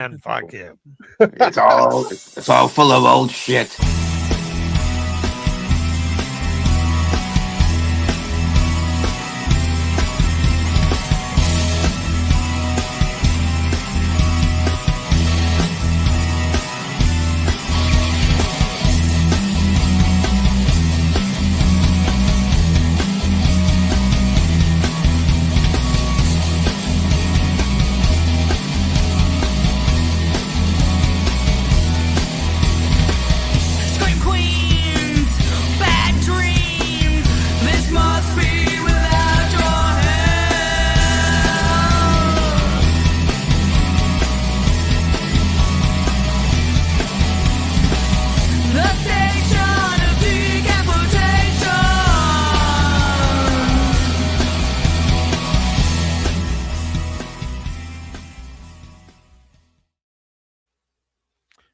And fuck you. It's all full of old shit.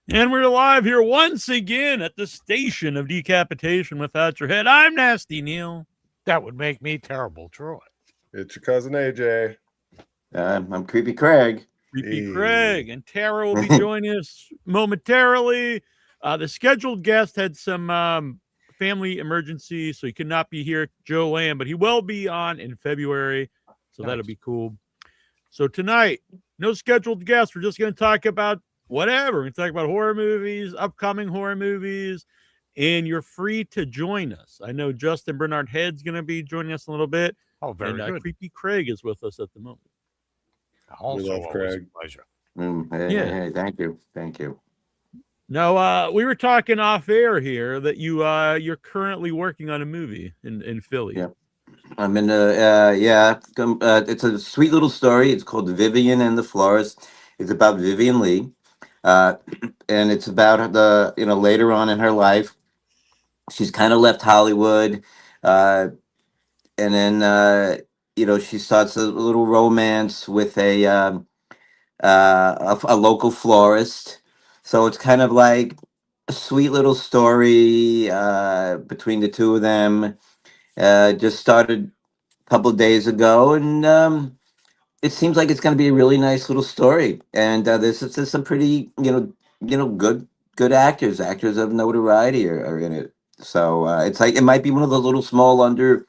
And we're live here once again at the station of decapitation without your head. I'm Nasty Neal. That would make me terrible, Troy. It's your cousin AJ. I'm Creepy Craig. Creepy Craig. And Tara will be joining us momentarily. The scheduled guest had some family emergency, so he could not be here, Joe Lamb, but he will be on in February, so that'll be cool. So tonight, no scheduled guests. We're just going to talk about whatever. We're going to talk about horror movies, upcoming horror movies, and you're free to join us. I know Justin Bernard Head's going to be joining us in a little bit. Oh, very good. Creepy Craig is with us at the moment. Also, we love Craig. A pleasure. Hey, thank you. No, we were talking off air here that you're currently working on a movie in Philly. Yeah. I'm in it's a sweet little story. It's called Vivian and the Florist. It's about Vivian Lee. And it's about later on in her life, she's kind of left Hollywood. And then, she starts a little romance with a local florist. So it's kind of like a sweet little story between the two of them. Just started a couple of days ago, and it seems like it's going to be a really nice little story. And there's some pretty, good actors of notoriety are in it. So it's like it might be one of those little small little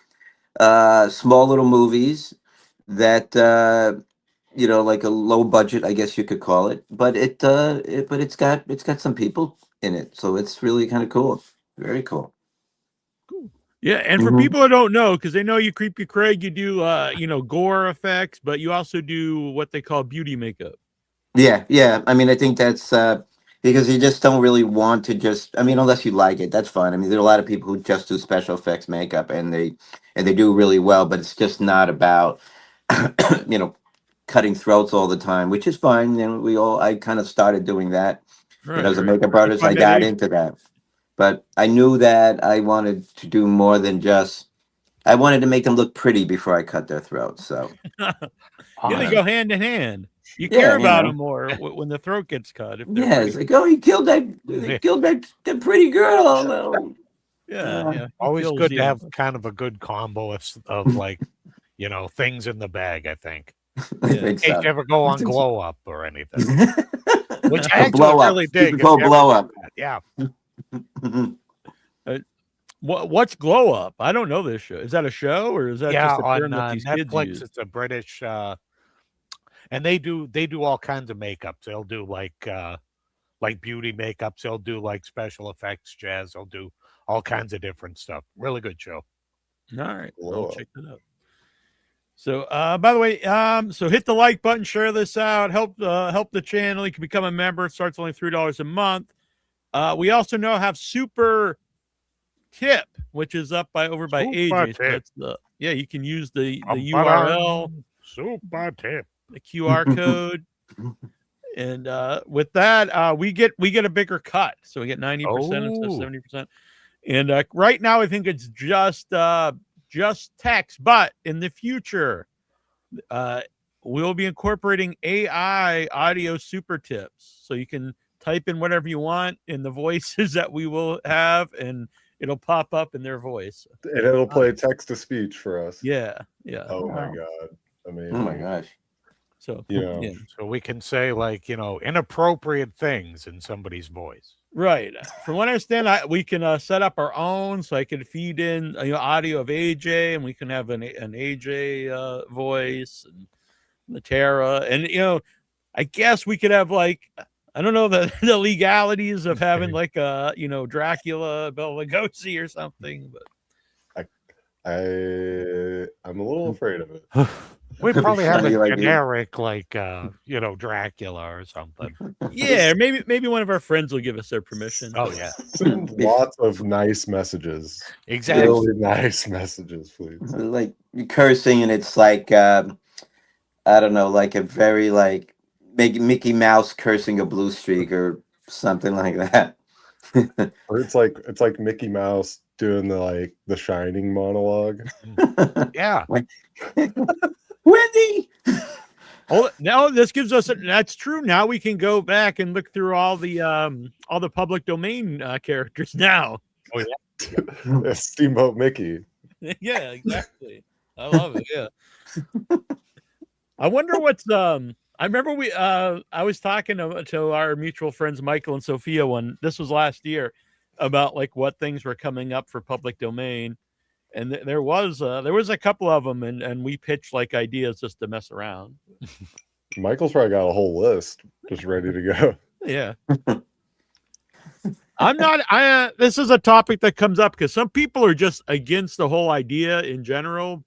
movies that like a low budget, I guess you could call it. But it's got some people in it, so it's really kind of cool. Very cool. Yeah, and for people who don't know, because they know you, Creepy Craig, you do gore effects, but you also do what they call beauty makeup. Yeah. I mean, I think that's because you just don't really want to unless you like it, that's fine. I mean, there are a lot of people who just do special effects makeup and they do really well, but it's just not about cutting throats all the time, which is fine. And I kind of started doing that. Right, as a makeup artist, I got into that. But I knew that I wanted to do more than I wanted to make them look pretty before I cut their throats. So they go hand in hand. You care about them more when the throat gets cut. It's like, oh, he killed that pretty girl. Yeah. Always good to have kind of a good combo of like, things in the bag, I think. In case you ever go on Glow Up or anything. Which I actually really dig. Blow Up. Yeah. What's Glow Up? I don't know this show. Is that a show or is that just a term that these kids Netflix? Use? It's a British, and they do all kinds of makeups. They'll do like beauty makeups. They'll do like special effects, jazz. They'll do all kinds of different stuff. Really good show. All right, I'll check that out. So, by the way, so hit the like button, share this out, help the channel. You can become a member. It starts only $3 a month. We also now have Super Tip, which is up over by AJ. So that's you can use the URL, Super Tip, the QR code, and with that, we get a bigger cut. So we get 90% instead of 70%. And right now, I think it's just text, but in the future, we'll be incorporating AI audio super tips, so you can type in whatever you want in the voices that we will have, and it'll pop up in their voice. And it'll play text to speech for us. Yeah. Oh my God. I mean, oh my gosh. So Yeah. yeah. So we can say like, inappropriate things in somebody's voice. Right. From what I understand, we can set up our own, so I can feed in audio of AJ, and we can have an AJ voice and the Tara, and I guess we could have like, I don't know the legalities of having like a Dracula, Bela Lugosi or something, but I'm a little afraid of it. We probably have Funny, a like, generic like Dracula or something. yeah, maybe one of our friends will give us their permission. Oh yeah, Send lots of nice messages. exactly. Really nice messages, please. like cursing, and it's like I don't know, like a very like Mickey Mouse cursing a blue streak or something like that. Or it's like Mickey Mouse doing the Shining monologue. Yeah. Wendy. Oh, now this gives us that's true. Now we can go back and look through all the public domain characters now. Oh yeah. Steamboat Mickey. Yeah, exactly. I love it. Yeah. I wonder what's I remember I was talking to our mutual friends Michael and Sophia when this was last year about like what things were coming up for public domain, and there was a couple of them, and we pitched like ideas just to mess around. Michael's probably got a whole list just ready to go. Yeah. I'm not. This is a topic that comes up because some people are just against the whole idea in general.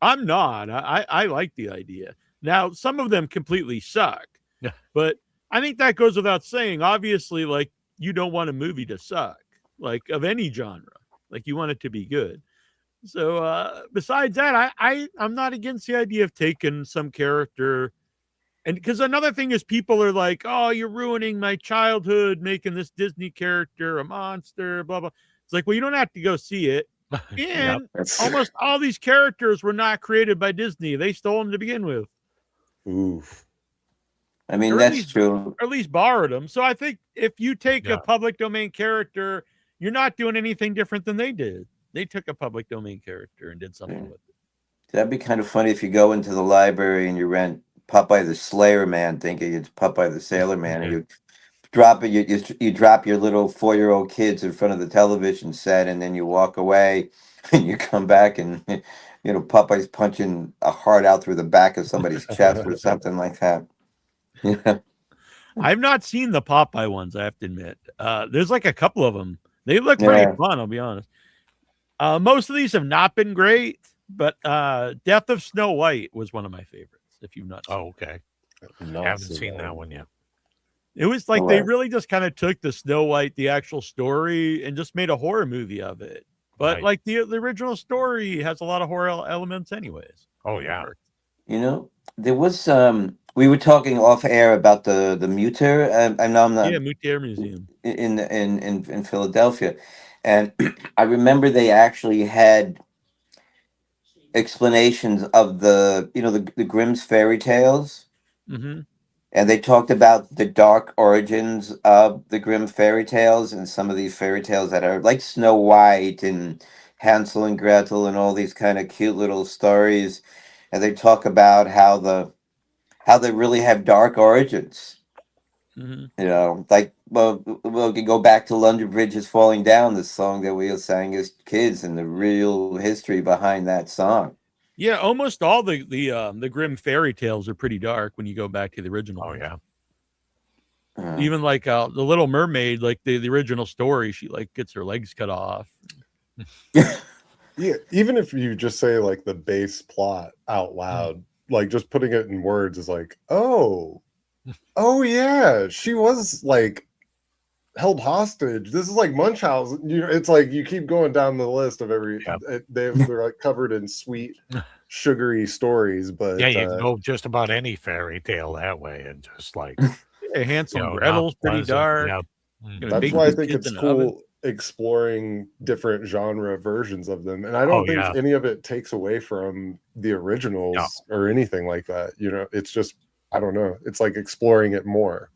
I'm not. I like the idea. Now, some of them completely suck. Yeah. But I think that goes without saying. Obviously, like, you don't want a movie to suck, like, of any genre. Like, you want it to be good. So besides that, I'm not against the idea of taking some character. And because another thing is people are like, oh, you're ruining my childhood, making this Disney character a monster, blah, blah. It's like, well, you don't have to go see it. And almost all these characters were not created by Disney. They stole them to begin with. Oof. I mean, Or at that's least- true. Or at least borrowed them. So I think if you take Yeah. a public domain character, you're not doing anything different than they did. They took a public domain character and did something with it. That'd be kind of funny if you go into the library and you rent Popeye the Slayer Man, thinking it's Popeye the Sailor Man, and you drop it. You drop your little 4-year-old kids in front of the television set, and then you walk away, and you come back, and Popeye's punching a heart out through the back of somebody's chest or something like that. Yeah. I've not seen the Popeye ones, I have to admit. There's like a couple of them. They look pretty Yeah. fun, I'll be honest. Most of these have not been great, but Death of Snow White was one of my favorites, if you've not seen Oh, okay. Not Haven't seen that one yet. it. It was like Oh, they wow. really just kind of took the Snow White, the actual story, and just made a horror movie of it. But Right. like the original story has a lot of horror elements anyways. Oh yeah. There was we were talking off air about the Muter. I know I'm not Yeah, Moutier Museum. in Philadelphia, and I remember they actually had explanations of the Grimm's fairy tales, Mm-hmm. and they talked about the dark origins of the Grimm fairy tales and some of these fairy tales that are like Snow White and Hansel and Gretel and all these kind of cute little stories, and they talk about how they really have dark origins. Mm-hmm. Like, we'll go back to London Bridge is Falling Down, the song that we sang as kids, and the real history behind that song. Yeah, almost all the Grimm fairy tales are pretty dark when you go back to the original. Oh ones. yeah. Even like the Little Mermaid, like the original story, she like gets her legs cut off. Yeah, even if you just say like the base plot out loud, like just putting it in words is like, oh yeah, she was like held hostage. This is like Munchausen. It's like you keep going down the list of every. Yep. They're like covered in sweet, sugary stories, but Yeah, you can go just about any fairy tale that way, and just like Yeah, Hansel and not Gretel's pretty pleasant. dark. Yeah. that's big why I kids think in it's the oven. cool exploring different genre versions of them, and I don't think yeah. any of it takes away from the originals or anything like that. It's just, I don't know, it's like exploring it more.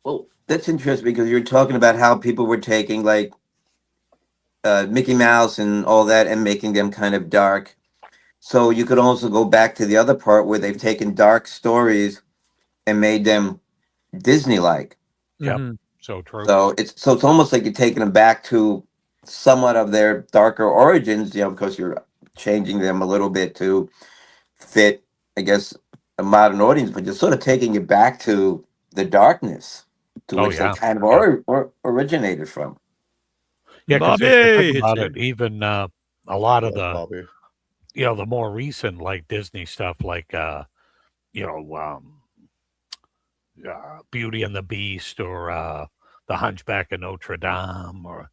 Well, that's interesting because you're talking about how people were taking like Mickey Mouse and all that and making them kind of dark. So you could also go back to the other part where they've taken dark stories and made them Disney-like. Yep. Mhm. So true. So it's almost like you're taking them back to somewhat of their darker origins. You know, because you're changing them a little bit to fit, I guess, a modern audience, but you're sort of taking it back to the darkness to Oh which they yeah. kind of Yeah. originated from. Yeah, because Bobby, if you think it's about here. it, even a lot of Love the Bobby. the more recent like Disney stuff, like you know Beauty and the Beast or the Hunchback of Notre Dame or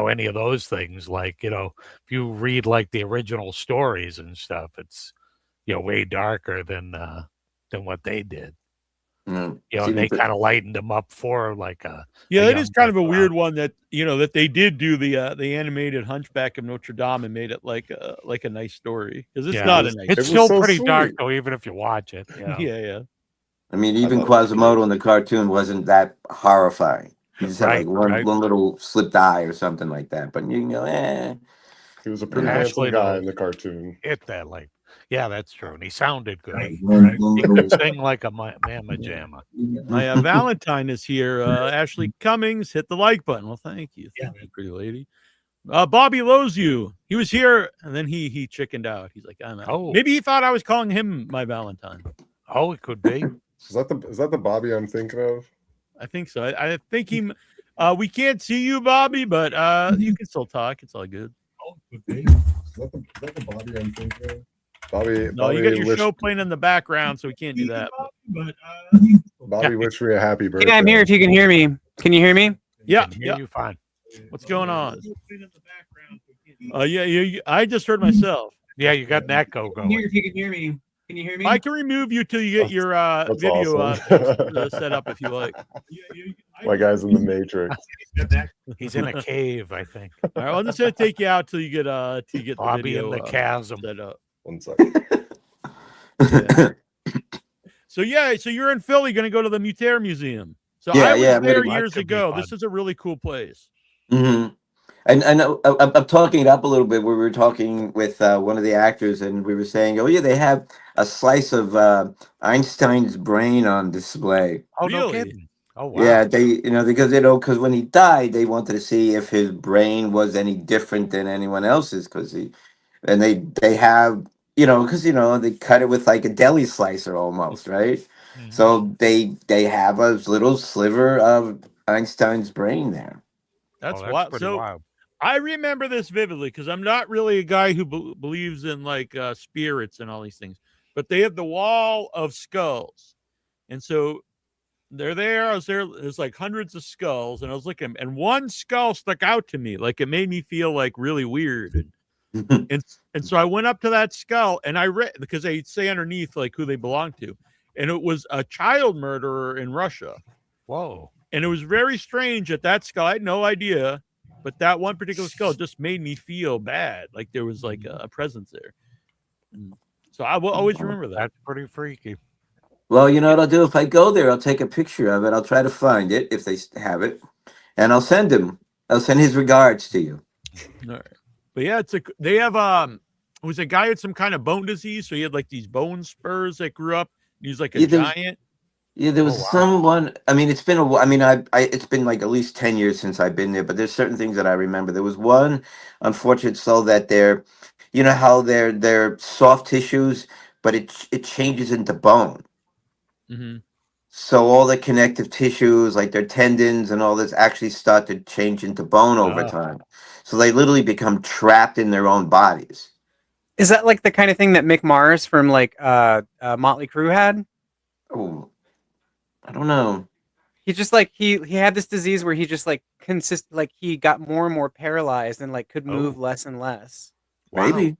any of those things. Like if you read like the original stories and stuff, it's way darker than what they did. See, And they kind of lightened them up for like a Yeah, that is kind younger of a crowd. weird one that that they did do the animated Hunchback of Notre Dame and made it like a nice story because it's Yeah. not a nice. It's was still so pretty dark sweet. though, even if you watch it. Yeah, yeah. I mean, I even thought it was Quasimodo cute. in the cartoon wasn't that horrifying. He just had like Right, right. one little slipped eye or something like that. But He was a you pretty know. handsome Ashley guy knows in the cartoon. it that like. Yeah, that's true. And he sounded good. One He little- could sing like a mamma jamma. My Valentine is here. Ashley Cummings, hit the like button. Well, thank you, pretty lady. Bobby loves you. He was here, and then he chickened out. He's like, I'm out. Oh. Maybe he thought I was calling him my Valentine. Oh, it could be. Is that the Bobby I'm thinking of? I think so. I think he. We can't see you, Bobby, but you can still talk. It's all good. Oh, it could be. Is that the Bobby I'm thinking of? Bobby, No, Bobby you got your wished, show playing in the background, so we can't do that. But Bobby wished me a happy birthday. Yeah, I'm here if you can hear me. Can you hear me? Yeah, can hear you fine. What's going on? Yeah. I just heard myself. Yeah, you got an echo I'm here going. if you can hear me. Can you hear me? I can remove you till you get your That's video awesome. set up if you like. My guy's in the Matrix. He's in a cave, I think. All right, I'm just gonna take you out till you get the Bobby video in the chasm. set up. 1 second. So you're in Philly, gonna go to the Mutare Museum. So Yeah, I was yeah, I'm there gonna- years That could be ago. fun. This is a really cool place. hmm And I'm talking it up a little bit. We were talking with one of the actors, and we were saying, "Oh yeah, they have a slice of Einstein's brain on display." Oh, no Really? kidding. Oh, wow. Yeah, because when he died, they wanted to see if his brain was any different than anyone else's. They have because they cut it with like a deli slicer almost, right? Mhm. So they have a little sliver of Einstein's brain there. That's Oh, wild. pretty So wild. I remember this vividly because I'm not really a guy who believes in like spirits and all these things, but they have the wall of skulls, and so they're there. I was there. There's like hundreds of skulls, and I was looking, and one skull stuck out to me, like it made me feel like really weird, and so I went up to that skull, and I read because they say underneath like who they belong to, and it was a child murderer in Russia, Whoa. and it was very strange that skull. I had no idea. But that one particular skull just made me feel bad, like there was like a presence there. So I will always remember that. That's pretty freaky. Well, you know what I'll do? If I go there, I'll take a picture of it. I'll try to find it if they have it, and I'll send him. I'll send his regards to you. All right. But yeah, they have it was a guy with some kind of bone disease, so he had like these bone spurs that grew up. He was like a Yeah, there's- giant. Yeah, there was Oh, wow. someone. I mean, it's been a while. I mean, it's been like at least 10 years since I've been there. But there's certain things that I remember. There was one unfortunate soul that you know how they're soft tissues, but it changes into bone. Mm-hmm. So all the connective tissues, like their tendons and all this, actually start to change into bone over Ah. time. So they literally become trapped in their own bodies. Is that like the kind of thing that Mick Mars from like Motley Crue had? Oh, I don't know. He just like he had this disease where he just like he got more and more paralyzed and like could move less and less. Maybe.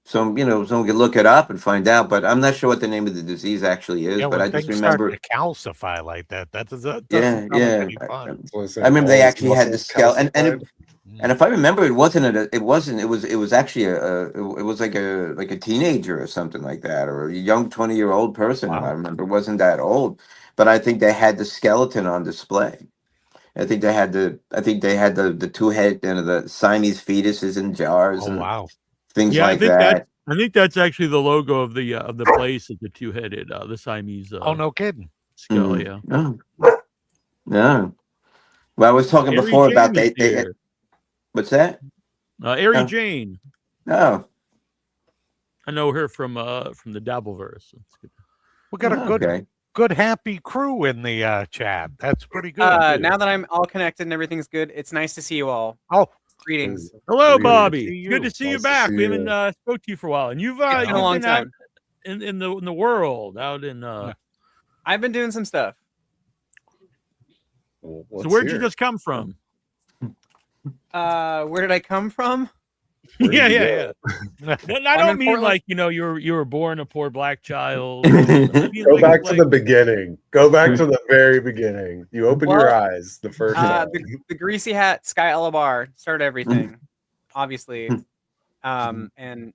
So someone could look it up and find out. But I'm not sure what the name of the disease actually is. Yeah, but when I just things remember. start to calcify like that, that doesn't Yeah, sound like yeah. any fun. That's what I said, I remember they all his actually had the muscles skull, and calcified. if I remember, it was actually it was like a teenager or something like that, or a young 20-year-old person. If I Wow. remember, it wasn't that old, but I think they had the skeleton on display. I think they had the two head and the Siamese fetuses in jars. Oh, And wow. things Yeah, like that. I think that's actually the logo of the place. Is the two-headed, the Siamese Oh, no kidding. skull. Mhm. Yeah. No, no. Well, I was talking Ari before Jane about was they here. what's that? Ari Oh. Jane. Oh, I know her from the Dabbleverse. That's good. We got a okay. good happy crew in the chat. That's pretty good. Now that I'm all connected and everything's good, it's nice to see you all. Oh, Greetings. Hello, Good to Bobby. see Good to you. see you Nice to back. see We you. haven't spoke to you for a while, and you've It's been a long been out time. in the world, out in I've been doing some stuff. Well, So let's where'd you hear just come from? Where did I come from? Where did Yeah, you yeah, yeah. No, I I'm don't in mean Portland. like you were born a poor black child. I mean, Go like, back to the beginning. Go back to the very beginning. You open your Well, eyes the first time. the greasy hat, Sky Elabar started everything, obviously. And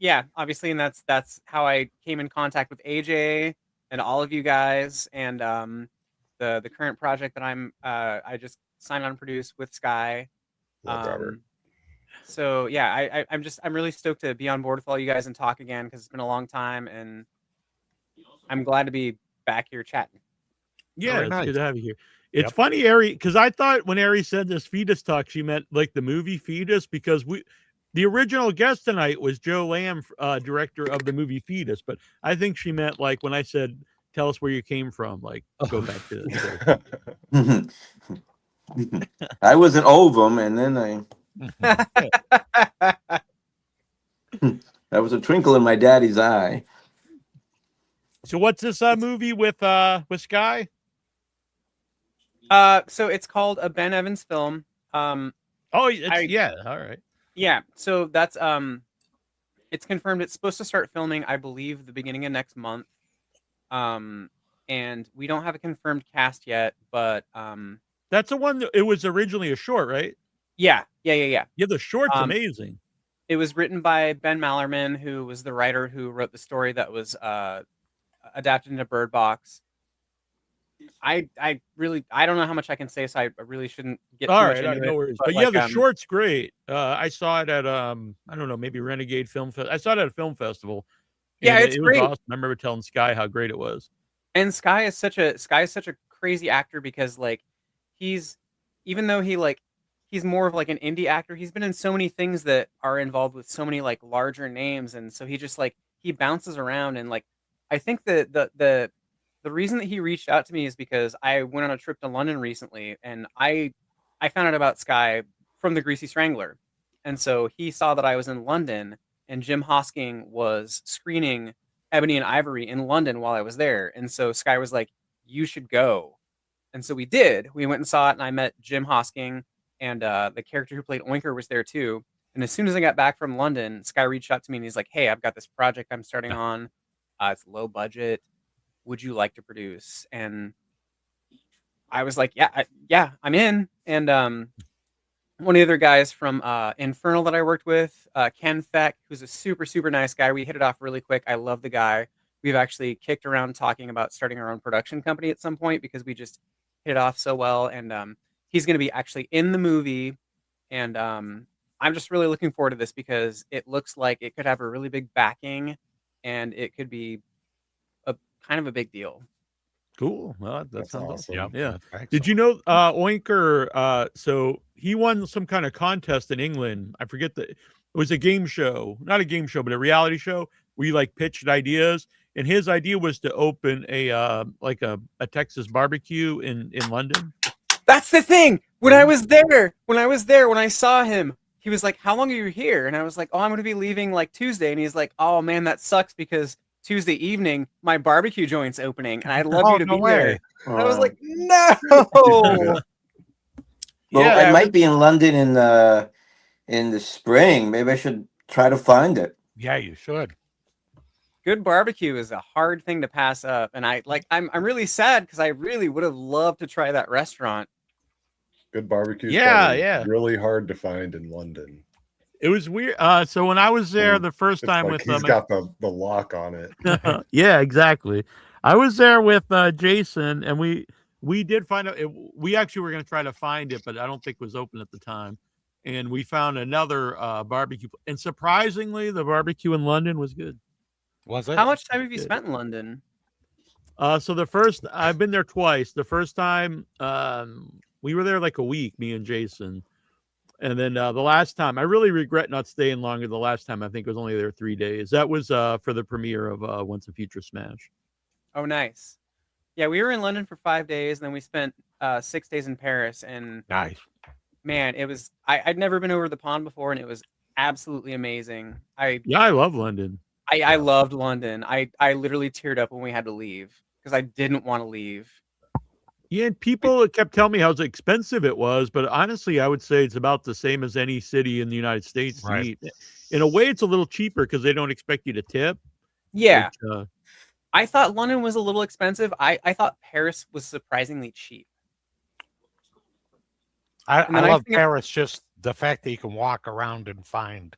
yeah, obviously, and that's how I came in contact with AJ and all of you guys, and the current project that I just signed on to produce with Sky. Love Robert. So yeah, I'm really stoked to be on board with all you guys and talk again because it's been a long time, and I'm glad to be back here chatting. yeah, Very it's nice. good to have you here. It's Yep. funny, Ari, because I thought when Ari said this Fetus Talk, she meant like the movie Fetus, because the original guest tonight was Joe Lamb, director of the movie Fetus, but I think she meant like when I said, "Tell us where you came from," like go back to this. I was an ovum, and then I was a twinkle in my daddy's eye. So what's this movie with Sky? So it's called a Ben Evans film. Oh, yeah, all right. Yeah, so that's it's confirmed it's supposed to start filming, I believe, the beginning of next month. And we don't have a confirmed cast yet, but That's the one that it was originally a short, right? yeah. Yeah, the short's amazing. It was written by Ben Mallerman, who was the writer who wrote the story that was adapted into Bird Box. I don't know how much I can say, so I really shouldn't get too much into no it. worries. But But yeah, like, the short's great. I saw it at I don't know, maybe Renegade Film Fest. I saw it at a film festival. Yeah, and it's it great. was awesome. I remember telling Sky how great it was. And Sky is such a crazy actor because like even though he's more of like an indie actor, he's been in so many things that are involved with so many like larger names, and so he just like he bounces around. And like I think that the reason that he reached out to me is because I went on a trip to London recently, and I found out about Sky from the Greasy Strangler. And so he saw that I was in London, and Jim Hosking was screening Ebony and Ivory in London while I was there. And so Sky was like, "You should go." And so we did. We went and saw it, and I met Jim Hosking, and the character who played Oinker was there too. And as soon as I got back from London, Sky reached out to me, and he's like, "Hey, I've got this project I'm starting on. It's low budget. Would you like to produce?" And I was like, yeah, I'm in. And one of the other guys from Infernal that I worked with, Ken Feck, who's a super, super nice guy. We hit it off really quick. I love the guy. We've actually kicked around talking about starting our own production company at some point because we just hit it off so well. And he's going to be actually in the movie. And I'm just really looking forward to this because it looks like it could have a really big backing and it could be a kind of a big deal. Cool. Well, that That's sounds awesome. awesome. Yeah. Excellent. Did you know Oinker? So he won some kind of contest in England. I forget it was a game show, not a game show, but a reality show where you like pitched ideas. And his idea was to open a like a Texas barbecue in London. That's the thing. When I was there, when I saw him, he was like, "How long are you here?" And I was like, "Oh, I'm going to be leaving like Tuesday." And he's like, "Oh man, that sucks because Tuesday evening my barbecue joint's opening, and I'd love you to be there." And I was like, "No." Well, Yeah, I might be in London in the spring. Maybe I should try to find it. Yeah, you should. Good barbecue is a hard thing to pass up, and I'm really sad because I really would have loved to try that restaurant. Good barbecue. Yeah. Really hard to find in London. It was weird. So when I was there the first It's time like with he's got the lock on it. yeah, exactly. I was there with Jason, and we did find out. We actually were going to try to find it, but I don't think it was open at the time. and we found another barbecue. And surprisingly, the barbecue in London was good. Was it? How much time have you Good. spent in London? So the first, I've been there twice. The first time, we were there like a week, me and Jason. And then the last time, I really regret not staying longer. The last time, I think was only there 3 days. That was for the premiere of Once a Future Smash. Oh, nice. Yeah, we were in London for 5 days, and then we spent 6 days in Paris. And Nice. man, it was. I'd never been over the pond before, and it was absolutely amazing. Yeah, I love London. I loved London. I literally teared up when we had to leave because I didn't want to leave. Yeah, and people kept telling me how expensive it was, but honestly, I would say it's about the same as any city in the United States to Right. eat. In a way, it's a little cheaper because they don't expect you to tip. Yeah, which, I thought London was a little expensive. I thought Paris was surprisingly cheap. I And the nice love thing- Paris, just the fact that you can walk around and find,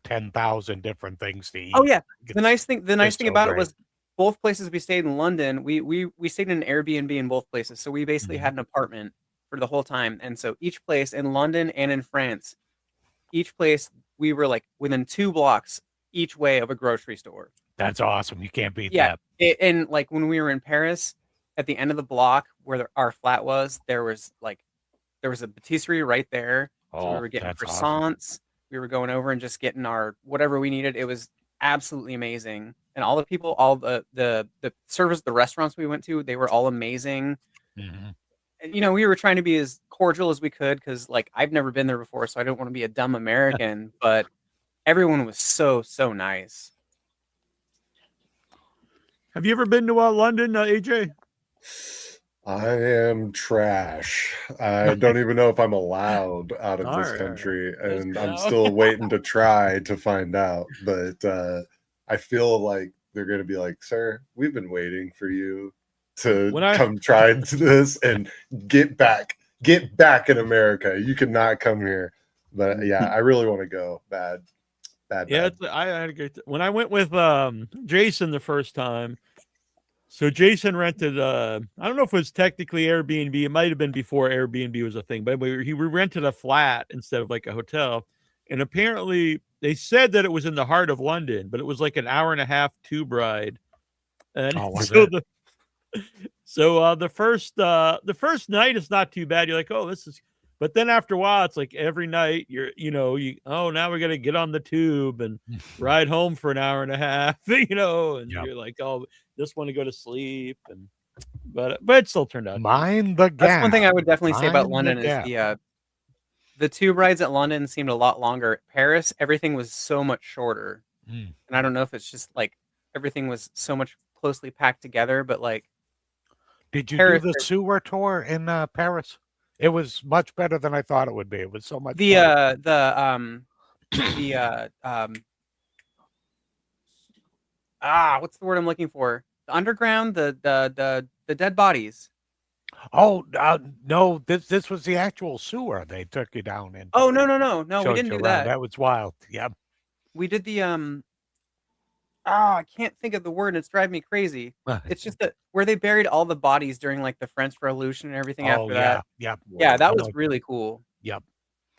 10,000 different things to eat. Oh yeah, the nice thing it's so about it great. was both places we stayed in London. We stayed in an Airbnb in both places, so we basically Mhm. had an apartment for the whole time. And so each place in London and in France, each place we were like within 2 blocks each way of a grocery store. That's awesome. You can't beat Yeah, that. and like when we were in Paris, at the end of the block where our flat was, there was a patisserie right there. So we Oh, were getting that's awesome. croissants. We were going over and just getting our whatever we needed. It was absolutely amazing. And all the people, all the service, the restaurants we went to, they were all amazing. Mhm. And, we were trying to be as cordial as we could because like I've never been there before, so I don't want to be a dumb American. But everyone was so nice. have you ever been to London, AJ? I am trash. I don't even know if I'm allowed out of All this right, country, and Let's I'm go. still waiting to try to find out. But I feel like they're going to be like, "Sir, we've been waiting for you to When I- come try this and get back in America. You cannot come here." But yeah, I really want to go. Bad. Yeah, I had a great when I went with Jason the first time. So Jason rented I don't know if it was technically Airbnb. It might have been before Airbnb was a thing, but we rented a flat instead of like a hotel. And apparently they said that it was in the heart of London, but it was like an hour and a half tube ride. And Oh, was so it? the first night is not too bad. You're like, oh, this is. But then after a while, it's like every night now we got to get on the tube and ride home for an hour and a half, and Yep. you're like, oh, just want to go to sleep. But it still turned out. Mind the gap. That's one thing I would definitely say about Mind the London is gap. the tube rides at London seemed a lot longer. Paris, everything was so much shorter. Mm. And I don't know if it's just like everything was so much closely packed together, but like Did you Paris do the is- sewer tour in Paris? It was much better than I thought it would be. It was so much the fun. what's the word I'm looking for? The underground, the dead bodies. Oh no! This was the actual sewer they took you down in. Oh no, we Showed didn't you do around. that. That was wild. Yep. We did the I can't think of the word and it's driving me crazy. It's just that where they buried all the bodies during like the French Revolution and everything after that. Yep. Yeah, that I was know. really cool. Yep.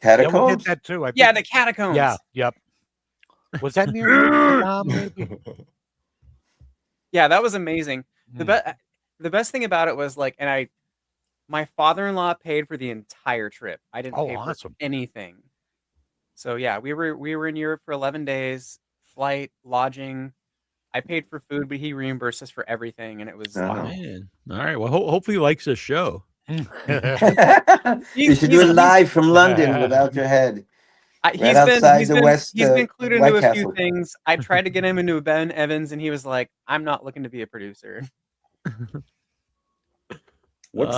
Yeah, we did Catacombs? that too. I Yeah, think. the catacombs. Yeah. Yep. Was that near Notre Dame, maybe? Yeah, that was amazing. Mm. The best thing about it was like, my father-in-law paid for the entire trip. I didn't Oh, pay for awesome. anything. So yeah, we were in Europe for 11 days, flight, lodging. I paid for food, but he reimbursed us for everything, and it was Uh-huh. Man. All right. Well, hopefully he likes this show. You should do it live from London without your head. he's outside the been West, clued into White a few Castle. things. I tried to get him into Ben Evans, and he was like, "I'm not looking to be a producer." What's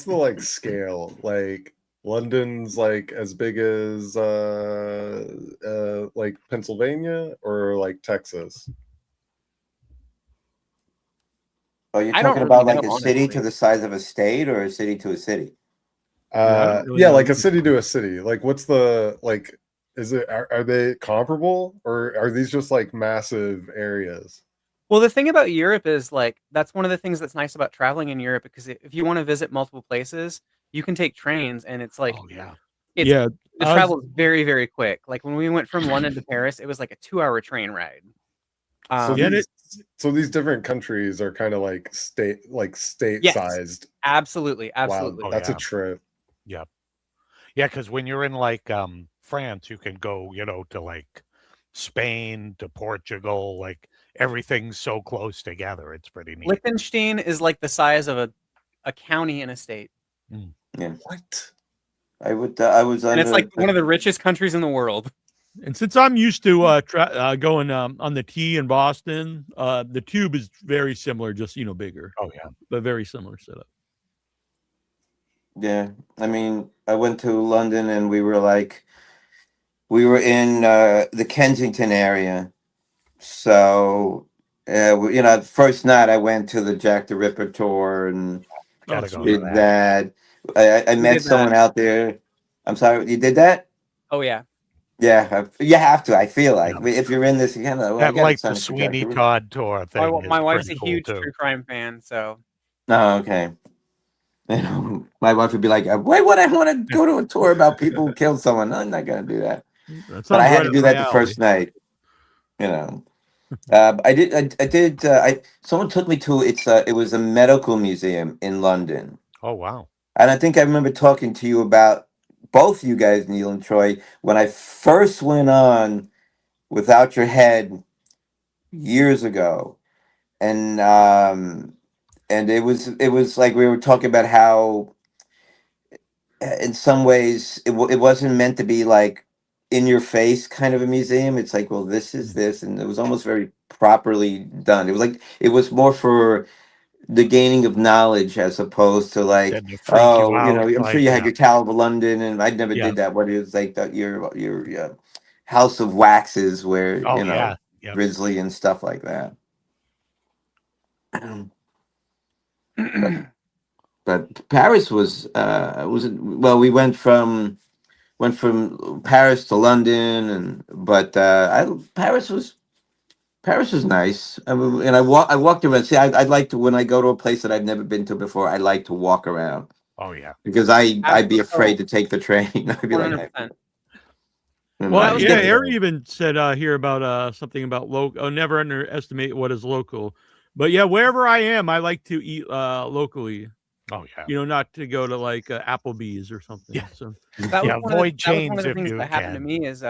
the like scale? Like London's like as big as like Pennsylvania or like Texas? Are you I don't talking about really like know, a city to honestly. the size of a state or a city to a city? I don't really Yeah, know like a either. city to a city. Like what's the like are they comparable or are these just like massive areas? Well, the thing about Europe is like that's one of the things that's nice about traveling in Europe because if you want to visit multiple places, you can take trains, and it's like Oh yeah. It's, Yeah, the travel is very, very quick. Like when we went from London to Paris, it was like a 2-hour train ride. So Get these, so these different countries are kind of like state Yes. sized. Absolutely, Wow, absolutely. Oh, that's yeah. a trip. Yeah, because when you're in like France, you can go, to like Spain, to Portugal, like everything's so close together. It's pretty neat. Liechtenstein is like the size of a county in a state, What? I was and it's under. like one of the richest countries in the world. And since I'm used to going on the T in Boston, the tube is very similar, just bigger, Oh yeah. but very similar setup. Yeah, I mean, I went to London and we were in the Kensington area. So, the first night I went to the Jack the Ripper tour and Gotta go did to that. I met did someone that. out there. I'm sorry, you did that? Oh yeah, Yeah, you have to. I feel like Yeah. if you're in this, you kind of. Well, I That got like sign the up for Jack Sweeney the Ripper. Todd tour thing. my wife's a pretty cool, huge too. true crime fan, so Oh, okay. My wife would be like, "Why would I want to go to a tour about people who killed someone? I'm not going to do that." That But I sounds had right to up do my that the alley. first night. I did. Someone took me to it was a medical museum in London, Oh wow. and I think I remember talking to you about both you guys, Neil and Troy, when I first went on Without Your Head years ago, and it was like we were talking about how in some ways it wasn't meant to be like in your face kind of a museum. It's like, well, this is this, and it was almost very properly done. It was like it was more for the gaining of knowledge as opposed to like, Then to freak you out, I'm sure like, you had yeah. your Tower of London, and I never Yeah. did that. What is like your House of Waxes, where Oh yeah. Yep. Grizzly and stuff like that. But Paris was well. We went from Paris to London, but Paris was nice. I mean, and I walked around. See, I'd like to, when I go to a place that I've never been to before, I like to walk around Oh yeah. because I'd be afraid Absolutely. to take the train. I'd be like, 100%. Well, was yeah, gonna- Harry even said here about something about local. Oh, never underestimate what is local. But yeah, wherever I am, I like to eat locally. Oh yeah. Not to go to like Applebee's or something. Yeah. So That was Yeah, one avoid that was one chains of the if things you that happened to can. me is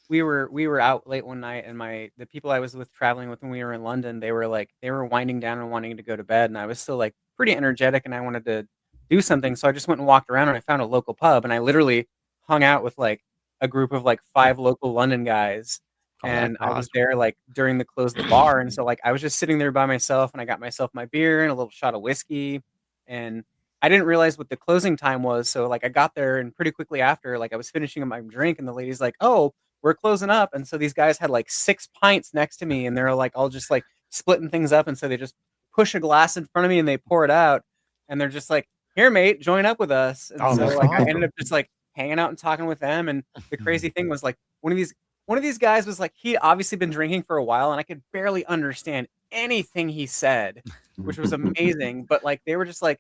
we were out late one night, and the people I was with traveling with when we were in London, they were winding down and wanting to go to bed, and I was still like pretty energetic, and I wanted to do something, so I just went and walked around, and I found a local pub, and I literally hung out with like a group of like 5 local London guys, Oh, that's and I was awesome. there like during the close of the bar, and so like I was just sitting there by myself, and I got myself my beer and a little shot of whiskey, and I didn't realize what the closing time was, so like I got there, and pretty quickly after, like I was finishing up my drink, and the lady's like, "Oh, we're closing up," and so these guys had like 6 pints next to me, and they're like all just like splitting things up, and so they just push a glass in front of me and they pour it out, and they're just like, "Here, mate, join up with us." And Oh, so that's like I awesome. ended up just like hanging out and talking with them, and the crazy thing was like one of these guys was like he'd obviously been drinking for a while, and I could barely understand anything he said, which was amazing, but like they were just like,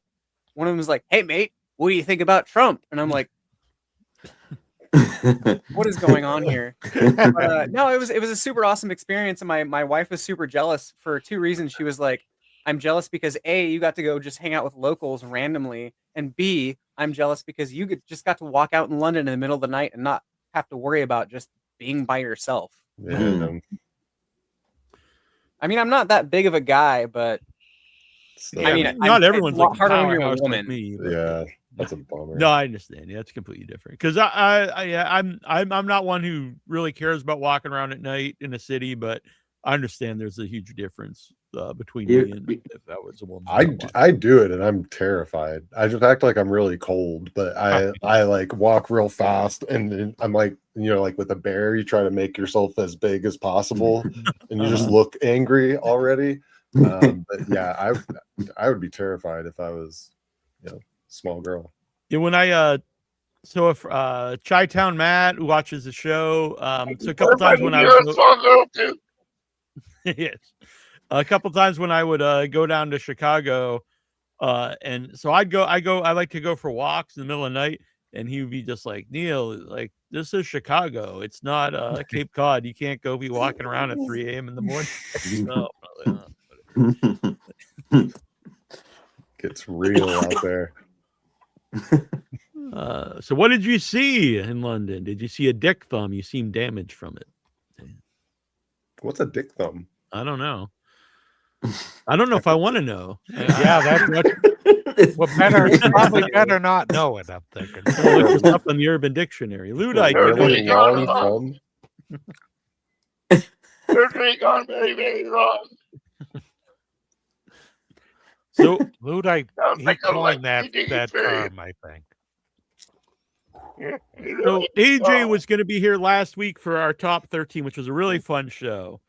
one of them was like, "Hey, mate, what do you think about Trump?" And I'm like, "What is going on here?" But, no, it was a super awesome experience, and my wife was super jealous for 2 reasons. She was like, "I'm jealous because A, you got to go just hang out with locals randomly, and B, I'm jealous because you just got to walk out in London in the middle of the night and not have to worry about just being by yourself." Yeah. I mean, I'm not that big of a guy, but Still, I mean, not it's everyone's a lot like harder when you're a powerhouse like woman. me. But, yeah, that's a bummer. No, I understand. Yeah, it's completely different. Because I'm not one who really cares about walking around at night in a city, but I understand there's a huge difference between me and if I was a woman. I do it and I'm terrified. I just act like I'm really cold, but I like walk real fast, and then I'm like, like with a bear, you try to make yourself as big as possible, and you just look angry already. But yeah, I would be terrified if I was, small girl. Yeah, when I so if Chi-Town Matt who watches the show, so a couple times when I was yes, a couple times when I would go down to Chicago, and so I like to go for walks in the middle of the night. and he would be just like, Neil, like this is Chicago. It's not Cape Cod. You can't go be walking around at 3 a.m. in the morning. No, probably not. Gets real out there. So what did you see in London? Did you see a dick thumb? You seem damaged from it. What's a dick thumb? I don't know. I don't know if I want to know. Yeah, that's what. Well, probably better not know it. I'm thinking. Look this up on the Urban Dictionary. Ludite, Really long thumb. So Ludite, he coined that term, I think. So AJ was going to be here last week for our top 13, which was a really fun show,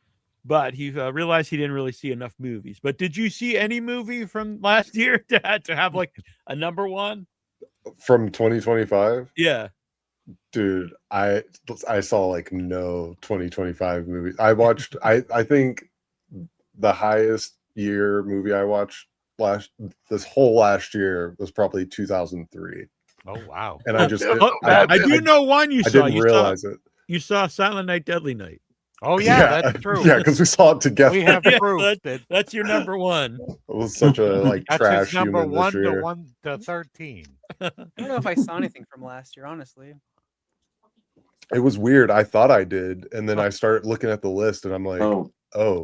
but he realized he didn't really see enough movies. But did you see any movie from last year to have like a number one from 2025? Yeah, dude, I saw like no 2025 movies. I watched. I think the highest year movie I watched this whole last year was probably 2003. Oh wow! And I just I do know one you saw. Didn't realize it. You saw Silent Night, Deadly Night. Oh yeah, that's true. Yeah, because we saw it together. We have proof. That's your number one. It was such a like that's trash his number human 1 this year. to 1 to 13. I don't know if I saw anything from last year, honestly. It was weird. I thought I did, and then I started looking at the list, and I'm like, oh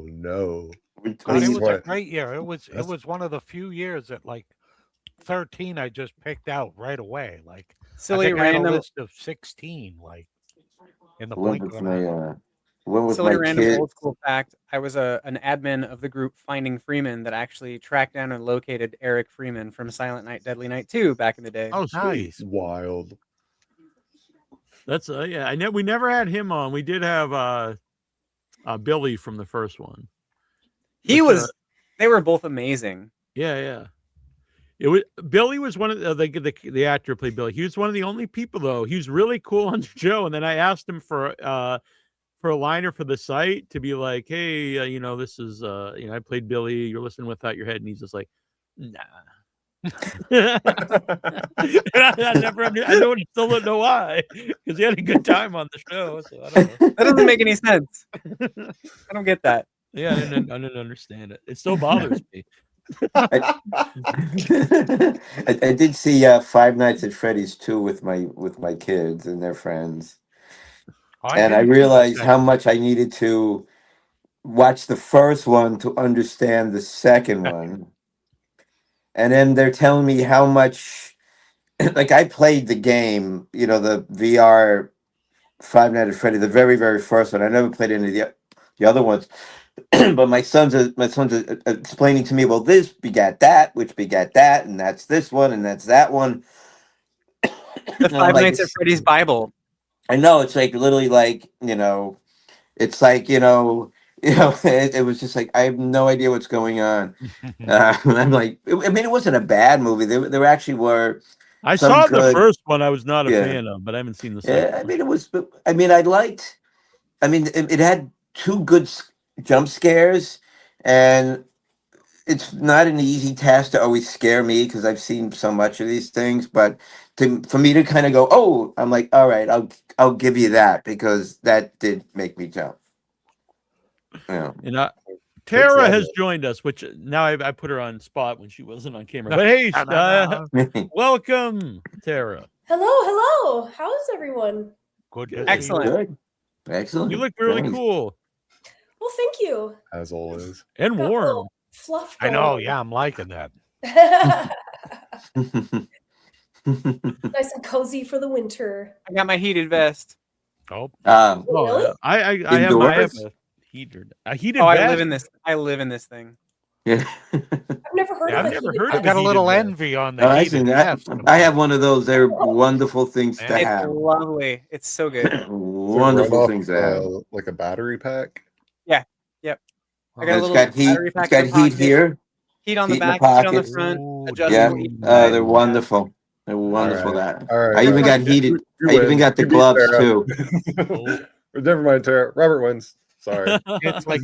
no. It was a great year. It was one of the few years that like 13 I just picked out right away. Like silly random a list of 16, like in the blink of an eye. Silly random old school fact. I was an admin of the group Finding Freeman that actually tracked down and located Eric Freeman from Silent Night, Deadly Night 2 back in the day. Oh, nice. Wild. That's yeah. We never had him on. We did have Billy from the first one. They were both amazing. Yeah. Billy was one of the actor who played Billy. He was one of the only people though. He was really cool on the show, and then I asked him for a liner for the site to be like, hey, this is I played Billy. You're listening without your head, and he's just like, nah. I still don't know why, because he had a good time on the show. So I don't know. That doesn't make any sense. I don't get that. Yeah, I didn't understand it. It still bothers me. I did see Five Nights at Freddy's 2 with my kids and their friends, and I realized how much I needed to watch the first one to understand the second one. And then they're telling me how much, like I played the game, the VR Five Nights at Freddy, the very, very first one. I never played any of the other ones. But my son's explaining to me, well, this begat that, which begat that, and that's this one, and that's that one. The Five Nights at Freddy's Bible. I know, it's like literally like, it's like, it was just like, I have no idea what's going on. I'm like, I mean, it wasn't a bad movie. There actually were. I saw the first one. I was not a fan of, but I haven't seen the second. I mean, it had two good jump scares, and it's not an easy task to always scare me because I've seen so much of these things. But for me to kind of go, oh, I'm like, all right, I'll give you that, because that did make me jump. Yeah. And Tara has joined us, which now I put her on spot when she wasn't on camera. But hey, welcome, Tara. Hello. How's everyone? Good. Excellent. Excellent. You look really cool. Well, thank you. As always. And warm. Fluff. I know. Yeah, I'm liking that. Nice and cozy for the winter. I got my heated vest. Oh. Really? I have a heated vest. I live in this thing. Yeah. I've never heard of it. I've never heard of I got a little envy on the heated vest. I have one of those. They're wonderful things to have. It's lovely. It's so good. Wonderful things to have. Like a battery pack. Yeah. Yep. I got a little battery pack. It's got heat here. Heat on the back, heat on the front. Adjustable heat. They're wonderful. They're wonderful. All right. I even got heated. I even got the gloves too. Never mind, Tara. Robert wins. Sorry. It's like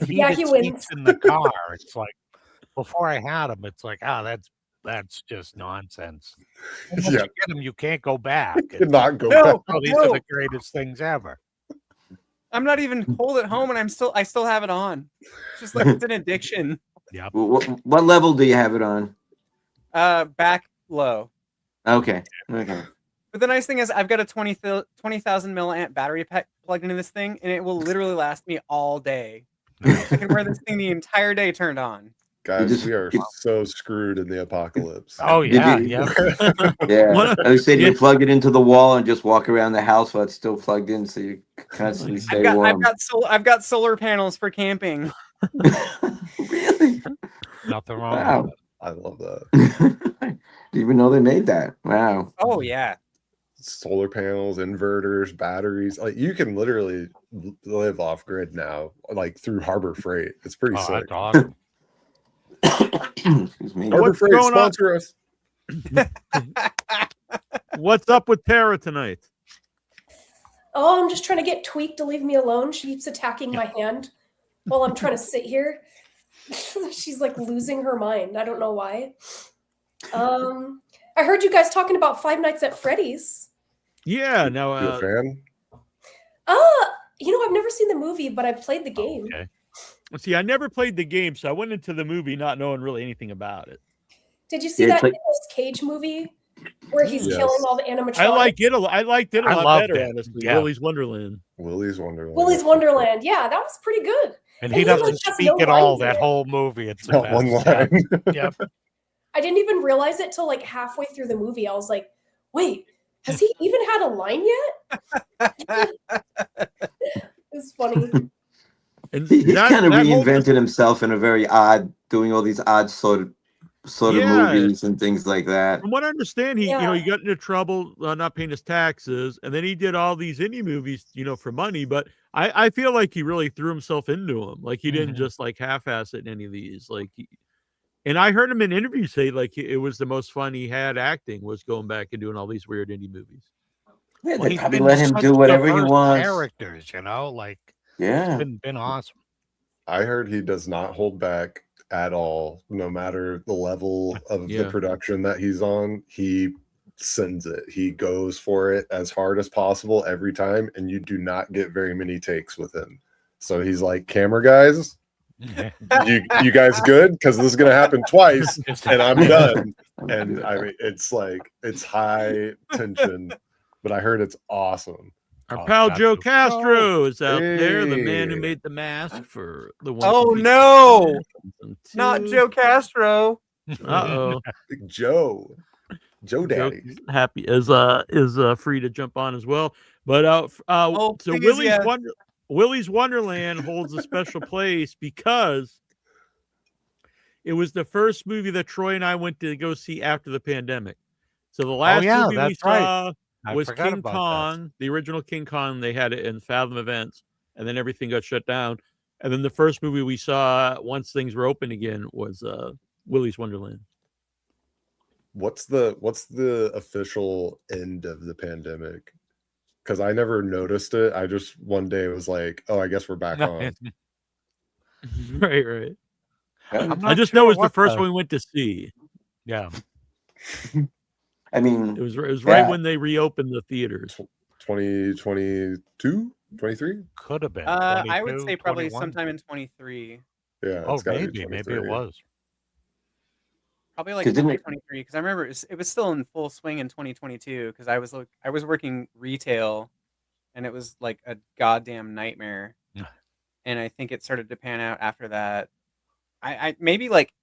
he heated wins. seats in the car. It's like before I had them, it's like, that's That's just nonsense. And once Yeah. you get them, you can't go back. Cannot go No. back. Oh, these are the greatest things ever. I'm not even cold at home, and I still have it on. It's just like it's an addiction. Yep. What level do you have it on? Back low. Okay. Okay. But the nice thing is, I've got a 20,000 milliamp battery pack plugged into this thing, and it will literally last me all day. I can wear this thing the entire day turned on. Guys, we are so screwed in the apocalypse. Oh Did yeah, you- yeah. Yeah. I was saying Yeah. you plug it into the wall and just walk around the house while it's still plugged in, so you constantly stay warm. I've got solar panels for camping. Really? Nothing wrong Wow. with it. I love that. Didn't even know they made that. Wow. Oh yeah. Solar panels, inverters, batteries. Like you can literally live off grid now, like through Harbor Freight. It's pretty Oh, sick. that's awesome. Excuse me. Harbor What's Freight going on? sponsor us. What's up with Tara tonight? Oh, I'm just trying to get Tweak to leave me alone. She keeps attacking my hand while I'm trying to sit here. She's like losing her mind. I don't know why. I heard you guys talking about Five Nights at Freddy's. Yeah, You now a fan? I've never seen the movie, but I've played the game. Okay. see, I never played the game, so I went into the movie not knowing really anything about it. Did you see Yeah, that it's like- Nicolas Cage movie where he's Yes. killing all the animatronics? I liked it a I lot loved better, it. honestly. Yeah. Willy's Wonderland. Willy's Wonderland. Willy's Wonderland. Yeah, that was pretty good. And And he he, like, doesn't has speak no at all lines in that it. whole movie. It's the Not one best. line. Yep. I didn't even realize it till like halfway through the movie. I was like, wait, has he even had a line yet? It's funny. And He's kind of that whole- reinvented himself in a very odd, doing all these odd sort of Yeah. movies and things like that. From what I understand, he Yeah. he got into trouble not paying his taxes, and then he did all these indie movies, for money. But I feel like he really threw himself into them. Like he didn't Mhm. just like half-ass it in any of these. And I heard him in interviews say like it was the most fun he had acting was going back and doing all these weird indie movies. Yeah, Well, they he's probably been let him such do whatever he diverse wants. Characters, like Yeah. it's been awesome. I heard he does not hold back at all, no matter the level of the Yeah. production that he's on. He sends it. He goes for it as hard as possible every time, and you do not get very many takes with him. So he's like, camera guys, you guys good? Because this is gonna happen twice, and I'm done. And I mean, it's high tension, but I heard it's awesome. Our Oh, pal got Joe to. Castro is out there, the man who Hey. made the mask for the one. Oh no, not Joe. Joe Castro. Uh-oh. Big Joe Daddy. Joe's happy is free to jump on as well. But so please, Willy's yeah. Willy's Wonderland holds a special place because it was the first movie that Troy and I went to go see after the pandemic. So the last yeah, movie we that's right. saw I was forgot King about Kong, the original King Kong. They had it in Fathom Events, and then everything got shut down. And then the first movie we saw once things were open again was Willy's Wonderland. What's the official end of the pandemic? Because I never noticed it. I just one day was like, oh, I guess we're back on. Right. I'm I not just sure know it was the what first one we went to see. Yeah. I mean, It was right Yeah. when they reopened the theaters. 2022, 23? Could have been. I would 22, say probably 21. sometime in 23. Yeah. Oh, it's gotta be maybe it 23. was. Probably like 'Cause didn't it- 2023 because I remember it was still in full swing in 2022 because I was working retail and it was like a goddamn nightmare. Yeah. And I think it started to pan out after that. I maybe like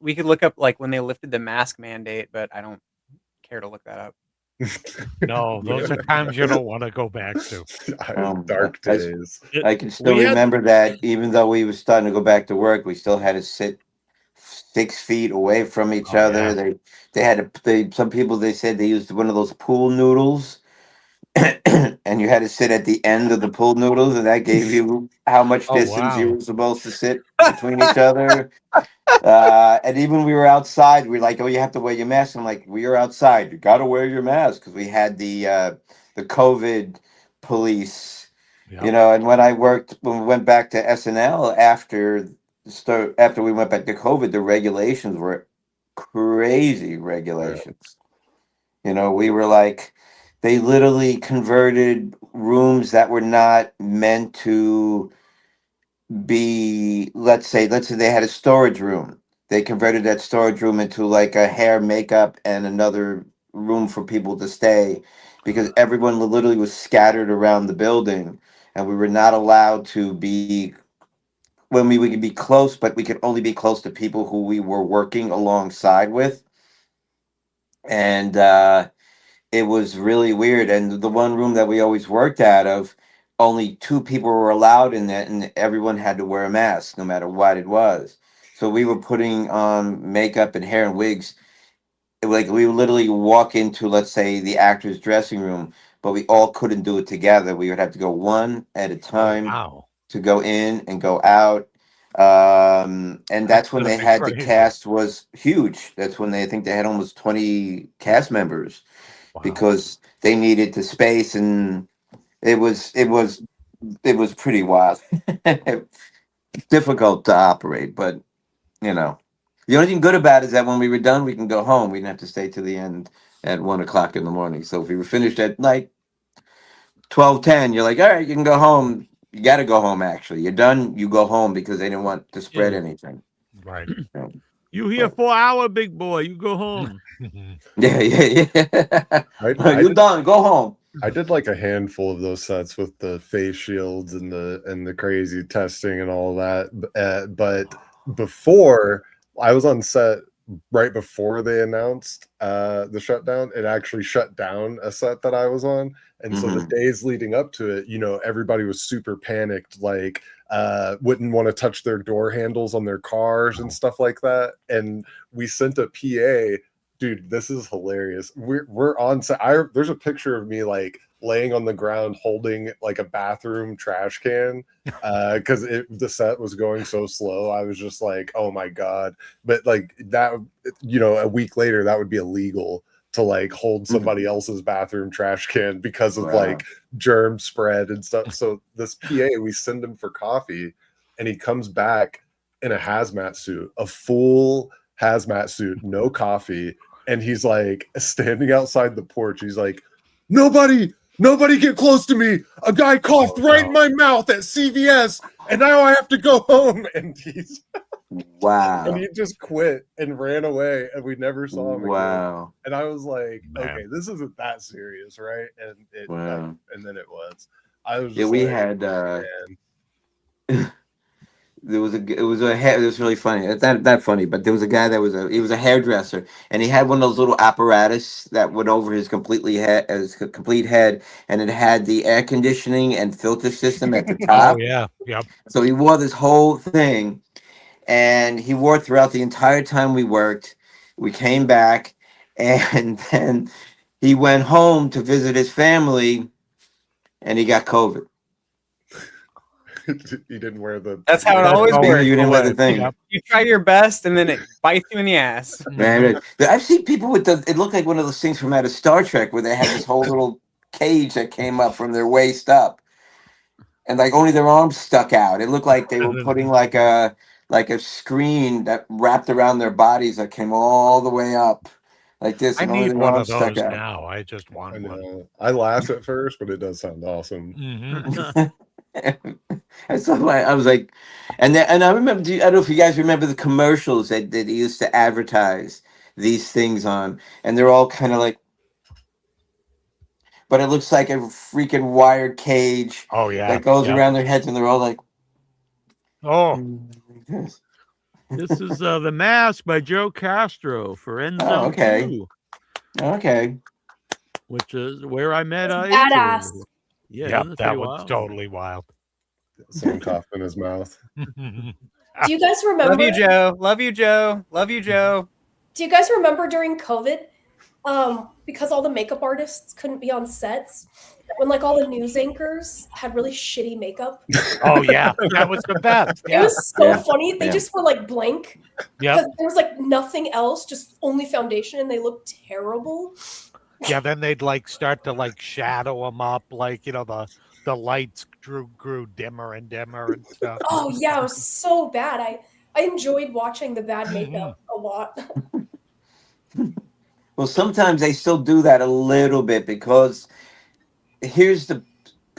we could look up like when they lifted the mask mandate, but I don't care to look that up. No, those are times you don't want to go back to. Dark I- days. I can still We had- remember that even though we were starting to go back to work, we still had to sit 6 feet away from each Oh, other. yeah. They had some people, they said they used one of those pool noodles and you had to sit at the end of the pool noodles, and that gave you how much Oh, distance you wow. were supposed to sit between each other. And even we were outside, we were like, oh, you have to wear your mask. I'm like, we are outside, you got to wear your mask, because we had the COVID police. Yep. And when we went back to SNL after we went back to COVID, the regulations were crazy regulations. You know, we were like, they literally converted rooms that were not meant to be, let's say they had a storage room. They converted that storage room into like a hair, makeup, and another room for people to stay because everyone literally was scattered around the building, and we were not allowed to be when we could be close, but we could only be close to people who we were working alongside with. And it was really weird. And the one room that we always worked out of, only two people were allowed in it, and everyone had to wear a mask no matter what it was. So we were putting on makeup and hair and wigs. Like we would literally walk into, let's say, the actor's dressing room, but we all couldn't do it together. We would have to go one at a Oh, time wow. to go in and go out. And that's when gotta they be had the crazy. cast was huge. That's when I think they had almost 20 cast members Wow. because they needed the space, and it was pretty wild. Difficult to operate, but you know. The only thing good about it is that when we were done, we can go home. We didn't have to stay to the end at 1 o'clock in the morning. So if we were finished at like 12:10, you're like, all right, you can go home. You got to go home. Actually, you're done. You go home because they didn't want to spread Yeah. anything. Right. You here for an hour, big boy? You go home. Yeah, yeah. I You're did done. Go home. I did like a handful of those sets with the face shields and the crazy testing and all that. But before I was on set right before they announced the shutdown, it actually shut down a set that I was on. And so the days leading up to it, you know, everybody was super panicked, like wouldn't want to touch their door handles on their cars and stuff like that. And we sent a PA. Dude, this is hilarious. We're on set. There's a picture of me like laying on the ground holding like a bathroom trash can because the set was going so slow. I was just like, oh my god. But like that, you know, a week later that would be illegal to like hold somebody else's bathroom trash can because of like germ spread and stuff. So this PA, we send him for coffee and he comes back in a hazmat suit, a full hazmat suit, no coffee. And he's like standing outside the porch. He's like, nobody get close to me. A guy coughed right in my mouth at CVS, and now I have to go home. And Wow. and he just quit and ran away, and we never saw him again. Wow. And I was like, Man. okay, this isn't that serious, right? And it Wow. and then it was. I was just Yeah, we like, had man. it was really funny. It's not funny, but there was a guy he was a hairdresser, and he had one of those little apparatus that went over his complete head, and it had the air conditioning and filter system at the Oh, top. yeah. Yep. So he wore this whole thing, and he wore it throughout the entire time we worked. We came back, and then he went home to visit his family, and he got COVID. He didn't wear the. That's how it That's always always works. You didn't wear the way. thing. Yep. You try your best, and then it bites you in the ass. Man, I've seen people with it looked like one of those things from out of Star Trek where they had this whole little cage that came up from their waist up, and like only their arms stuck out. It looked like they were putting like a screen that wrapped around their bodies that came all the way up like this, I and only need their one of arms stuck those out. now. I just I want one. know. I laugh at first, but it does sound awesome. Mhm. And so I was like, and I remember. I don't know if you guys remember the commercials that they used to advertise these things on, and they're all kind of like, but it looks like a freaking wired cage Oh, yeah. that goes Yep. around their heads, and they're all like, Oh, like this. This is The Mask by Joe Castro for Enzyme okay. 2, Okay. which is where I met It's AJ. badass. Yeah, yep. isn't it That pretty was wild? totally wild. Someone coughed in his mouth. Do you guys remember? Love you, Joe. Love you, Joe. Love you, Joe. Do you guys remember during COVID, because all the makeup artists couldn't be on sets, when like all the news anchors had really shitty makeup? Oh, yeah. That was the best. It Yeah. was so Yeah. funny. They Yeah. just were like blank Yep. because there was like nothing else, just only foundation, and they looked terrible. Yeah. Then they'd like start to like shadow them up, like, you know, the lights grew dimmer and dimmer and stuff. Oh yeah, it was so bad. I enjoyed watching the bad makeup a lot. Well, sometimes they still do that a little bit because here's the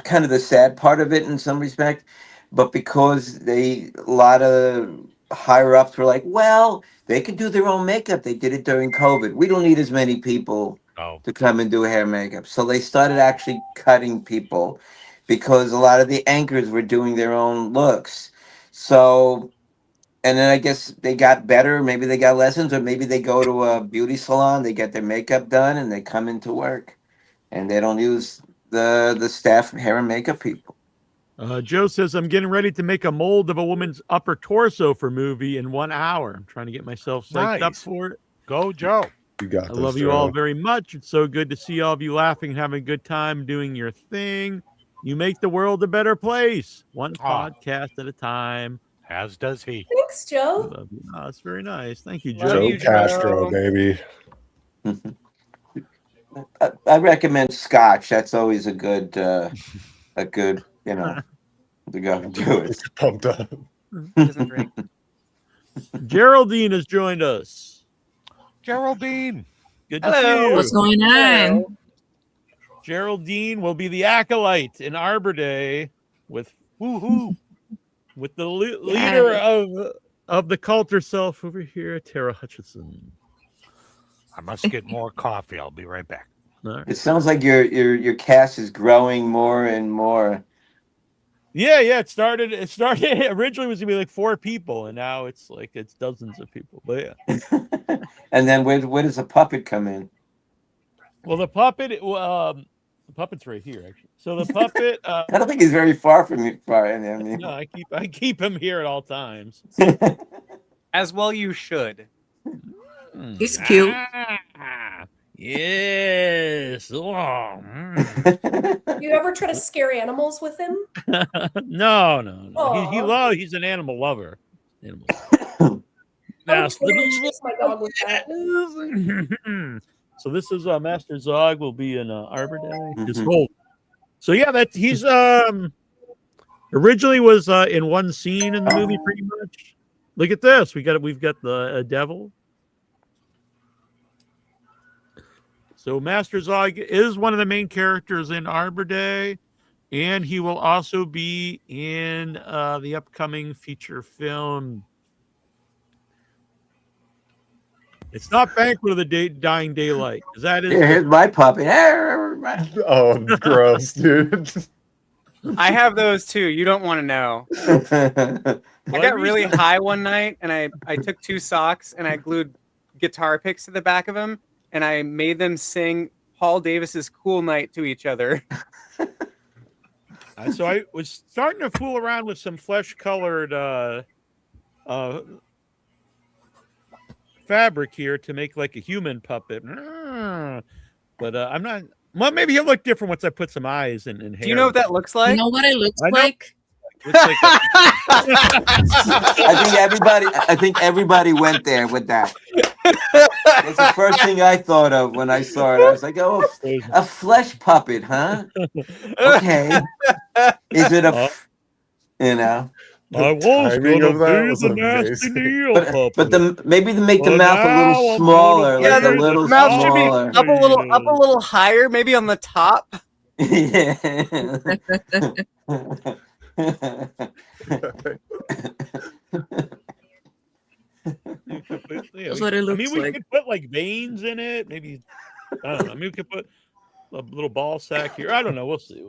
kind of the sad part of it in some respect, but because a lot of higher ups were like, well, they can do their own makeup. They did it during COVID. We don't need as many people Oh, to come and do hair and makeup. So they started actually cutting people because a lot of the anchors were doing their own looks. So, and then I guess they got better. Maybe they got lessons, or maybe they go to a beauty salon, they get their makeup done, and they come into work, and they don't use the staff hair and makeup people. Joe says, I'm getting ready to make a mold of a woman's upper torso for movie in 1 hour. I'm trying to get myself psyched up Nice. for it. go Joe. You got I this, love you all Joe. very much. It's so good to see all of you laughing and having a good time doing your thing. You make the world a better place, one Aw. podcast at a time. As does he. Thanks, I Joe. love you. Oh, that's very nice. Thank you, Love Joe. Joe you, Castro, Joe. baby. I recommend scotch. That's always a good, to go and do it. Get pumped up. He doesn't drink. Geraldine has joined us. Geraldine. Good to Hello. see you. What's going on? Geraldine will be the acolyte in Arbor Day with Woohoo. with the leader of the cult herself over here, Tara Hutchison. I must get more coffee. I'll be right back. All right. It sounds like your cast is growing more and more. Yeah. It started originally it was gonna be like 4 people, and now it's dozens of people. But yeah. And then where does the puppet come in? Well, the puppet's right here actually. So the puppet, I don't think he's very far from you. I mean, no, I keep him here at all times. As well, you should. He's cute. Yes. Oh, You ever try to scare animals with him? No. Aw. He's an animal lover. Animal. I would totally chase my dog with that. So this is Master Zog will be in Arbor Day. His Mhm. whole. So yeah, that he's originally was in one scene in the movie pretty much. Look at this. We've got the devil. So Master Zog is one of the main characters in Arbor Day, and he will also be in the upcoming feature film. It's not Banquet of the Dying Daylight, because that is Here's my puppet. Oh, gross, dude. I have those too. You don't want to know. I got really high one night, and I took 2 socks and I glued guitar picks to the back of them, and I made them sing Paul Davis's "Cool Night" to each other. So I was starting to fool around with some flesh-colored fabric here to make like a human puppet, but I'm not. Well, maybe he'll look different once I put some eyes and hair. Do you know what that looks like? You know what it looks I know. like? Looks like I think everybody went there with that. That's the first thing I thought of when I saw it. I was like, oh, a flesh puppet, huh? Okay. Is it I was timing gonna of that be was the Nasty amazing. Neal puppet. but maybe to make the Well, mouth a now little I'm smaller, gonna like Yeah, a the little mouth should be smaller. up a little higher, maybe on the top. Yeah. That's what it I looks mean, we like. could put like veins in it. Maybe I don't know. Maybe we could put a little ball sack here. I don't know. We'll see.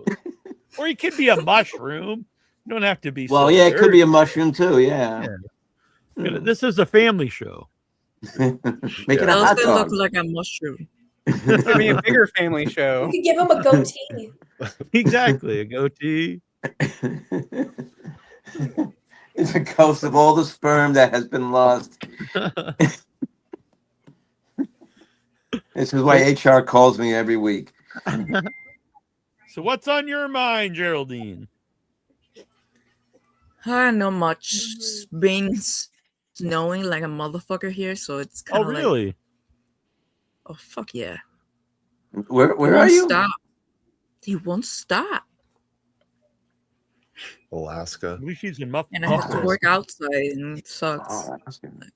Or it could be a mushroom. You don't have to be. Well, so yeah, it could be a dirty. mushroom too. Yeah. This is a family show. Make it a That was hot gonna dog. look like a mushroom. It's gonna be a bigger family You show. could give him a goatee. Exactly, a goatee. It's a ghost of all the sperm that has been lost. This is why HR calls me every week. So, what's on your mind, Geraldine? Not much. It's been snowing like a motherfucker here, so it's kind Oh, of really? like, oh fuck yeah. Where He are won't you? Stop. He won't stop, Alaska. At least she's in Buffalo. and I have to work outside, and it sucks. Oh, that's good.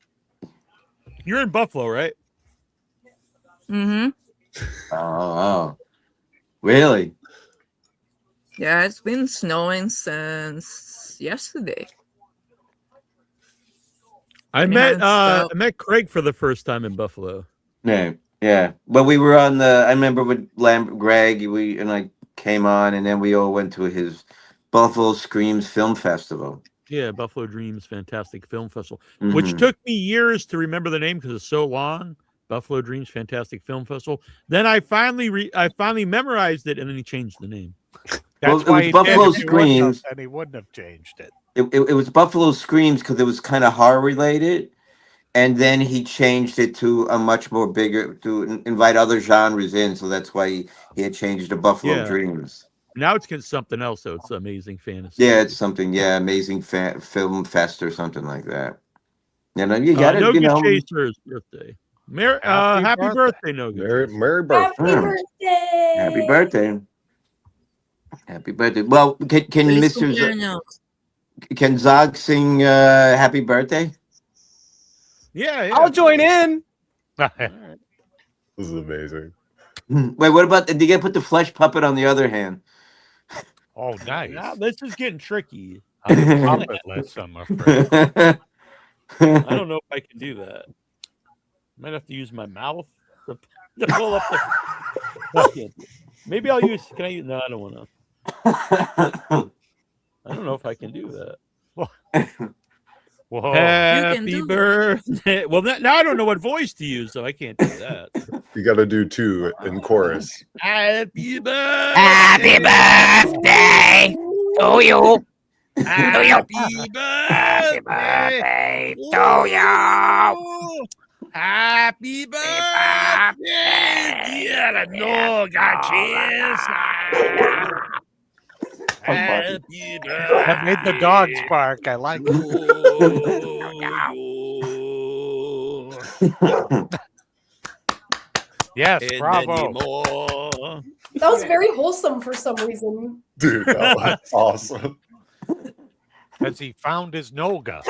You're in Buffalo, right? Mm-hmm. Oh, really? Yeah, it's been snowing since yesterday. I And it met hasn't stopped. Craig for the first time in Buffalo. Yeah, yeah. Well, we were on the. I remember with Greg, we and I came on, and then we all went to his Buffalo Screams Film Festival. Yeah, Buffalo Dreams Fantastic Film Festival, Mhm. which took me years to remember the name because it's so long. Buffalo Dreams Fantastic Film Festival. Then I finally memorized it, and then he changed the name. Well, That's it why was he Buffalo did. If he wouldn't have, Screams. then he wouldn't have changed it. It was Buffalo Screams because it was kind of horror related, and then he changed it to a much more bigger to invite other genres in. So that's why he had changed to Buffalo Yeah. Dreams. Now it's something else, so it's Amazing Fantasy. Yeah, it's something. Yeah, Amazing Film Fest or something like that. You know, you got to, Noga you know. Chaser's birthday. Happy birthday, Noga. Merry birthday. Happy Hmm. birthday! Happy birthday! Happy birthday! Well, can Feliz Mr. cumpleaños. Can Zog sing "Happy Birthday"? Yeah, I'll join in. This is amazing. Wait, what about? Did you get to put the flesh puppet on the other hand? Oh, nice. Now, this is getting tricky. On the puppet list, I'm afraid. I don't know if I can do that. Might have to use my mouth to pull up the. No, I can't. Maybe I'll use. Can I use? No, I don't want to. I don't know if I can do that. Whoa. Happy do it. birthday. Well, now I don't know what voice to use, so I can't do that. You got to do 2 in chorus. Happy birthday. Happy birthday to you. Happy Happy birthday. birthday to you. Happy birthday. Dear Noga Chaser. Happy birthday. That made the dogs bark. I like it. Yes, bravo. That was very wholesome for some reason. Dude, that was awesome. As he found his Noga.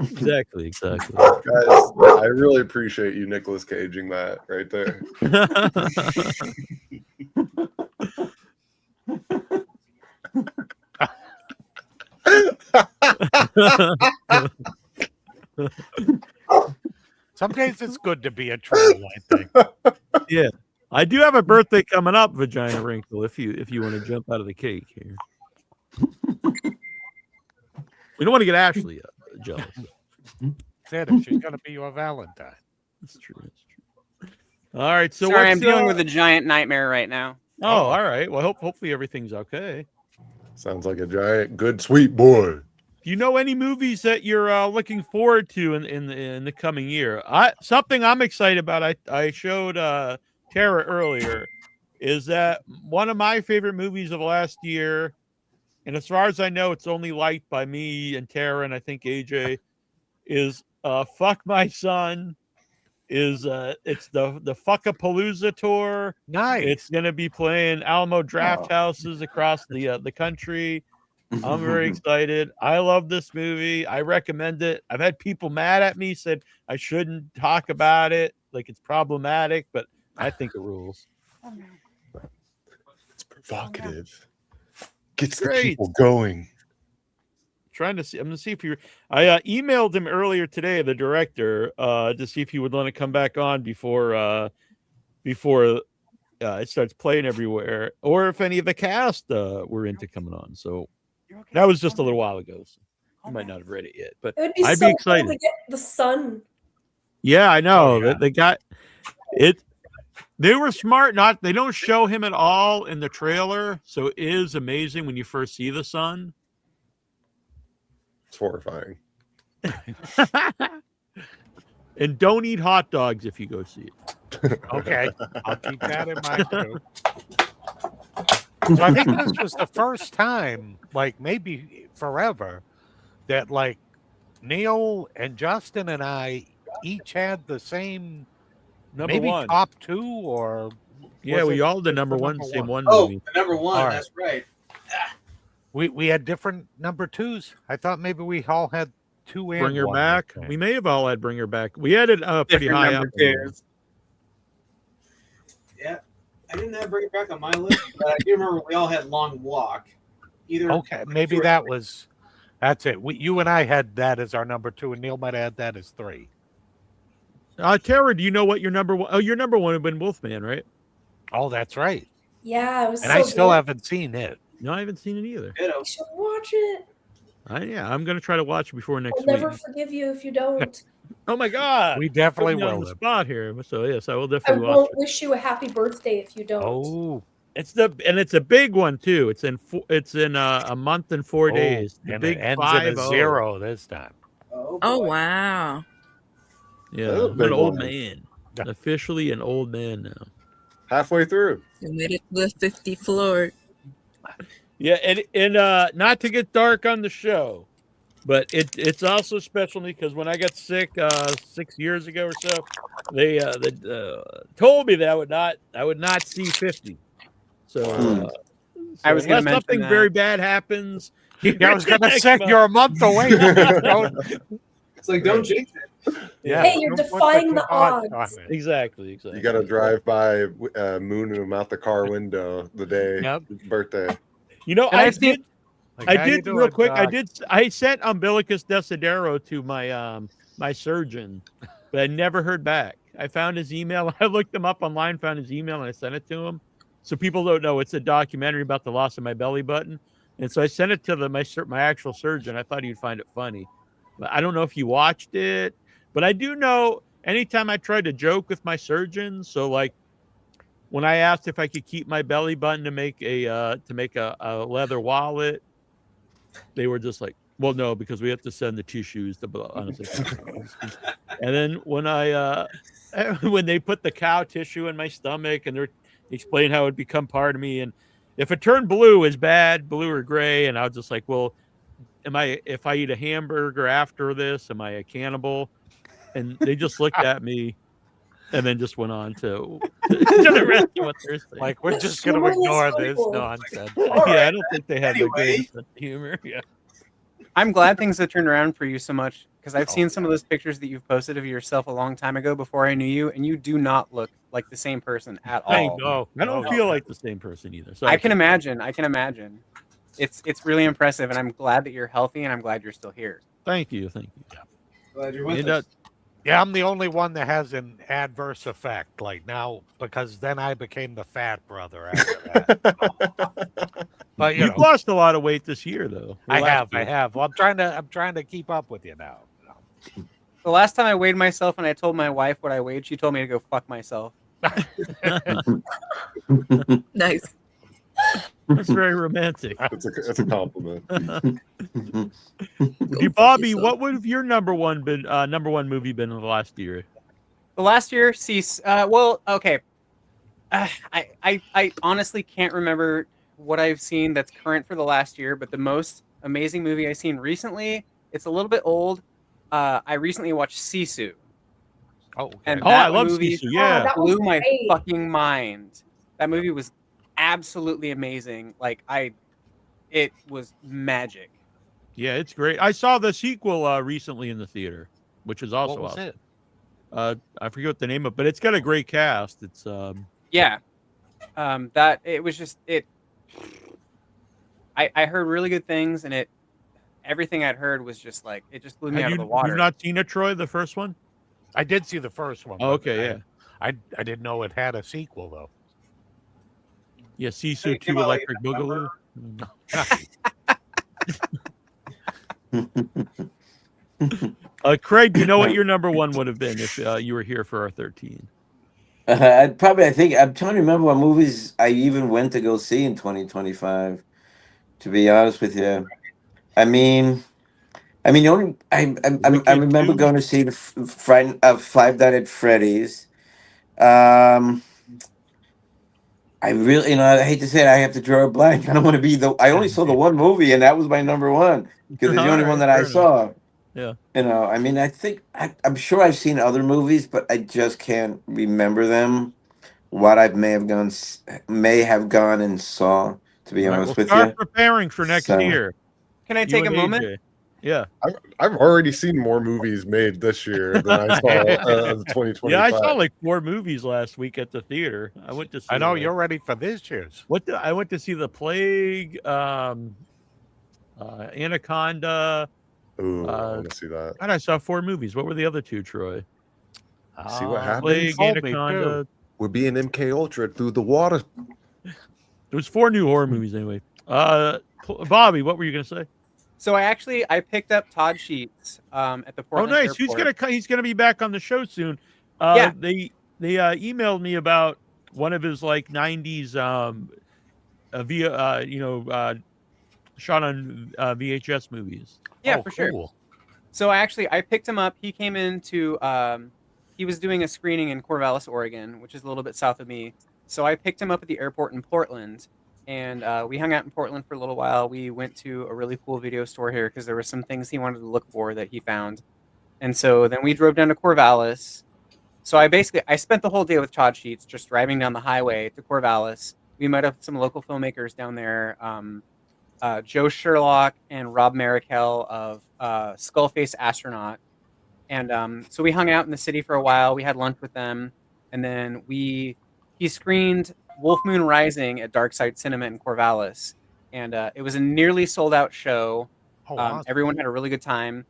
Exactly. Guys, I really appreciate you Nicolas Caging that right there. Some days it's good to be a troll, I think. Yeah. I do have a birthday coming up, Vagina Wrinkle, if you want to jump out of the cake here. We don't want to get Ashley jealous. Said if she's gonna be your Valentine. That's true. All right, so Sorry, I'm what's, dealing with a giant nightmare right now. Oh, all right. Well, hopefully everything's okay. Sounds like a giant, good, sweet boy. Do you know any movies that you're looking forward to in the coming year? Something I'm excited about. I showed Tara earlier is that one of my favorite movies of last year, and as far as I know, it's only liked by me and Tara and I think AJ, is Fuck My Son. It's the Fuckapalooza tour. Nice. It's gonna be playing Alamo Draft Houses across the country. I'm very excited. I love this movie. I recommend it. I've had people mad at me, said I shouldn't talk about it, like it's problematic, but I think it rules. It's provocative. Gets the Great. people going. Trying to see. I'm gonna see if I emailed him earlier today, the director, to see if he would want to come back on before it starts playing everywhere, or if any of the cast were into coming on. So that was just a little while ago. So you might not have read it yet, but It would be I'd so be excited. cool to get the sun. Yeah, I know. Oh, yeah. They got it. They were smart. They don't show him at all in the trailer, so it is amazing when you first see the sun. It's horrifying. And don't eat hot dogs if you go see it. Okay. I'll keep that in mind too. So I think this was the first time, like maybe forever, that like Neil and Justin and I each had the same Number maybe one. top 2 or Yeah, was we it all the just number the one, number same one? one Oh, movie. the number one. All right. That's right. We had different number 2s. I thought maybe we all had 2 and Bring Her 1, Back. I think. We may have all had Bring Her Back. We had it pretty Different high number up. twos. Yeah, I didn't bring it back on my list, but I do remember we all had Long Walk. Either Okay, maybe that's it. You and I had that as our number 2, and Neil might add that as 3. Tara, do you know what your number one? Oh, your number one would have been Wolfman, right? Oh, that's right. Yeah, it was And so I still good. haven't seen it. No, I haven't seen it either. You should watch it. Yeah, I'm gonna try to watch it before next I'll week. never forgive you if you don't. Oh my God! We definitely Put me on will. the spot here. So yes, I will I definitely watch won't it. wish you a happy birthday if you don't. Oh, It's a big one too. It's in a month and 4 days. The and big it ends 5-0. in a 0 this time. Oh wow. Yeah, That is a I'm big an old one. man. Officially an old man now. Halfway through. You made it to the 50th floor. Yeah, and not to get dark on the show, but it's also special because when I got sick 6 years ago or so, they told me that I would not see 50. So, I was gonna unless mention something that. very bad happens. Yeah, I was gonna say you're a month away. It's like, don't jinx it. Yeah, Hey, you're don't put defying too the much on odds. it. Exactly. You got to drive by, mooning him out the car window the day Yep. his birthday. You know, And I I've seen- did. Like, I how you did doing, real quick. Doc? I sent umbilicus desidero to my my surgeon, but I never heard back. I found his email. I looked him up online, found his email, and I sent it to him. So people don't know it's a documentary about the loss of my belly button, and so I sent it to my actual surgeon. I thought he'd find it funny. But I don't know if he watched it, but I do know anytime I tried to joke with my surgeon. So like when I asked if I could keep my belly button to make a leather wallet, they were just like, "Well, no, because we have to send the tissues." Honestly, and then when when they put the cow tissue in my stomach and they're explaining how it would become part of me, and if it turned blue is bad, blue or gray, and I was just like, "Well, if I eat a hamburger after this, am I a cannibal?" And they just looked at me. And then just went on to the rest of what they're saying. Like, we're That's just going to so ignore this simple. nonsense. Yeah, I don't think they have the Anyway. greatest sense of humor. Yeah. I'm glad things have turned around for you so much because I've Oh, seen some of those pictures that you've posted of yourself a long time ago before I knew you, and you do not look like the same person at all. I know. I don't feel like the same person either. So I can imagine. I can imagine. It's really impressive, and I'm glad that you're healthy, and I'm glad you're still here. Thank you. Thank you. Glad you're with And, us. Yeah, I'm the only one that has an adverse effect. Like now, because then I became the fat brother after that. But you You've know, lost a lot of weight this year, though. I Last have. year. Well, I'm trying to keep up with you now. The last time I weighed myself and I told my wife what I weighed, she told me to go fuck myself. Nice. That's very romantic. It's a compliment. Bobby, what would have your number one movie been in the last year? The last year, well, okay. I honestly can't remember what I've seen that's current for the last year, but the most amazing movie I've seen recently, it's a little bit old. I recently watched Sisu. Oh, okay. And I that love movie Sisu. Yeah. that was blew my great. fucking mind. That movie was absolutely amazing. It was magic. Yeah, it's great. I saw the sequel recently in the theater, which is also What was awesome. it? I forget what the name of, but it's got a great cast. It's Yeah. That it was just it. I heard really good things, and everything I'd heard was just like it just blew me out of the water. You've not seen it, Troy? The first one? I did see the first one. Oh, but okay, yeah. I didn't know it had a sequel though. Yeah, Hey, Sisu it 2 came out like Electric Boogaloo. Craig, do you know what your number one would have been if you were here for our 13? I think I'm trying to remember what movies I even went to go see in 2025. To be honest with you, I mean, the only I remember going to see the Five Nights at Freddy's. I really, I hate to say it, I have to draw a blank. I don't want to be I only saw the one movie, and that was my number one because it's the only one that I saw. Yeah. I think I'm sure I've seen other movies, but I just can't remember them. What I may have gone and saw. To be honest with start you. preparing for next So- year. Can I You take a and moment? AJ. Yeah. I've already seen more movies made this year than I saw of 2025. Yeah, I saw like 4 movies last week at the theater. I went to see. I know you're ready for this year's. I went to see The Plague, Anaconda. Ooh, I want to see that. And I saw 4 movies. What were the other 2, Troy? See what happens? Plague, told me, Anaconda. too. We're being MK Ultra through the water. There was 4 new horror movies anyway. Bobby, what were you gonna say? So I picked up Todd Sheets at the Portland nice. Airport. He's gonna be back on the show soon. Yeah. They emailed me about one of his like 90s shot on VHS movies. Yeah, for sure. Cool. So I picked him up. He came into he was doing a screening in Corvallis, Oregon, which is a little bit south of me. So I picked him up at the airport in Portland, and we hung out in Portland for a little while. We went to a really cool video store here because there were some things he wanted to look for that he found. And so then we drove down to Corvallis. So I spent the whole day with Todd Sheets, just driving down the highway to Corvallis. We met up with some local filmmakers down there, Joe Sherlock and Rob Marikel of Skullface Astronaut. And so we hung out in the city for a while. We had lunch with them. And then he screened Wolf Moon Rising at Darkside Cinema in Corvallis. And it was a nearly sold out show. Awesome. Everyone had a really good time.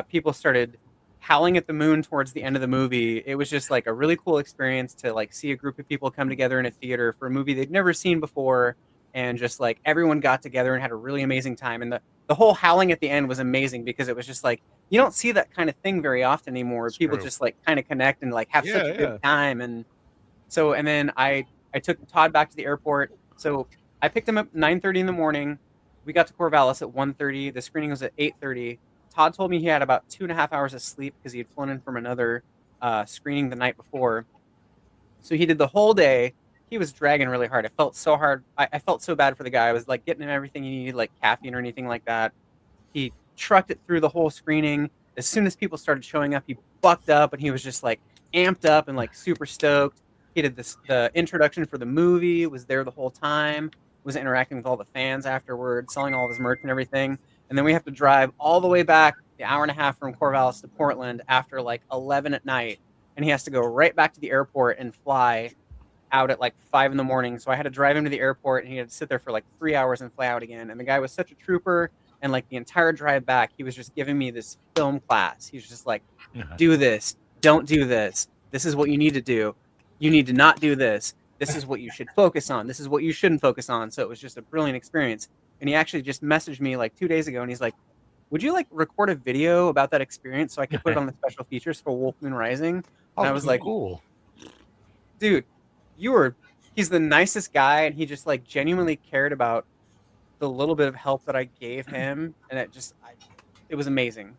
People started howling at the moon towards the end of the movie. It was just like a really cool experience to like see a group of people come together in a theater for a movie they'd never seen before, and just like everyone got together and had a really amazing time. And the whole howling at the end was amazing because it was just like you don't see that kind of thing very often anymore. It's people true. just like kind of connect and like have such a Yeah. good time. And then I took Todd back to the airport. So I picked him up 9:30 in the morning. We got to Corvallis at 1:30. The screening was at 8:30. Todd told me he had about 2.5 hours of sleep because he had flown in from another screening the night before. So he did the whole day. He was dragging really hard. I felt so hard. I felt so bad for the guy. I was like getting him everything he needed, like caffeine or anything like that. He trucked it through the whole screening. As soon as people started showing up, he bucked up and he was just like amped up and like super stoked. He did the introduction for the movie, was there the whole time, was interacting with all the fans afterwards, selling all of his merch and everything. And then we have to drive all the way back the hour and a half from Corvallis to Portland after like 11 at night. And he has to go right back to the airport and fly out at like 5 in the morning. So I had to drive him to the airport and he had to sit there for like 3 hours and fly out again. And the guy was such a trooper. And like the entire drive back, he was just giving me this film class. He was just like, do this. Don't do this. This is what you need to do. You need to not do this. This is what you should focus on. This is what you shouldn't focus on. So it was just a brilliant experience. And he actually just messaged me like 2 days ago and he's like, would you like record a video about that experience so I could put it on the special features for Wolf Moon Rising? And I was like, cool. Dude, he's the nicest guy. And he just like genuinely cared about the little bit of help that I gave him. And it was amazing.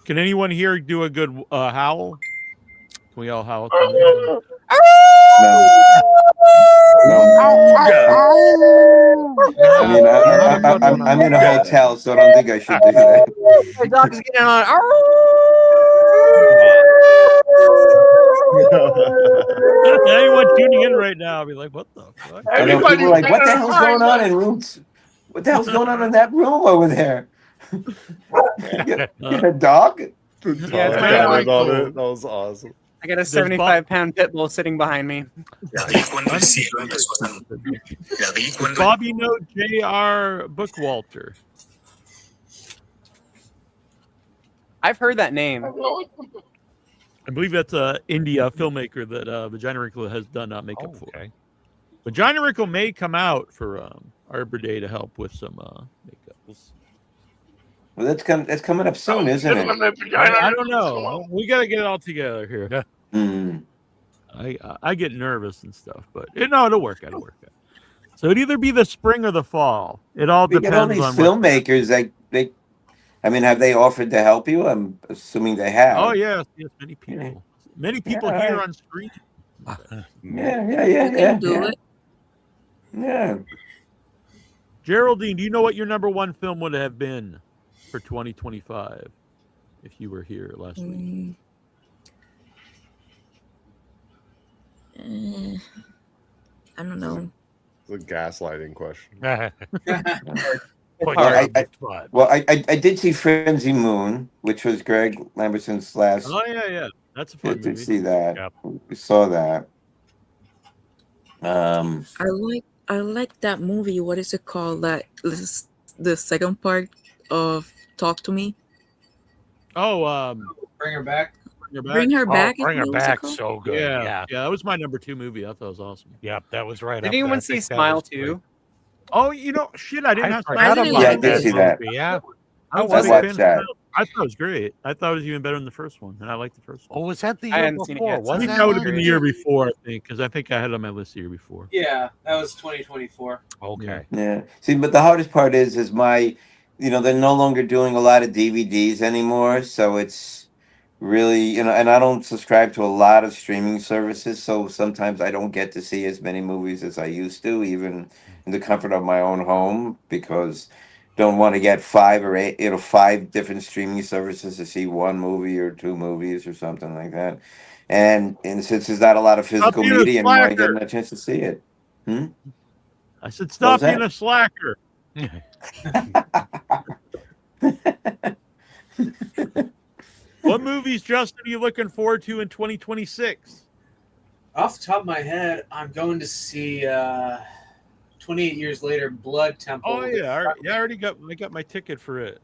Can anyone here do a good howl? Can we all howl? No. I mean, I'm in a hotel, so I don't think I should do that. My dog is getting on. Anyone tuning in right now, I'll be like, what the fuck? I know people are like, what the hell's going on in rooms? What the hell's going on in that room over there? Get a dog? Yeah, it's Todd very commented on cool. it. That was awesome. I got a 75-pound pit bull sitting behind me. Does Bobby know J.R. Bookwalter? I've heard that name. I believe that's a India filmmaker that Vagina Wrinkle has done makeup for. Okay. Vagina Wrinkle may come out for Arbor Day to help with some makeup. Well, that's coming up soon, isn't it? I don't know. We got to get it all together here. Mm. I get nervous and stuff, but it'll work. It'll work out. So it'd either be the spring or the fall. It all We get all depends these on filmmakers. I mean, have they offered to help you? I'm assuming they have. Oh yes, many people. Many people Yeah, here right. on screen. Yeah. Do it. Yeah. Geraldine, do you know what your number one film would have been for 2025 if you were here last week? I don't know. It's a gaslighting question. It's Point hard. I- on the spot. Well, I did see Frenzy Moon, which was Greg Lamberson's last. Oh yeah. That's a fun Did movie. see that. Yep. We saw that. I like that movie. What is it called? That is the second part of Talk to Me. Oh, Bring her back. Bring Her Back. Bring is her what it's back. called? So good. yeah. That was my number 2 movie. I thought it was awesome. Yep, that was right. Did up there. anyone I see think that Smile was great. too? Oh, shit! I didn't I have forgot didn't about like Yeah, I did that see that. movie, Yeah. I was I a big watched fan of that. Smile. I thought it was great. I thought it was even better than the first one, and I liked the first one. Oh, was that the I year hadn't seen it before? yet, so I Was think that that would have been last the year before. I think because I think I had it on my list the year before. Yeah, that was 2024. Okay. Yeah. See, but the hardest part is my, they're no longer doing a lot of DVDs anymore, so it's really, and I don't subscribe to a lot of streaming services, so sometimes I don't get to see as many movies as I used to, even in the comfort of my own home, because don't want to get 5 or 8, 5 different streaming services to see one movie or 2 movies or something like that. And since there's not a lot of physical being a media anymore, I get slacker. a chance to see it. I said, was stop that? being a slacker. What movies, Justin, are you looking forward to in 2026? Off the top of my head, I'm going to see 28 years later, Blood Temple. Oh yeah, I already got my ticket for it.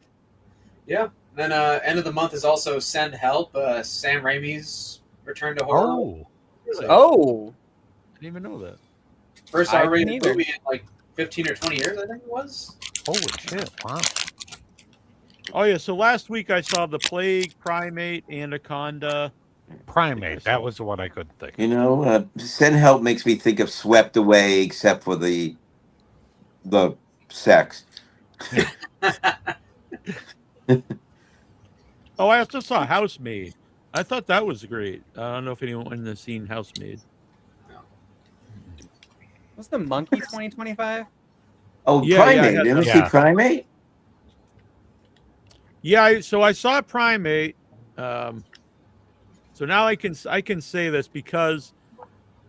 Yeah. Then end of the month is also Send Help, Sam Raimi's return to horror. Oh, So, Oh, I didn't even know that. first I R-rated didn't either. movie in like 15 or 20 years, I think it was. holy shit! Wow. Oh yeah, so last week I saw The Plague, Primate, Anaconda. Primate. That was the one I couldn't think. Send Help makes me think of Swept Away, except for the sex. Oh, I also saw Housemaid. I thought that was great. I don't know if anyone has seen Housemaid. was the Monkey 2025? Oh, Yeah, yeah, I Primate. had Didn't you that. see Yeah. Primate? Yeah, so I saw Primate. So now I can say this because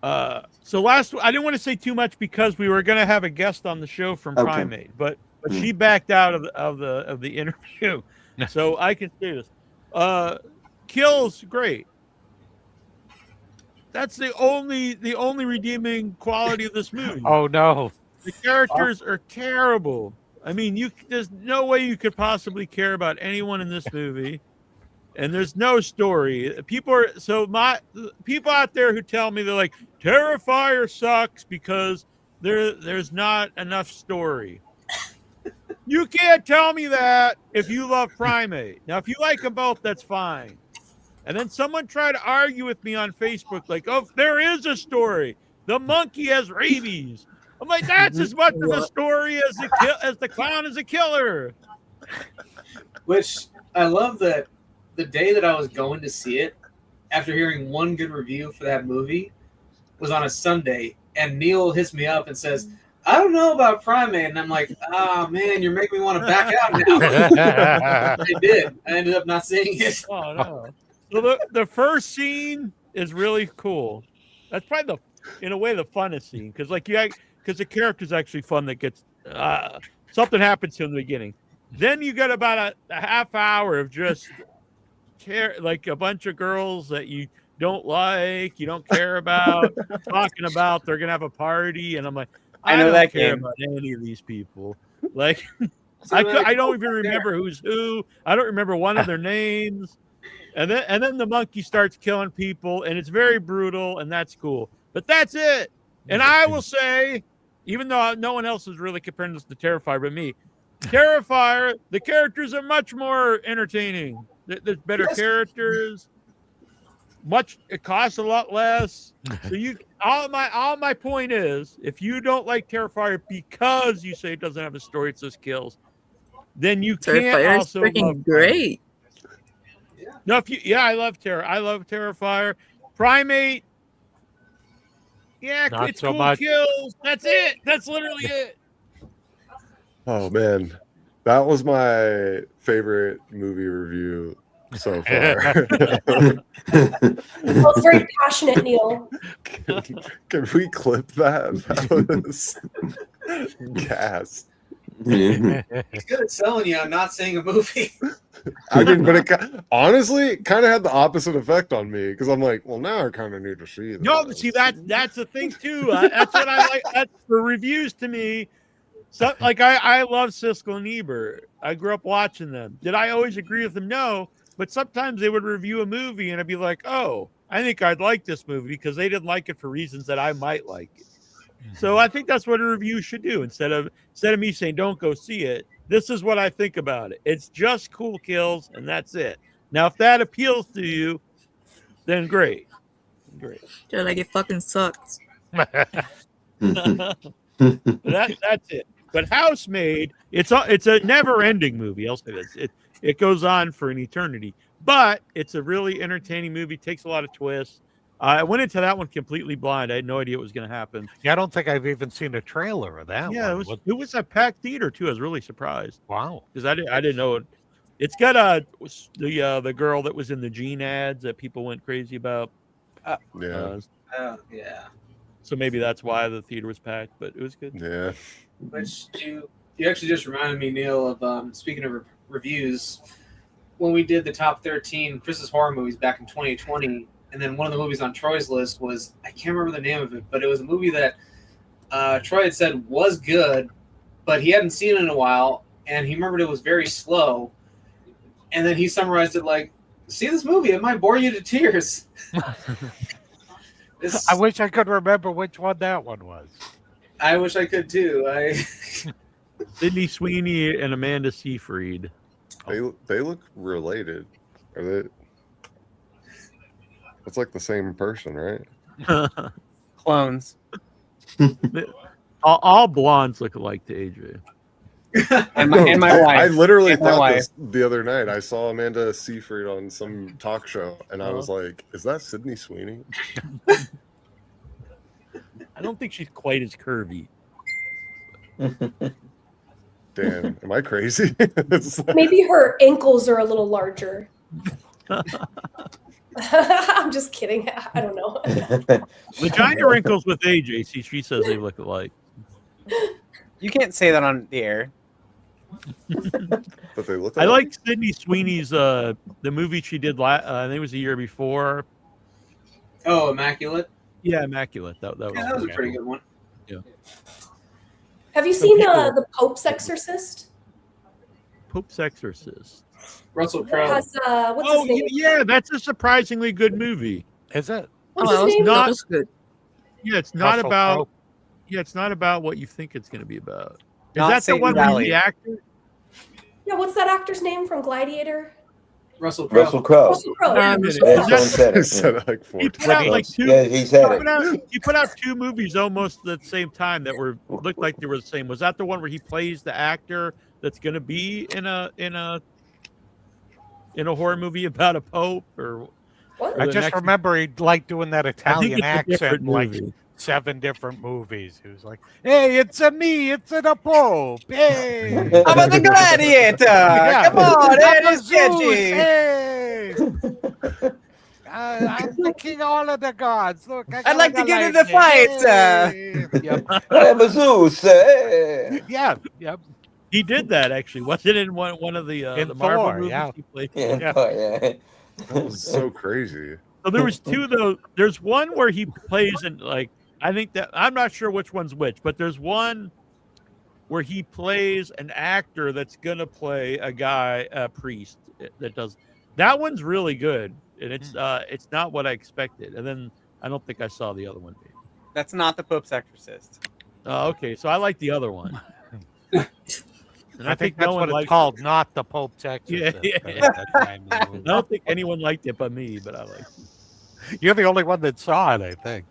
so I didn't want to say too much because we were going to have a guest on the show from Okay. Primate, but she backed out of the interview. So I can say this. Kills great. That's the only redeeming quality of this movie. Oh no. The characters are terrible. I mean, there's no way you could possibly care about anyone in this movie, and there's no story. People out there who tell me they're like Terrifier sucks because there's not enough story. You can't tell me that if you love Primate. Now, if you like them both, that's fine. And then someone tried to argue with me on Facebook, like, "Oh, there is a story. The monkey has rabies." I'm like, that's as much of a story as the clown is a killer. Which I love that the day that I was going to see it, after hearing one good review for that movie, was on a Sunday, and Neil hits me up and says, "I don't know about Primate," and I'm like, "Ah, man, you're making me want to back out now." I did. I ended up not seeing it. Oh no! So the first scene is really cool. That's probably in a way the funnest scene because the character's actually fun. That gets something happens to him in the beginning. Then you get about a half hour of just like a bunch of girls that you don't like, you don't care about, talking about they're gonna have a party, and I'm like, I know don't that care game. about any of these people. Like, So I like, don't even remember who's who. I don't remember one of their names. And then the monkey starts killing people, and it's very brutal, and that's cool. But that's it. And I will say, even though no one else is really comparing this to Terrifier but me, Terrifier, the characters are much more entertaining. There's better characters. It costs a lot less. So all my point is, if you don't like Terrifier because you say it doesn't have a story, it's just kills, then you can't Terrifier is also love freaking great. No, I love Terrifier. Primate. Yeah, Not it's so cool much. kills. That's it. That's literally it. Oh man, that was my favorite movie review so far. Well, it's very passionate, Neil. Can we clip that? That was gas. He's good at selling you on not seeing a movie. I mean, but honestly, kind of had the opposite effect on me because I'm like, well, now I kind of need to see this. No, but see that's the thing too. That's what I like. That's for reviews to me. So, like I love Siskel and Ebert. I grew up watching them. Did I always agree with them? No, but sometimes they would review a movie and I'd be like, oh, I think I'd like this movie because they didn't like it for reasons that I might like it. So I think that's what a review should do instead of me saying don't go see it. This is what I think about it. It's just cool kills and that's it. Now, if that appeals to you, then great. They're like, it fucking sucks. That's it. But Housemaid, it's a never-ending movie. I'll say this. It goes on for an eternity. But it's a really entertaining movie. Takes a lot of twists. I went into that one completely blind. I had no idea what was going to happen. Yeah, I don't think I've even seen a trailer of that. Yeah, one. it was a packed theater too. I was really surprised. Wow, because I didn't know it. It's got the girl that was in the Gene ads that people went crazy about. Yeah. Yeah. So maybe that's why the theater was packed, but it was good. Yeah. Which you actually just reminded me, Neil, of speaking of reviews. When we did the top 13 Chris's horror movies back in 2020, and then one of the movies on Troy's list was, I can't remember the name of it, but it was a movie that Troy had said was good, but he hadn't seen it in a while, and he remembered it was very slow. And then he summarized it like, see this movie, it might bore you to tears. I wish I could remember which one that one was. I wish I could too. Sydney Sweeney and Amanda Seyfried. They look related. Are they? It's like the same person, right? Clones. all blondes look alike to AJ. and my wife. I literally And my thought wife. this the other night. I saw Amanda Seyfried on some talk show, and I was like, "Is that Sydney Sweeney?" I don't think she's quite as curvy. Damn, am I crazy? Maybe her ankles are a little larger. I'm just kidding. I don't know. Vagina wrinkles with AJ. See, she says they look alike. You can't say that on the air. But they look. I like Sydney Sweeney's the movie she did. I think it was the year before. Oh, Immaculate. Yeah, Immaculate. That was That was a pretty good one. Yeah. Have you seen the Pope's Exorcist? Pope's Exorcist. Russell It Crowe. has, what's Oh his name? yeah, that's a surprisingly good movie. Is it? What's Oh, his name? not- that was good. Yeah, it's not Russell about. Crowe? Yeah, it's not about what you think it's going to be about. Is Not that the Satan one where Valley. the actor? Yeah, what's that actor's name from Gladiator? Russell Crowe. Russell Crowe. Russell Crowe. Yeah, Yeah. is Yeah, Sean that- said I it. said it like 4 He put out like two. Yeah, he said it. He put out two movies almost at the same time that looked like they were the same. Was that the one where he plays the actor that's going to be in a horror movie about a pope? Or What? Or I the just next- remember he liked doing that I think Italian it's a accent different in like movie. 7 different movies. He was like, "Hey, it's a me, it's a Pope. Hey, How about the Gladiator? Yeah. Come on, it I'm a is Zeus, sketchy. Hey, I'm the king of all of the gods. Look, I'd like to get in the fight. Yep. I'm a Zeus. eh? Yeah, yep. He did that actually. Was it in one of the In Marvel Thor, movies? yeah. He played? Yeah. Yeah. Oh, yeah. That was so crazy. So there was two though. There's one where he plays in like I think that I'm not sure which one's which, but there's one where he plays an actor that's gonna play a priest that does. That one's really good, and it's not what I expected. And then I don't think I saw the other one. That's not the Pope's Exorcist. Oh, okay. So I like the other one. And I think that's no one what it's liked called, not the Pope's Exorcist. Yeah. I think that's the name of the I movie. don't think anyone liked it but me, but I liked it. You're the only one that saw it, I think.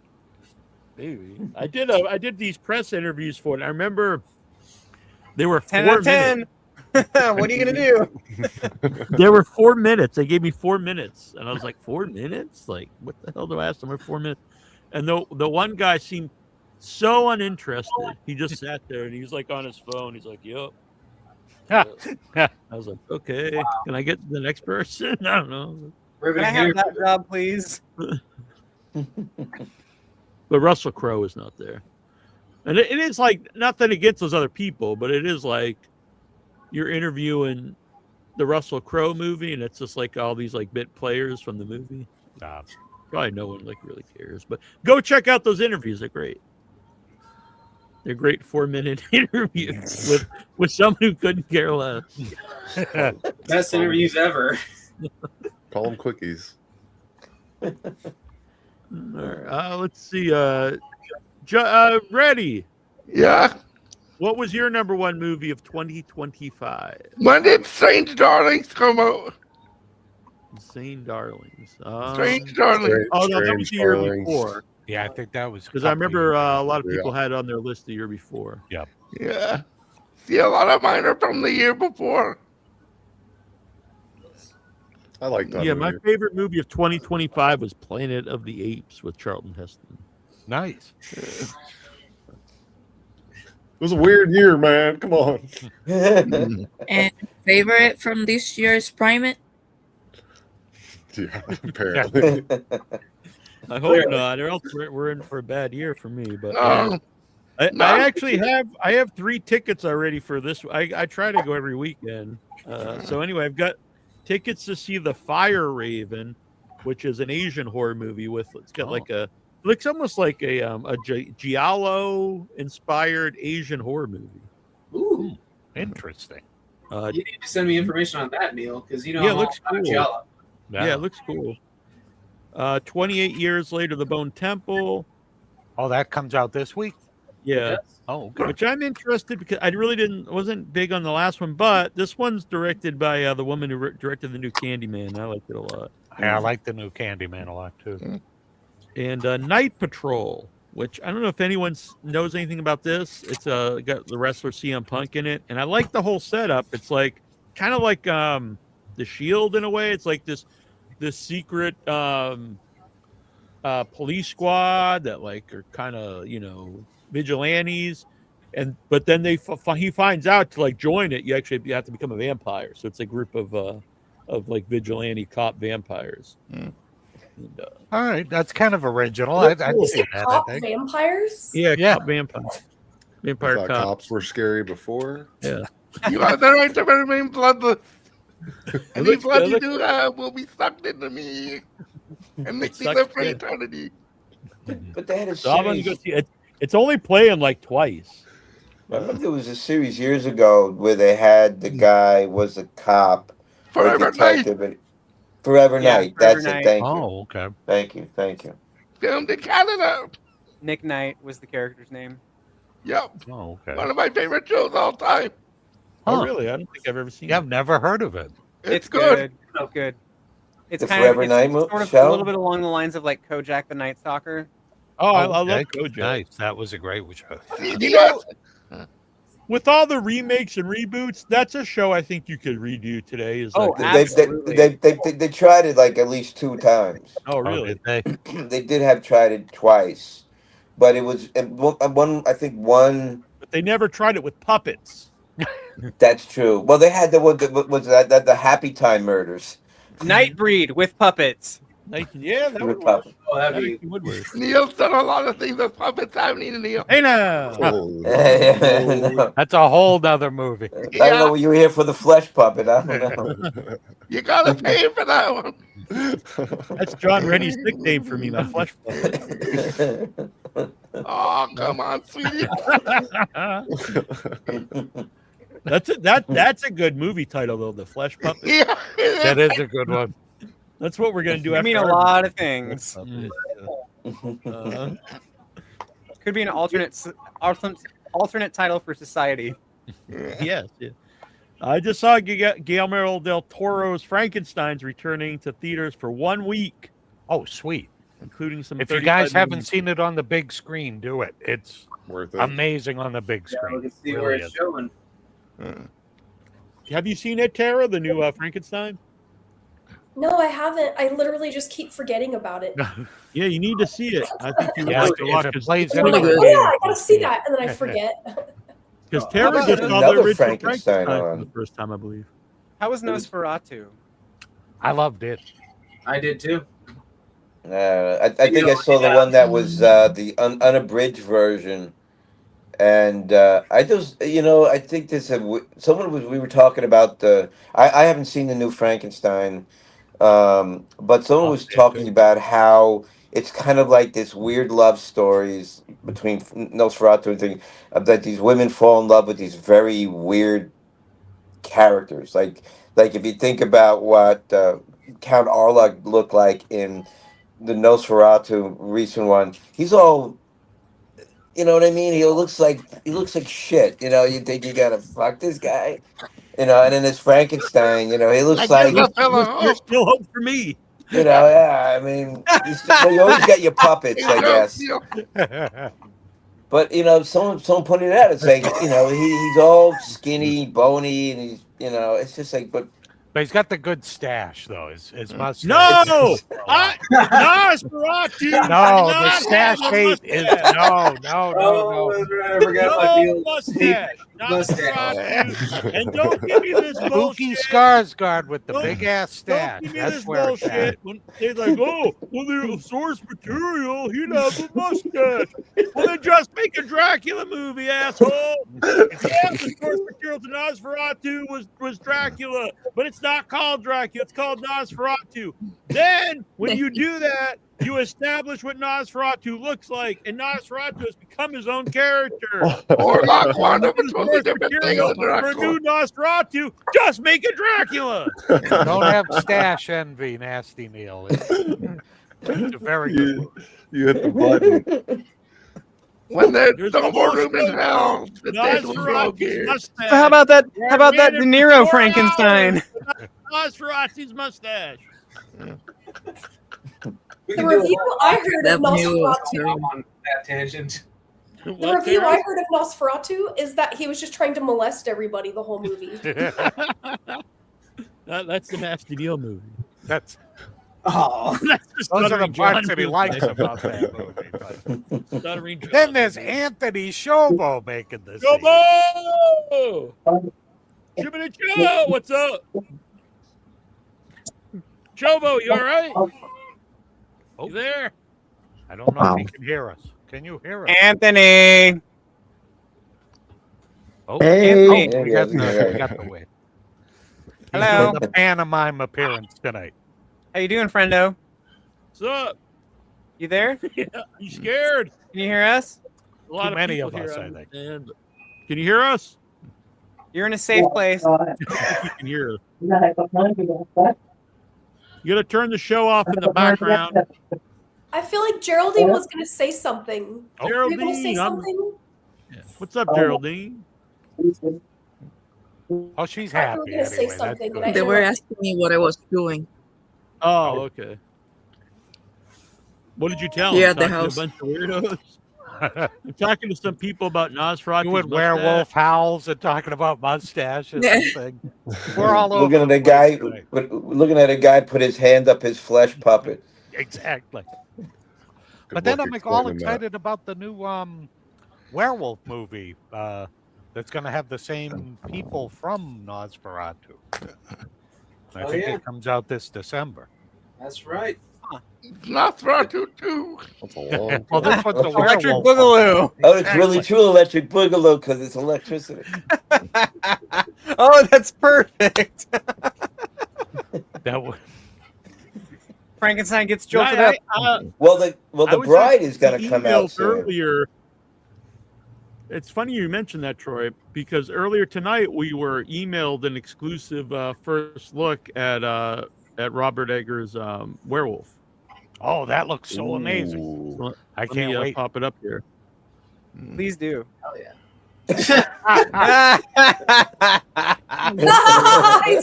Maybe. I did these press interviews for it. I remember they were 10 4 out of 10. What are you going to do? They were 4 minutes. They gave me 4 minutes. And I was like, 4 minutes? Like, what the hell do I ask them for 4 minutes? And the one guy seemed so uninterested. He just sat there and he was like on his phone. He's like, yep. I was like, okay. Can I get the next person? I don't know. Can Riveting I have here. that job, please? But Russell Crowe is not there. And it is like nothing against those other people, but it is like you're interviewing the Russell Crowe movie, and it's just like all these like bit players from the movie. Probably no one like really cares, but go check out those interviews. They're great. They're great 4-minute interviews with someone who couldn't care less. Best interviews ever. Call them quickies. All right, let's see. Ready? Yeah. What was your number one movie of 2025? When did Strange Darlings come out? Insane Darlings. Strange Darlings. Oh no, that was the year Darlings. before. Yeah, I think that was Because I remember a lot of Yeah. people had it on their list the year before. Yep. Yeah. See, a lot of mine are from the year before. I like that. Yeah, my movie. favorite movie of 2025 was Planet of the Apes with Charlton Heston. Nice. It was a weird year, man. Come on. And favorite from this year's Primate? Yeah, apparently. I hope not, or else we're in for a bad year for me. But No. I actually have 3 tickets already for this. I try to go every weekend. So anyway, I've got tickets to see The Fire Raven, which is an Asian horror movie it's got like looks almost like a giallo inspired Asian horror movie. Ooh, Interesting. Uh, you need to send me information on that, Neil, because you know Yeah, I'm it looks all about cool. Giallo. yeah, it looks cool. 28 years later, The Bone Temple. Oh, that comes out this week. Yeah. Yes. Oh, good. Which I'm interested because I really wasn't big on the last one, but this one's directed by the woman who directed the new Candyman. I liked it a lot. Yeah, I like the new Candyman a lot too. And Night Patrol, which I don't know if anyone knows anything about this. It's got the wrestler CM Punk in it, and I like the whole setup. It's like kind of like The Shield in a way. It's like this secret police squad that like are kind of vigilantes, but then he finds out to like join it, you have to become a vampire. So it's a group of like vigilante cop vampires. And, All right, that's kind of original. What, I'd is see it that. I cop think. vampires? yeah, Yeah. cop vampire. I Vampire thought cop. cops were scary before. Yeah. You have the right to remain bloodless. Any looks blood good. you do have will be sucked into me and make me sucked live for in. eternity. But they had a So I'm gonna series. go see it. It's only playing like twice. I remember there was a series years ago where they had the guy was a cop or a Forever Night. detective. And Forever Yeah, Night. Forever That's Night. it. Thank you. Oh, okay. Thank you. Thank you. Filmed in Canada. Nick Knight was the character's name. Yep. Oh, okay. One of my favorite shows all time. Oh, Huh. really? I don't think I've ever seen Yeah, it. I've never heard of it. It's good. Oh, good. It's The kind Forever of Night sort of show? a little bit along the lines of like Kojak the Night Stalker. Oh, I love okay. Kojak. Nice. That was a great show. You know, With all the remakes and reboots, that's a show I think you could redo today. Is Oh, like, absolutely. They tried it like at least 2 times. oh, Oh, really? did they? They did have tried it twice, but it was one. I think one. But they never tried it with puppets. That's true. Well, they had the one that was that the Happy Time murders. Nightbreed with puppets. Like, yeah, that With would work. puppets. Oh, That that'd be actually would work. Neil's done a lot of things with puppets. I mean, Neil. Hey now. Oh, No. That's a whole nother movie. I don't know. You were here for the flesh puppet. I don't know. You gotta pay for that one. That's John Reddy's nickname for me, my flesh puppet. Oh, come on, sweetie. That's a good movie title though, The Flesh Puppet. Yeah. That is a good one. That's what we're gonna do. I after mean a our lot of movie. things. Could be an alternate title for society. Yes. Yeah. I just saw Guillermo del Toro's Frankenstein's returning to theaters for 1 week, Oh, sweet. including some. If you 35 guys haven't million- seen it on the big screen, do it. It's worth it. amazing on the big Yeah, we screen. can see Really where it's is. showing. Have you seen it, Tara? The new Frankenstein? No, I haven't. I literally just keep forgetting about it. Yeah, you need to see it. I think you would Yeah, like it's a lot of it plays I'm in like, it. oh yeah, I gotta see that, and then I forget. because How Tara about just saw the another original Frankenstein Frankenstein for on? the first time, I believe. How was Nosferatu? I loved it. I did too. I think I saw the one that was the unabridged version And I just, I think we were talking about I haven't seen the new Frankenstein, but someone Oh, was yeah, talking too. about how it's kind of like this weird love stories between Nosferatu and things, that these women fall in love with these very weird characters. Like if you think about what Count Orlok looked like in the Nosferatu recent one, he's all, you know what I mean? He looks like shit. You think you gotta fuck this guy, and then this Frankenstein, he I looks guess like, Left fella there's off. still hope for me. yeah. I mean, well, you always got your puppets, Here I you go, guess. Neil. But someone pointed it out. It's like he's all skinny, bony, and it's just like, but But he's got the good stash, though. His mustache. No, It's- Nosferatu. No, the not stash have a hate is mustache. no. Oh, I forgot about No Neil. mustache. Nosferatu. And don't give me this Spooky bullshit. Skarsgård with the Don't- big ass stash. Don't give me That's this where it's at. bullshit. When they're like, oh, well, the source material, he'd have a mustache. Well, then just make a Dracula movie, asshole. Yeah, the source material to Nosferatu was Dracula, but it's not called Dracula. It's called Nosferatu. Then, when you do that, you establish what Nosferatu looks like, and Nosferatu has become his own character. Or Lock One of Source totally different thing material than for a Dracula. new Nosferatu, just make it Dracula. Don't have stash envy, Nasty Neal. It's a very good movie. You hit the button. When there's There's no no more room in smoke. hell, the dead will grow Nosferatu's gears. mustache. So how about that? How about that Ran De it Niro for 4 Frankenstein? hours. Nosferatu's mustache. We The can do a review whole I heard of That movie was Nosferatu, terrible. on that tangent. the What, review Karen? I heard of Nosferatu is that he was just trying to molest everybody the whole movie. That's the Nasty Neal movie. That's Oh, That's the those are the Stuttering parts John that he movie. likes about that movie. But Stuttering John then there's movie. Anthony Shobo making this. scene. Jobo! Jiminy Joe, what's up? Jobo, you all right? You there? I don't know if he can hear us. Can you hear us? Anthony. Oh, Anthony. oh, we got the win. He's Hello. doing the pantomime appearance tonight. How you doing, friendo? What's up? You there? Yeah, you scared? Can you hear us? A lot Too many people of us, here, I think. understand, but- Can you hear us? You're in a safe place. You can hear us. You gotta turn the show off in the background. I feel like Geraldine was going to say something. Oh, Were you going to say Geraldine, I'm- something? What's up, Geraldine? Oh, she's I happy. was gonna say Anyway. That's something, good. and They were asking me what I was doing. Oh, okay. What did you tell Here them? at the Talking house. to a bunch of weirdos? I'm talking to some people about Nosferatu. Doing werewolf howls and talking about mustaches Yeah. and things. We're all over. looking at the a guy, place tonight. looking at a guy put his hand up his flesh puppet. Exactly. Good But then luck I'm like all explaining that. excited about the new werewolf movie that's going to have the same people from Nosferatu. I Oh, think yeah. it comes out this December. that's right. Nosferatu too. That's a long Well, this one's a Electric werewolf. Boogaloo. Oh, it's really true electric boogaloo because it's electricity. Oh, that's perfect. That was, Frankenstein gets jolted up. Well, the I was bride is actually going to come out emailed soon. earlier. It's funny you mentioned that, Troy, because earlier tonight we were emailed an exclusive first look at Robert Eggers' Werewolf. oh, that looks so amazing. Ooh. I Let can't me wait. pop it up here. Please do. Hell yeah. He's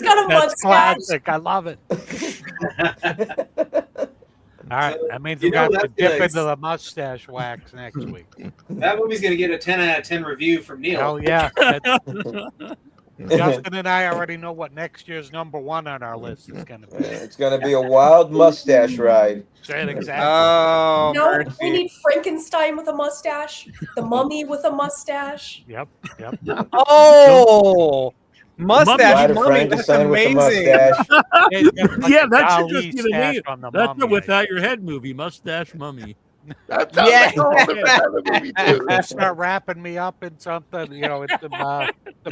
got a That's mustache. classic. I love it. All right, that means we You know, got to that's dip good. into the mustache wax next week. That movie's gonna get a 10 out of 10 review from Neil. Hell yeah. Justin and I already know what next year's number one on our list is going to be. It's going to be a wild mustache ride. Say it exactly. Oh, No, we mercy. need Frankenstein with a mustache, the mummy with a mustache. Yep. Oh, mustache Bride of mummy. That's Frankenstein with the amazing. mustache. Yeah, that should Ali just be the stash name. on the That's mummy, the Without Your Head movie, Mustache Mummy. That sounds Yeah. like a whole different kind of movie too. Start wrapping me up in something, you know, it's the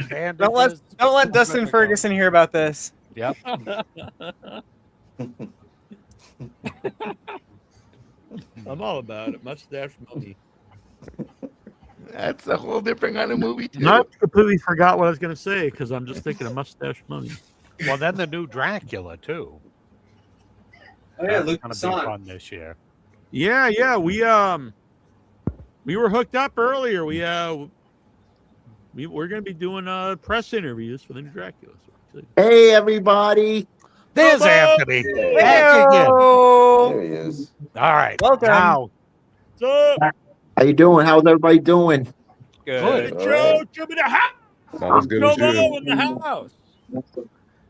bandages. Don't let Dustin Good to go. Ferguson hear about this. Yep. I'm all about it. Mustache Mummy. That's a whole different kind of movie too. I completely forgot what I was going to say because I'm just thinking of Mustache Mummy. Well, then the new Dracula too. Oh yeah, That's Luke gonna be Besson. fun this year. Yeah, we were hooked up earlier. We're going to be doing press interviews for the new Dracula. So Hey, everybody. There's Hello. Anthony. Back again. All There he is. right. Welcome. Now, what's up? How you doing? How's everybody doing? Good. All Joe, right. Jim in the house. Not as good Joe as you. Mo in the house.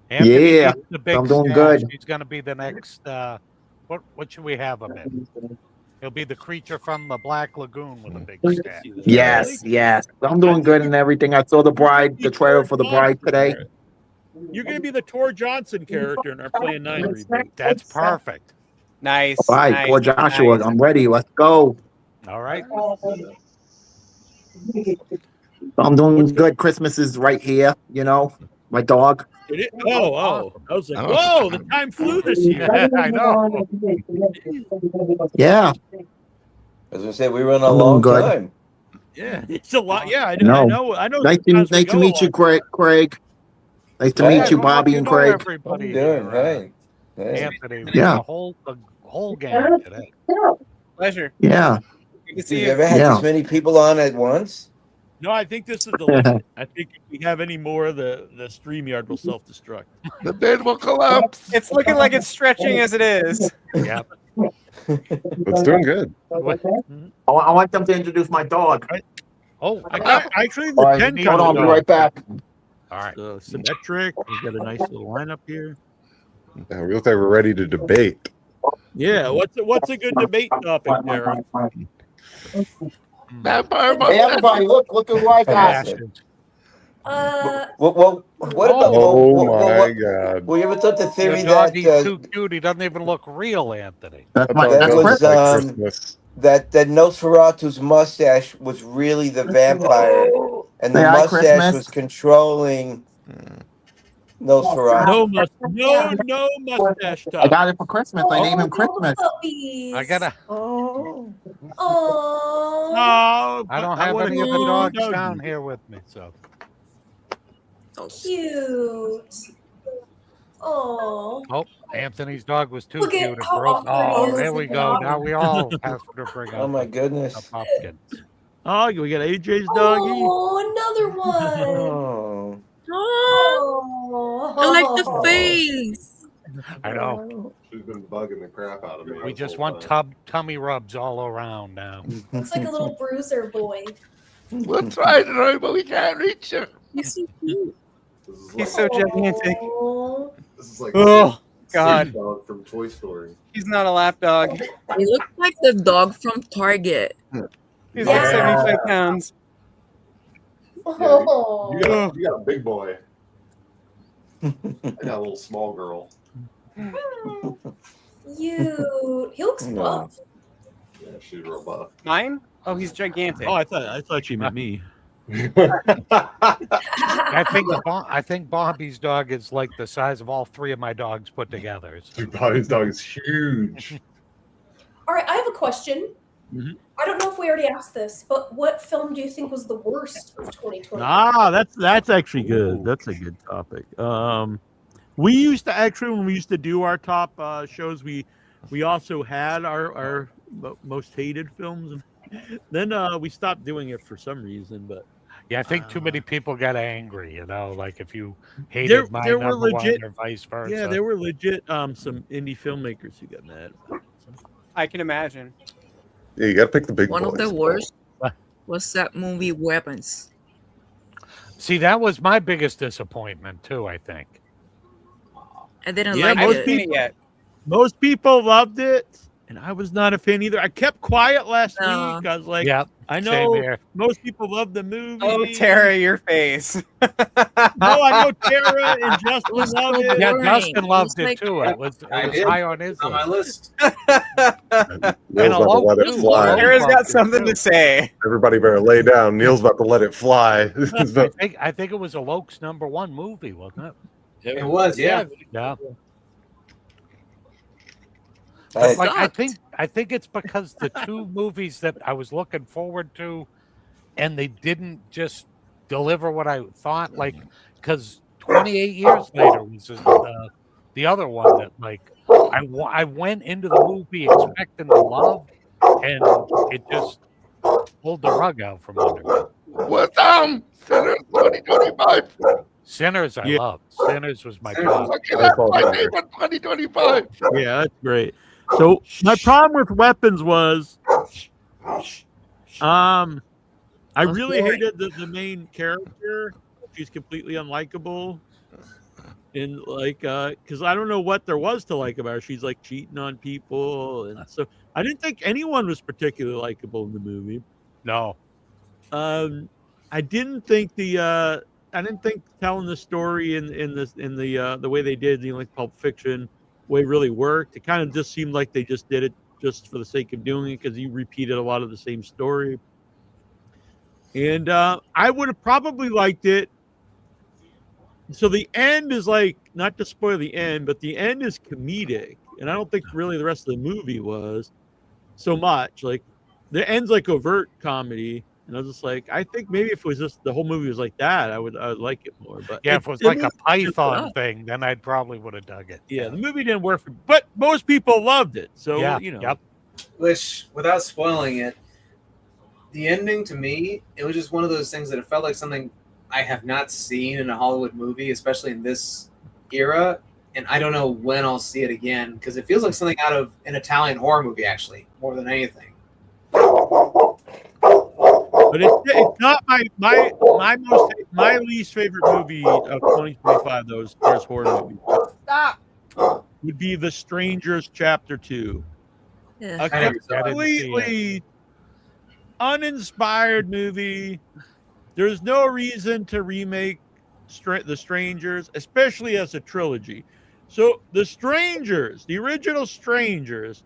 Anthony Yeah, needs the big I'm doing stash. good. He's going to be the next. What should we have him in? He'll be the creature from the Black Lagoon with a big stash. Yes, yes. I'm doing good and everything. I saw the trailer for the bride today. You're going to be the Tor Johnson character in our Plan 9 reboot. That's perfect. Nice. All right, nice, poor Joshua. nice. I'm ready. Let's go. All right. I'm doing good. Christmas is right here, you know. My dog. Oh. I was like, whoa, the time flew this year. I know. Yeah. As I said, we were in a I'm doing long good. time. Yeah, it's a lot. Yeah, I No. know. Nice to meet you, Craig. Nice to Hey, meet you, well, Bobby you and know Craig. How everybody you doing? here, Hey. Hey. Anthony. Yeah. The whole gang today. Pleasure. Yeah. Good to Have see you you. ever had Yeah. this many people on at once? No, I think this is the limit. I think if we have any more, the StreamYard will self-destruct. The bed will collapse. It's looking like it's stretching as it is. Yep. It's doing good. What? I want them to introduce my dog. Oh, Actually, All the right, 10 hold on. I'll be dog. right back. all right. Symmetric. We've got a nice little lineup here. Yeah, we look like we're ready to debate. Yeah, what's a good debate topic, Darren? Vampire Hey, mustache. everybody, look at who I got. Bastards. What about? Oh my god. Well, you ever thought the Your theory that doggy's too cute. He doesn't even look real, Anthony. That's I my thought that's that that was, Chris. like um, Christmas. that Nosferatu's mustache was really the vampire, and the Say hi, mustache Christmas. was controlling Nosferatu. No mustache I top. got it for Christmas. I named him Christmas. Puppies. I gotta. Oh. Aww. Oh, I don't have wanna any of the go dogs doggy. down here with me, so. Cute. Aww. Oh, Anthony's dog was too Look at cute. It how broke. awkward he Oh, is there with we the go. dog. Now we all have to bring Oh out my the goodness. pumpkins. Oh, we got AJ's doggy. Oh, another one. Oh. Oh. I like the face. I know. She's been bugging the crap out of me. We just want tummy rubs all around now. Looks like a little bruiser boy. We'll try to know, but we can't reach her. He's so cute. He's so gigantic. Aw. This is like Oh, God. dog from Toy Story. He's not a lap dog. He looks like the dog from Target. He's Yeah. like 75 pounds. Oh. You got a big boy. I got a little small girl. Cute. He looks No. buff. Yeah, she's real buff. Mine? Oh, he's gigantic. Oh, I thought you meant me. I think Bobby's dog is like the size of all three of my dogs put together. Dude, Bobby's dog is huge. All right, I have a question. Mhm. I don't know if we already asked this, but what film do you think was the worst of 2020? Ah, that's actually good. That's a good topic. We used to actually, when we used to do our top shows, we also had our most hated films. Then we stopped doing it for some reason, but Yeah, I think too many people got angry, you know, like if you hated my there were number legit- one or vice versa. yeah, there were legit some indie filmmakers who got mad. I can imagine. Yeah, you gotta pick the big One boys. of the worst was that movie Weapons. See, that was my biggest disappointment too, I think. I didn't Yeah, like I haven't most it. seen it yet. Most people loved it. and I was not a fan either. I kept quiet last No. week. I was like, Yeah, I same know here. most people love the movie. Oh, Tara, your face. No, I know Tara and It Justin was love so it. Yeah, boring. Justin It loved was it like- too. It was I did. high on his It's on my list. list. Neil's about to Alok let it too. fly. Alok Tara's loved got it, something too. to say. Everybody better lay down. Neil's about to let it fly. I think it was Alok's #1 movie, wasn't it? It was, yeah. Yeah. I- But like Sucked. I think it's because the two movies that I was looking forward to, and they didn't just deliver what I thought. Like, because 28 years later was the other one that like I went into the movie expecting to love, and it just pulled the rug out from under me. With Sinners 2025. Sinners, I Yeah. loved. Sinners was my Sinners top. Fucking that's my favorite 2025. Yeah, that's great. So my problem with Weapons was, I Was really boring. hated the main character. She's completely unlikable, and like, because I don't know what there was to like about her. She's like cheating on people, and so I didn't think anyone was particularly likable in the movie. No. I didn't think telling the story in the way they did, like Pulp Fiction way really worked. It kind of just seemed like they just did it just for the sake of doing it because you repeated a lot of the same story. And I would have probably liked it. So the end is like, not to spoil the end, but the end is comedic, and I don't think really the rest of the movie was so much. Like the end's like overt comedy. And I was just like, I think maybe if it was just the whole movie was like that, I would like it more. But Yeah, if it was like a movie didn't Python work. thing, then I probably would have dug it. Yeah, the movie didn't work for, but most people loved it. So Yeah, you know, yep. Which, without spoiling it, the ending to me, it was just one of those things that it felt like something I have not seen in a Hollywood movie, especially in this era. And I don't know when I'll see it again because it feels like something out of an Italian horror movie, actually, more than anything. but it's not my least favorite movie of 2025. Though, as far as horror movies, Stop. would be The Strangers Chapter 2. Yeah. A I never saw it. completely uninspired movie. There's no reason to remake The Strangers, especially as a trilogy. So The Strangers, the original Strangers,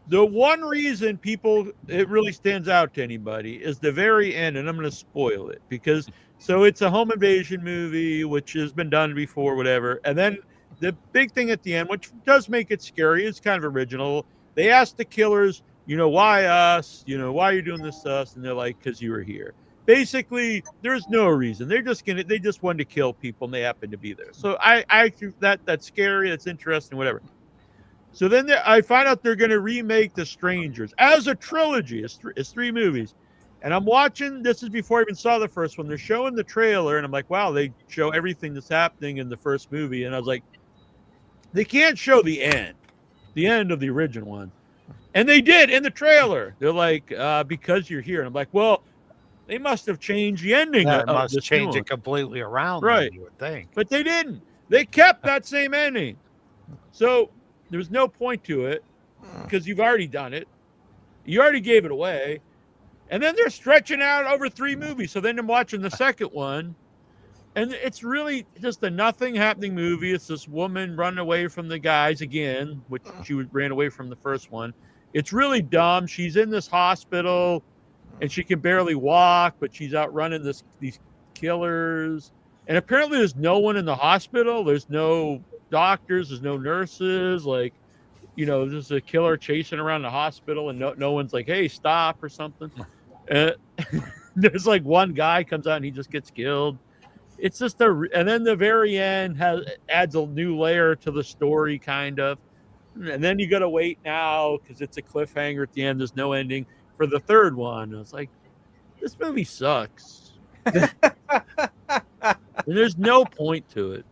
the one reason it really stands out to anybody is the very end, and I'm going to spoil it because so it's a home invasion movie, which has been done before, whatever. And then the big thing at the end, which does make it scary, is kind of original. They ask the killers, why us? Why are you doing this to us? And they're like, because you were here. Basically, there's no reason. They just wanted to kill people, and they happen to be there. So I think that's scary. That's interesting. Whatever. So then I find out they're going to remake The Strangers as a trilogy. It's 3 movies, and I'm watching. This is before I even saw the first one. They're showing the trailer, and I'm like, wow, they show everything that's happening in the first movie, and I was like, they can't show the end of the original one, and they did in the trailer. They're like, because you're here, and I'm like, well. They must have changed the ending. Yeah, of it must this change new it completely around, then, Right. you would think. But they didn't. They kept that same ending. So there's no point to it because you've already done it. You already gave it away. And then they're stretching out over 3 movies. So then I'm watching the second one. And it's really just a nothing happening movie. It's this woman running away from the guys again, which she ran away from the first one. It's really dumb. She's in this hospital. And she can barely walk, but she's outrunning these killers. And apparently there's no one in the hospital. There's no doctors. There's no nurses. Like, there's a killer chasing around the hospital, and no one's like, hey, stop or something. There's like one guy comes out and he just gets killed. It's just and then the very end adds a new layer to the story, kind of. And then you got to wait now because it's a cliffhanger at the end. There's no ending. For the third one, I was like, this movie sucks. And there's no point to it.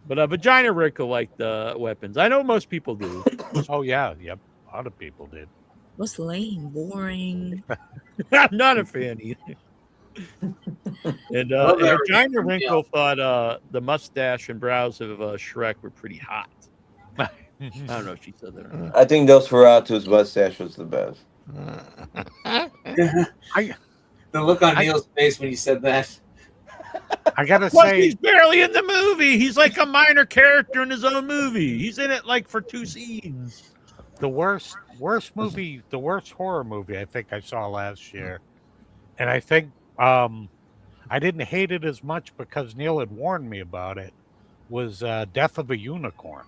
But Vagina Rick will like the Weapons. I know most people do. Oh, yeah. Yep. A lot of people did. Was lame, boring. I'm not a fan either. And Vagina Wrinkle thought the mustache and brows of Shrek were pretty hot. I don't know if she said that or not. I think Nosferatu's mustache was the best. The look on I- Neil's face when you said that. I gotta Plus, say, he's barely in the movie. He's like a minor character in his own movie. He's in it like for 2 scenes. the worst movie, the worst horror movie I think I saw last year, and I think I didn't hate it as much because Neil had warned me about it. Was Death of a Unicorn,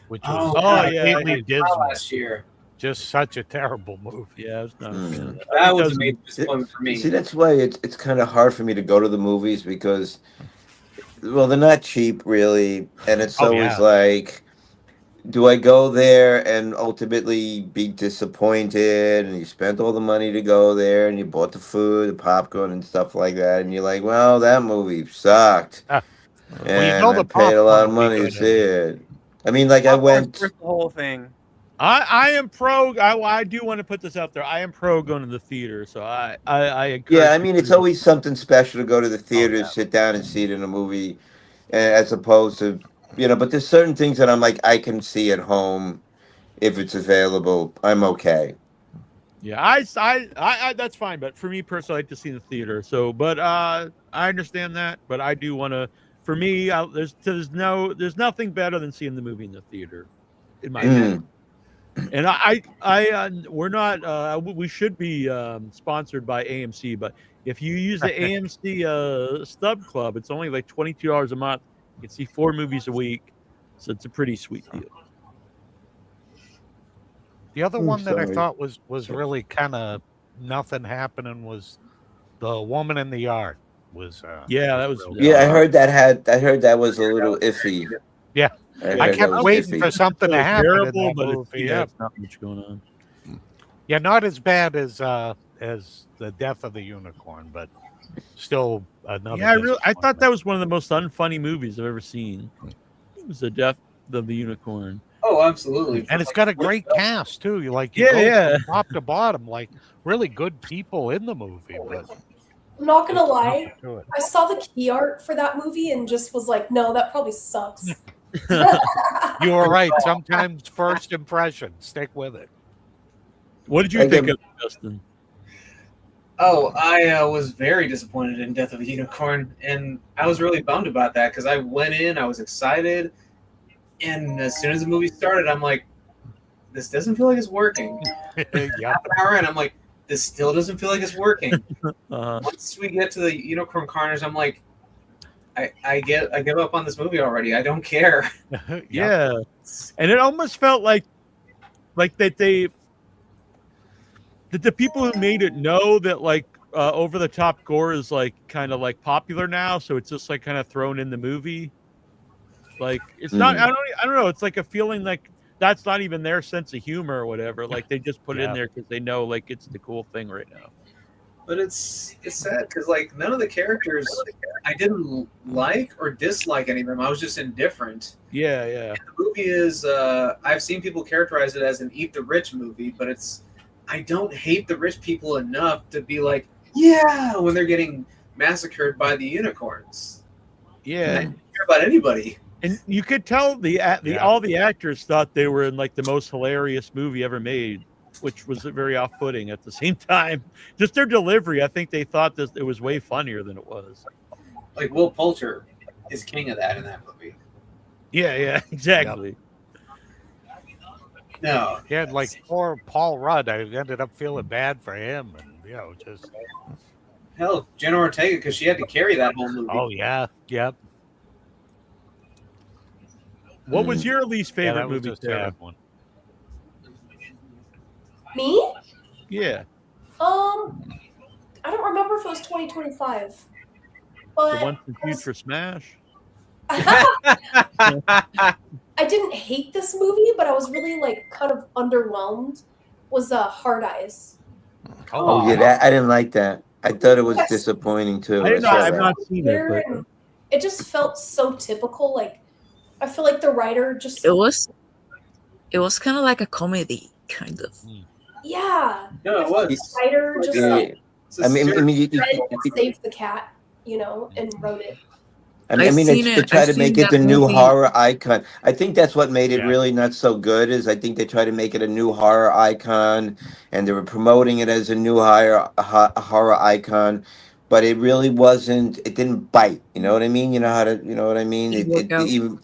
which was God, yeah, completely I saw dismal. last year. Just such a terrible movie. Yeah, it's not a fan of that. That was a Doesn't- major disappointment for me. See, that's why it's kind of hard for me to go to the movies because, well, they're not cheap really, and it's Oh, always yeah. like, do I go there and ultimately be disappointed? And you spent all the money to go there, and you bought the food, the popcorn, and stuff like that, and you're like, well, that movie sucked, Well, you and know I the paid a lot of popcorn will be money to good see in it. I mean, like I Popcorn's went. worth the whole thing. I am pro. I do want to put this out there. I am pro going to the theater, so I encourage Yeah, I mean, it's people to- always something special to go to the theater, yeah. sit down and see it in a movie, as opposed to, but there's certain things that I'm like, I can see at home if it's available. I'm okay. Yeah, I that's fine. But for me personally, I like to see in the theater. So, but I understand that. But I do want to. For me, there's nothing better than seeing the movie in the theater, in my opinion. And we're not. We should be sponsored by AMC. But if you use the AMC Stub Club, it's only like $22 a month. You can see 4 movies a week, so it's a pretty sweet deal. The other one that I sorry. thought was really kind of nothing happening was The Woman in the Yard. Yeah, that was. really Yeah, I good. heard that was a little iffy. Yeah. I heard I that kept was waiting iffy. for something to It's happen in terrible, that but movie. it's, Yeah. it's not much going on. Yeah, not as bad as The Death of the Unicorn, but still another. Yeah, I thought that disappointment. was one of the most unfunny movies I've ever seen. It was The Death of the Unicorn. Oh, absolutely. And it's got a great cast too. You Yeah. go from top to bottom, like really good people in the movie. But I'm not gonna lie. to it. I saw the key art for that movie and just was like, no, that probably sucks. You were right. Sometimes first impression, stick with it. What did you I think get- of it, Justin? Oh, I was very disappointed in Death of a Unicorn, and I was really bummed about that because I went in, I was excited, and as soon as the movie started, I'm like, this doesn't feel like it's working. Yep. Half an hour in, I'm like, this still doesn't feel like it's working. Uh, Once we get to the Unicorn Carnage, I'm like, I give up on this movie already. I don't care. Yep. yeah, and it almost felt like that the people who made it know that like over the top gore is like kind of like popular now, so it's just like kind of thrown in the movie. Like it's not. I don't know. It's like a feeling like that's not even their sense of humor or whatever. Like they just put it in Yeah. there because they know like it's the cool thing right now. But it's sad because like none of the characters I didn't like or dislike any of them. I was just indifferent. Yeah, yeah. The movie is I've seen people characterize it as an eat the rich movie, but I don't hate the rich people enough to be like, yeah, when they're getting massacred by the unicorns. I Yeah. don't care about anybody. And you could tell all the actors thought they were in like the most hilarious movie ever made, which was very off-putting at the same time. Just their delivery, I think they thought that it was way funnier than it was. Like Will Poulter is king of that in that movie. Yeah, exactly. No, He had like poor Paul Rudd. I ended up feeling bad for him, and just hell, Jenna Ortega because she had to carry that whole movie. oh yeah, yep. What was your least Yeah, favorite that was movie, a Tara? sad one. Me? Yeah, I don't remember if it was 2025. the But one from Future Smash. I didn't hate this movie, but I was really like kind of underwhelmed. Was Hard Eyes. Oh yeah, that I didn't like that. I thought it was disappointing too. I didn't know. saw I've that. not seen it, There, but and it just felt so typical. Like I feel like the writer just It was kind of like a comedy, kind of. yeah. No, it I feel like was. the writer just Yeah. like It's a I mean, serious- you, tried to save the cat, and wrote it. I I've mean, seen it's to it. try I've to make seen it the that new movie. horror icon. I think that's what made it Yeah. really not so good. Is I think they tried to make it a new horror icon, and they were promoting it as a new horror icon, but it really wasn't. It didn't bite. You know what I mean? You know how to. You know what I mean? Didn't work It out. even,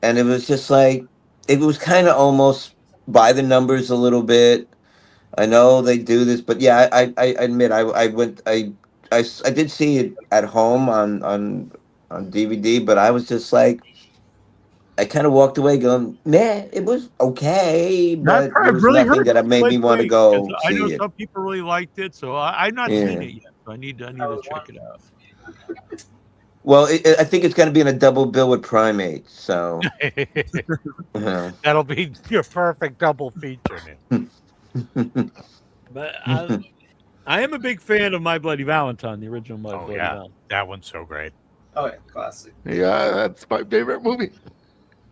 and it was just like it was kind of almost by the numbers a little bit. I know they do this, but yeah, I admit I went I did see it at home on DVD, but I was just like I kind of walked away going, nah, it was okay, I've but there was really nothing heard that made like me want to great because go I know see it. some people really liked it, so I've not seen Yeah. it yet. So I need to check it out. Well, I think it's going to be in a double bill with Primate, so That'll be your perfect double feature. Nick. But I am a big fan of My Bloody Valentine, the original My Oh Bloody yeah, Valentine. that one's so great. Oh yeah, classic. Yeah, that's my favorite movie.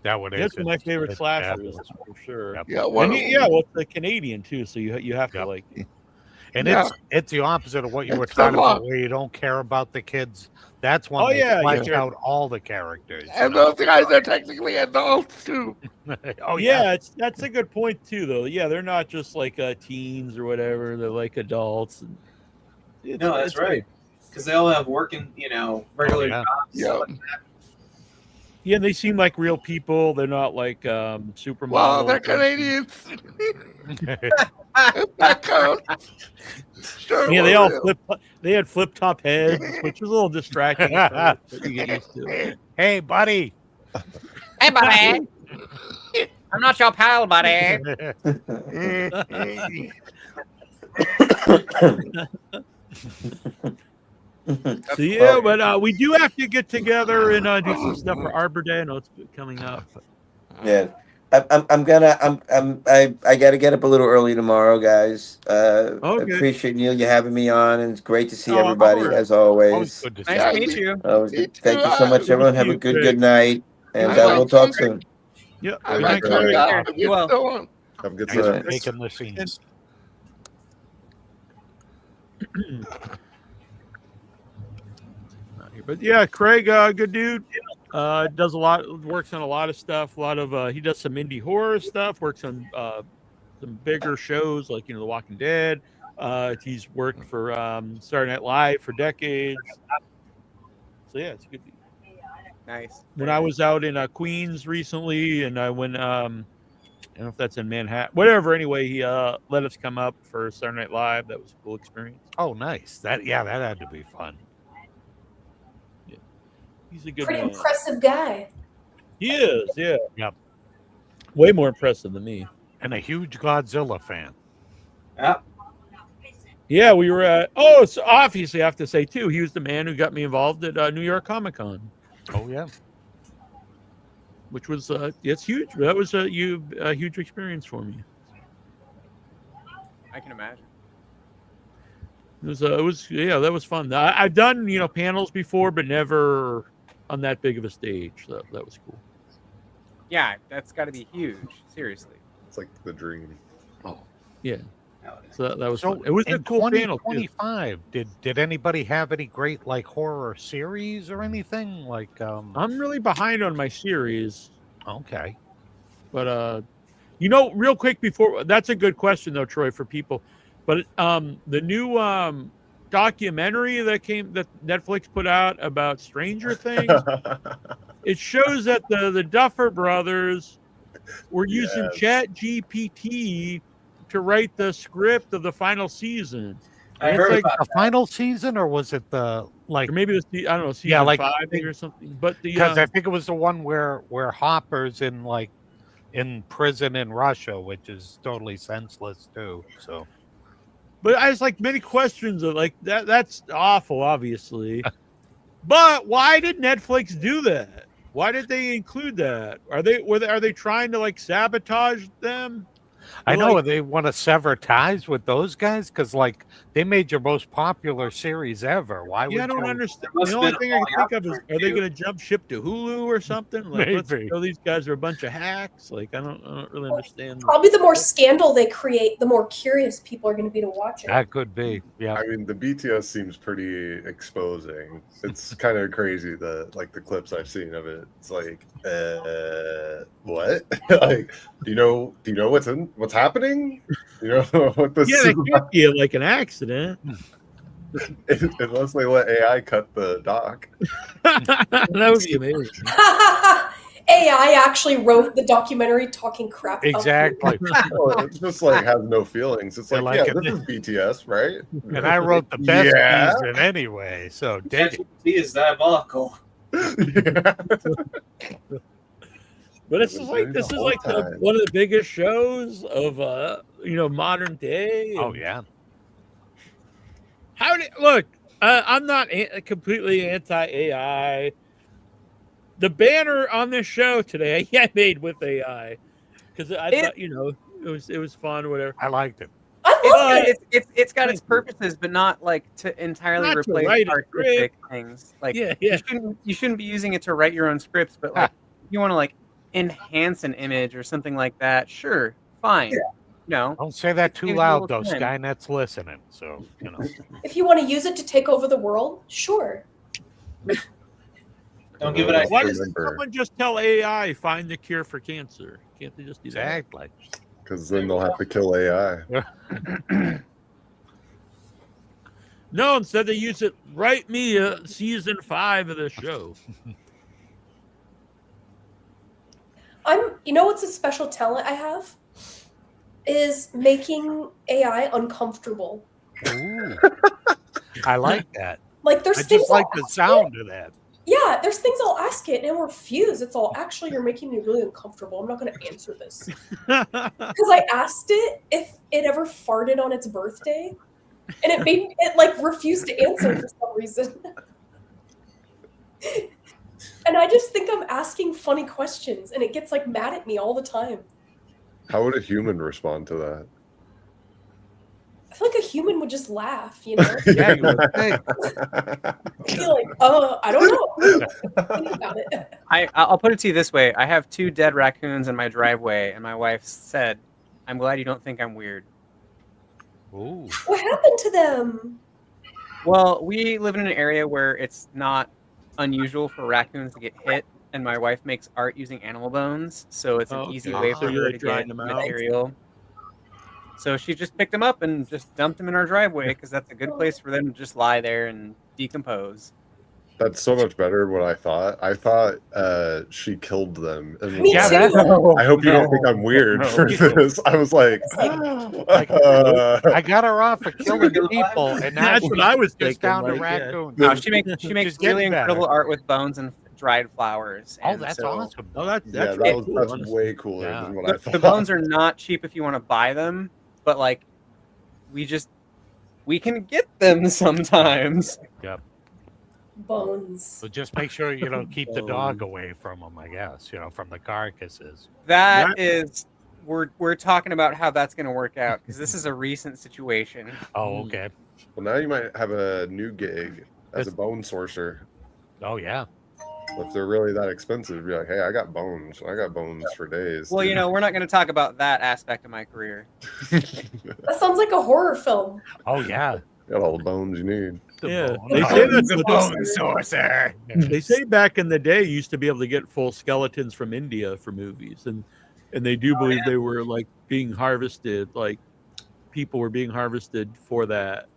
That one is. That's one of my favorite it's slashers fabulous. for sure. Yep. Yeah, one And of them. yeah, well, it's the Canadian too, so you have to Yep. like it. And Yeah. it's the opposite of what you were It's a talking lot. about, where you don't care about the kids. That's when Oh, they yeah, flesh yeah. out all the characters. And those guys are technically adults too. Oh yeah. Yeah, that's a good point too, though. Yeah, they're not just like teens or whatever; they're like adults. And No, that's it's right. Because they all have working, regular yeah. jobs. Yeah. Stuff like that. Yeah, they seem like real people. They're not like supermodels. Well, they're Canadians. If that counts. Sure, Yeah, we're they all real. they had flip top heads, which was a little distracting at first, but you get used to it. Hey, buddy. Hey, buddy. I'm not your pal, buddy. So yeah, but we do have to get together and do some stuff for Arbor Day. I know it's coming up. Yeah. I gotta get up a little early tomorrow, guys. I Okay. appreciate Neil you having me on, and it's great to see Oh, of everybody course. as Always always. good to see Nice you. to meet you. Me Thank you too. so much, everyone. Have a you, good Craig. night, and I we'll like talk you. soon. Yep. I Good like night, to Craig. hang out with you Well. still on. Have a good Thanks night. for making the scenes. But yeah, Craig, good dude. Does a lot, works on a lot of stuff. A lot of he does some indie horror stuff. Works on some bigger shows like The Walking Dead. He's worked for Saturday Night Live for decades. So yeah, it's a good dude. Nice. When I was out in Queens recently, and I went, I don't know if that's in Manhattan, whatever. Anyway, he let us come up for Saturday Night Live. That was a cool experience. Oh, nice. That had to be fun. He's a good Pretty man. impressive guy. He is, yeah. Yep. Way more impressive than me. And a huge Godzilla fan. Yeah. Yeah, we were at. So obviously, I have to say too, he was the man who got me involved at New York Comic Con, Oh yeah. which was it's huge. That was a huge experience for me. I can imagine. It was yeah, that was fun. I've done panels before, but never on that big of a stage. So that was cool. Yeah, that's got to be huge. Seriously. It's like the dream. Yeah. So that was So fun. It was a in cool panel. too. 2025, did anybody have any great like horror series or anything like? I'm really behind on my series, Okay. but real quick before that's a good question though, Troy, for people. But the new documentary that Netflix put out about Stranger Things, it shows that the Duffer Brothers were using Chat GPT to write the script of the final season. I And heard it's like, about The final season, or was it the like? or maybe I don't know, season Yeah, like, 5 or something. But the Because I think it was the one where Hopper's in prison in Russia, which is totally senseless too. So but I was like many questions of like that's awful, obviously. But why did Netflix do that? Why did they include that? Are they trying to like sabotage them? I Well, know like- they want to sever ties with those guys because, like, they made your most popular series ever. Why Yeah, I would don't you? understand. There must The have only been a thing I can falling think out of is, between are they you. going to jump ship to Hulu or something? Like, let's Maybe. show these guys are a bunch of hacks. Like, I don't really understand. Probably the more scandal they create, the more curious people are going to be to watch it. That could be. Yeah. I mean, the BTS seems pretty exposing. It's kind of crazy, the clips I've seen of it. It's like, what? Like, do you know what's happening? You know what this Yeah, is that about? can't be like an accident. Unless they let AI cut the doc. That would be amazing. AI actually wrote the documentary talking crap about Exactly. Well, it's just like has no feelings. It's They're like, like, yeah, this is BTS, right? And I wrote the best Yeah. season anyway, so dig it. ChatGPT is diabolical. But this is like one of the biggest shows of modern day. Oh and yeah. Look? I'm not completely anti AI. The banner on this show today, I made with AI because I thought it was fun, whatever. I liked it. It's got its purposes, but not like to entirely Not to replace write a artistic script. things. Like Yeah. you shouldn't be using it to write your own scripts, but like if you want to like enhance an image or something like that, sure, fine. No. Don't say that too Saves you a loud, little though. time. Skynet's listening, so If you want to use it to take over the world, sure. Don't give it a Why doesn't someone just tell AI find the cure for cancer? Can't they just do that? Exactly. Because then they'll have to kill AI. No, instead they use it. Write me season 5 of the show. You know what's a special talent I have? Is making AI uncomfortable. Ooh. I like that. Like there's I things just like I'll the ask sound it. of that. Yeah, there's things I'll ask it and it'll refuse. It's all actually you're making me really uncomfortable. I'm not going to answer this because I asked it if it ever farted on its birthday, and it like refused to answer for some reason. And I just think I'm asking funny questions, and it gets like mad at me all the time. How would a human respond to that? I feel like a human would just laugh, you know? Yeah, you would think. Be like, I don't know. Think about it. I'll put it to you this way: I have 2 dead raccoons in my driveway, and my wife said, "I'm glad you don't think I'm weird." Ooh. What happened to them? Well, we live in an area where it's not unusual for raccoons to get hit, and my wife makes art using animal bones, so it's an easy way So for you're, her like, to drying get them out? material. So she just picked them up and just dumped them in our driveway because that's a good place for them to just lie there and decompose. That's so much better than what I thought. I thought she killed them. And Me Yeah, too. that- I hope you don't think I'm weird for this. I was like, Like, I got her off for killing people, and now That's she's what I was just thinking. down to like, yeah. raccoons. No, she makes She's really getting better. incredible art with bones and dried flowers. Oh, and that's so awesome. Oh, that's yeah, really that was, cool, that's honestly. way cooler Yeah. than what I The thought. bones are not cheap if you want to buy them, but like we can get them sometimes. Yep. Bones. So just make sure you don't keep the dog away from them, I guess, from the carcasses. That is, we're talking about how that's going to work out because this is a recent situation. Oh, okay. Well, now you might have a new gig as a bone sourcer. Oh, yeah. If they're really that expensive, be like, hey, I got bones. I got bones for days. Well, we're not going to talk about that aspect of my career. That sounds like a horror film. Oh, yeah. Got all the bones you need. Yeah, they say that's the what bone sorcerer. they say back in the day you used to be able to get full skeletons from India for movies, and they do believe they were like being harvested, like people were being harvested for that,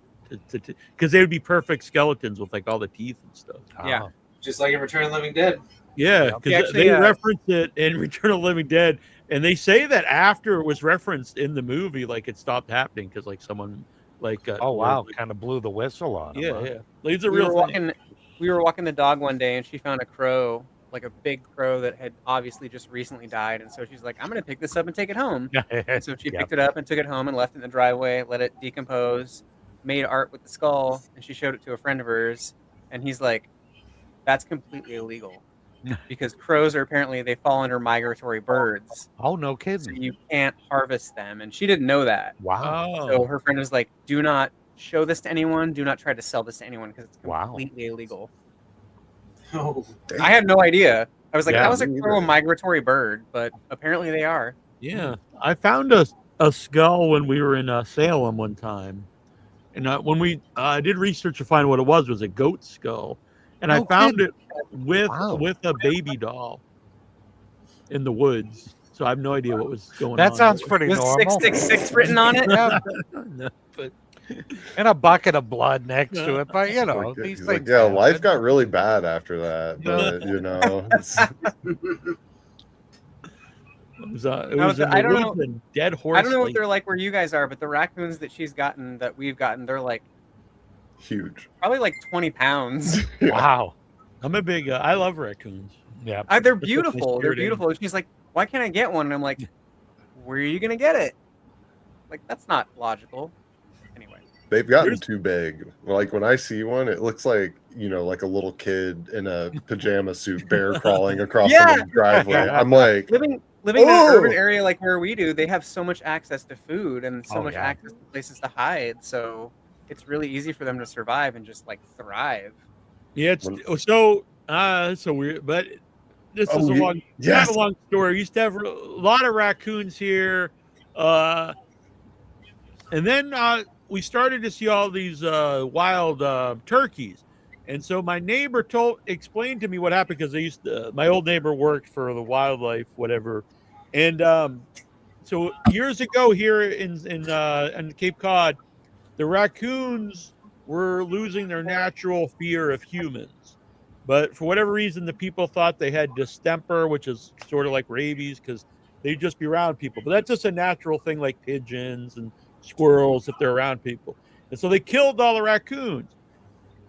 because they would be perfect skeletons with like all the teeth and stuff. Yeah. Just like in Return of the Living Dead. Yeah, Yep. because Actually, they reference it in Return of the Living Dead, and they say that after it was referenced in the movie, like it stopped happening because like someone like Oh, wow. Kind of blew the whistle on him. yeah, huh? yeah, like, it's a We real were thing. walking the dog one day, and she found a crow, like a big crow that had obviously just recently died, and so she's like, "I'm going to pick this up and take it home." And so she Yep. picked it up and took it home and left it in the driveway, let it decompose, made art with the skull, and she showed it to a friend of hers, and he's like, "That's completely illegal." because crows are apparently they fall under migratory birds, Oh, no so kidding. you can't harvest them, and she didn't know that. Wow. So Oh, her friend was like, "Do not show this to anyone. Do not try to sell this to anyone because it's Wow. completely illegal." Oh, I had no idea. I was like, Yeah, "How is a me crow a either. migratory bird?" But apparently they are. yeah. I found a skull when we were in Salem one time, and when we did research to find what it was a goat skull, and I No found kidding. it Wow. with a baby doll in the woods. So I have no idea what was going on. That sounds pretty Was normal. 666 written on it? Yeah, No, but and a bucket of blood next to it. But you know, Like, these he's things. like, yeah, life happen. got really bad after that, but you know, it was, it No, was in I the don't know. woods and dead horse. I don't know what lake. they're like where you guys are, but the raccoons that we've gotten, they're like huge. probably like 20 pounds. Wow. I'm a big. I love raccoons. Yeah. They're my beautiful. They're spirit beautiful. And she's like, "Why can't I get one?" And I'm like, "Where are you gonna get it?" Like that's not logical. Anyway, They've gotten There's- too big. Like when I see one, it looks like, you know, like a little kid in a pajama suit, bear crawling across Yeah. the driveway. I'm like, living in an Oh! urban area like where we do, they have so much access to food and so Oh, much yeah. access to places to hide. So it's really easy for them to survive and just like thrive. Yeah, it's so weird, but this is a long, yes. not a long story. We used to have a lot of raccoons here, and then we started to see all these wild turkeys. And so my neighbor explained to me what happened because my old neighbor worked for the wildlife, whatever, and so years ago here in Cape Cod, the raccoons were losing their natural fear of humans. But for whatever reason, the people thought they had distemper, which is sort of like rabies, because they'd just be around people. But that's just a natural thing like pigeons and squirrels if they're around people. And so they killed all the raccoons.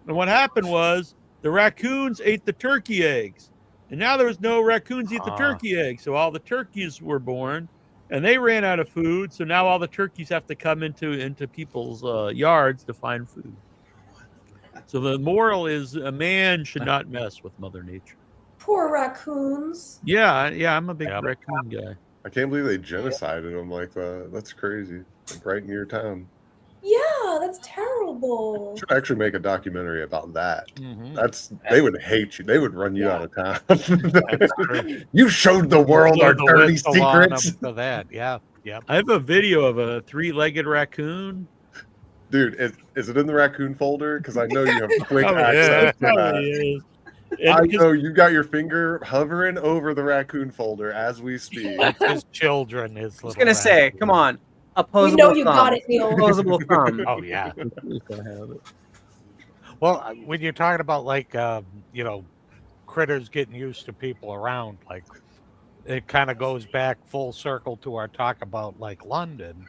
And what happened was the raccoons ate the turkey eggs. And now there was no raccoons eat the turkey eggs. So all the turkeys were born and they ran out of food. So now all the turkeys have to come into people's yards to find food. So the moral is a man should not mess with Mother Nature. Poor raccoons. Yeah, I'm a big raccoon guy. I can't believe they genocided them like that. That's crazy. Like right in your town. Yeah, that's terrible. Should actually make a documentary about that. Mhm. They would hate you. They would run you out of town. That's true. You showed the world our The dirty whistle on 'em secrets. for that. Yeah. Yep. I have a video of a three-legged raccoon. Dude, is it in the raccoon folder? Because I know you have quick Oh, access yeah, to it probably that. is. I And know you got your finger hovering over the raccoon folder as we speak. That's his children. His I was gonna say, come on, We opposable know you thumb. got it, Neil. Opposable thumb. Oh yeah. I have it. Well, when you're talking about like you know, critters getting used to people around, like it kind of goes back full circle to our talk about like London,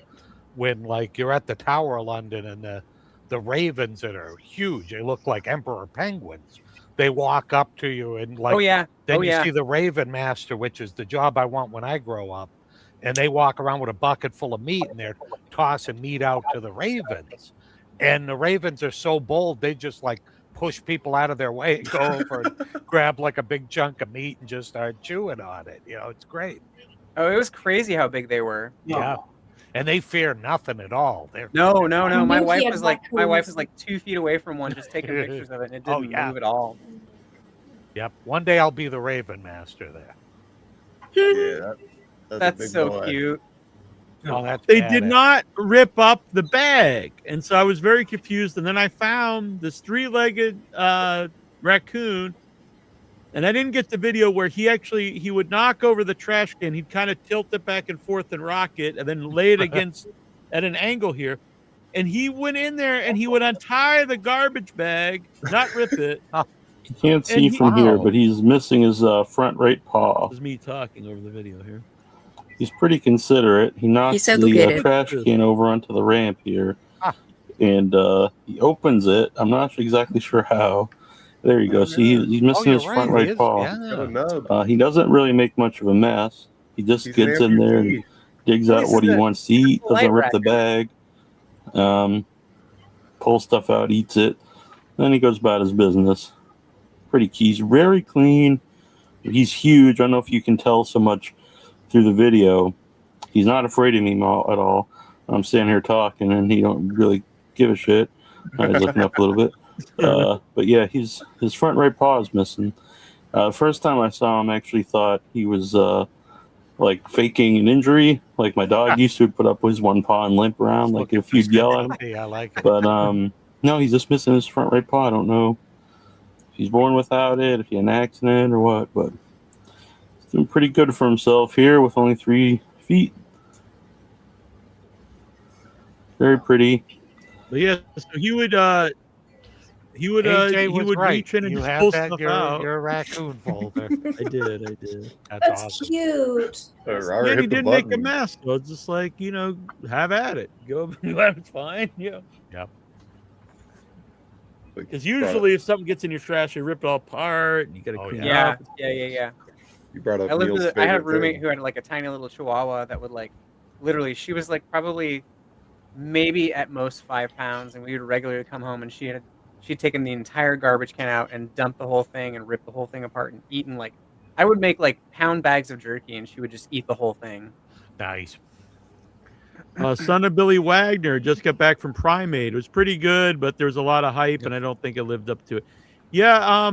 when like you're at the Tower of London and the ravens that are huge, they look like emperor penguins. They walk up to you and like Oh yeah. then Oh you yeah. see the Raven Master, which is the job I want when I grow up. And they walk around with a bucket full of meat and they're tossing meat out to the ravens. And the ravens are so bold, they just like push people out of their way and go over and grab like a big chunk of meat and just start chewing on it. You know, it's great. Oh, it was crazy how big they were. Yeah. And they fear nothing at all. They're No. My knew wife he had was like raccoons. 2 feet away from one, just taking pictures of it, and it Oh, didn't yeah. move at all. Yep. One day I'll be the Raven Master there. Yeah, that's a That's big so boy. cute. Oh, that's They did badass. not rip up the bag, and so I was very confused. And then I found this three-legged raccoon, and I didn't get the video where he would knock over the trash can. He'd kind of tilt it back and forth and rock it, and then lay it against at an angle here. And he went in there and he would untie the garbage bag, not rip it. You can't see And from here, Wow. but he's missing his front right paw. This is me talking over the video here. He's pretty considerate. He knocks He's educated. the trash can over onto the ramp here, and he opens it. I'm not exactly sure how. There you go. See, he's missing you're his front right, he right is. paw. Yeah. Oh, no. He doesn't really make much of a mess. He just He's gets an in there and amputee. digs Well, out this what is he a wants to eat. light Doesn't rip the bag. Pulls stuff out, eats it. Then he goes about his business. Pretty key. He's very clean, He's huge. I don't know if you can tell so much through the video. He's not afraid of me at all. I'm standing here talking, and he don't really give a shit. He's looking up a little bit. But yeah, his front right paw is missing. First time I saw him, I actually thought he was like faking an injury. Like my dog used to put up his one paw and limp around, like if you'd yell at him. I like it. But no, he's just missing his front right paw. I don't know if he's born without it, if he had an accident or what, but he's doing pretty good for himself here with only 3 feet. Very pretty. But yeah, so he would AJ was right. reach in and You just have pull that stuff your out. raccoon folder. I did. That's That's awesome. cute. Robert Yeah, hit he the didn't make a button. mess. So it's just like, have at it. Go, it's fine. Yeah. Yep. Like, Because usually if something gets in your trash, you rip it all apart. And you got to clean it Yeah, up. yeah. you brought up I Neil's had a favorite roommate thing. who had like a tiny little chihuahua that would like, literally, she was like probably maybe at most 5 pounds, and we would regularly come home and she'd taken the entire garbage can out and dumped the whole thing and ripped the whole thing apart and eaten like, I would make like pound bags of jerky and she would just eat the whole thing. Nice. Son of Billy Wagner just got back from Primate. It was pretty good, but there was a lot of hype, and I don't think it lived up to it. Yeah,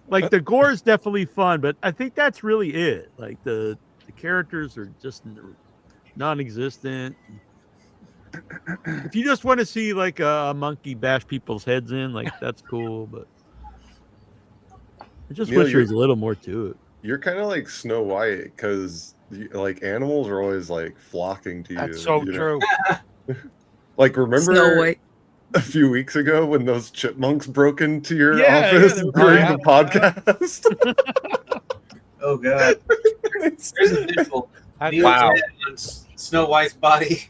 like the gore is definitely fun, but I think that's really it. Like the characters are just non-existent. If you just want to see like a monkey bash people's heads in, like that's cool, but I just Neil, wish there was a little more to it. You're kind of like Snow White because like animals are always like flocking to you. That's so you know? true. Like remember Snow White. a few weeks ago when those chipmunks broke into your Yeah, office they were- during yeah. the podcast? Oh god. There's a visual. Neil's Wow. head on Snow White's body.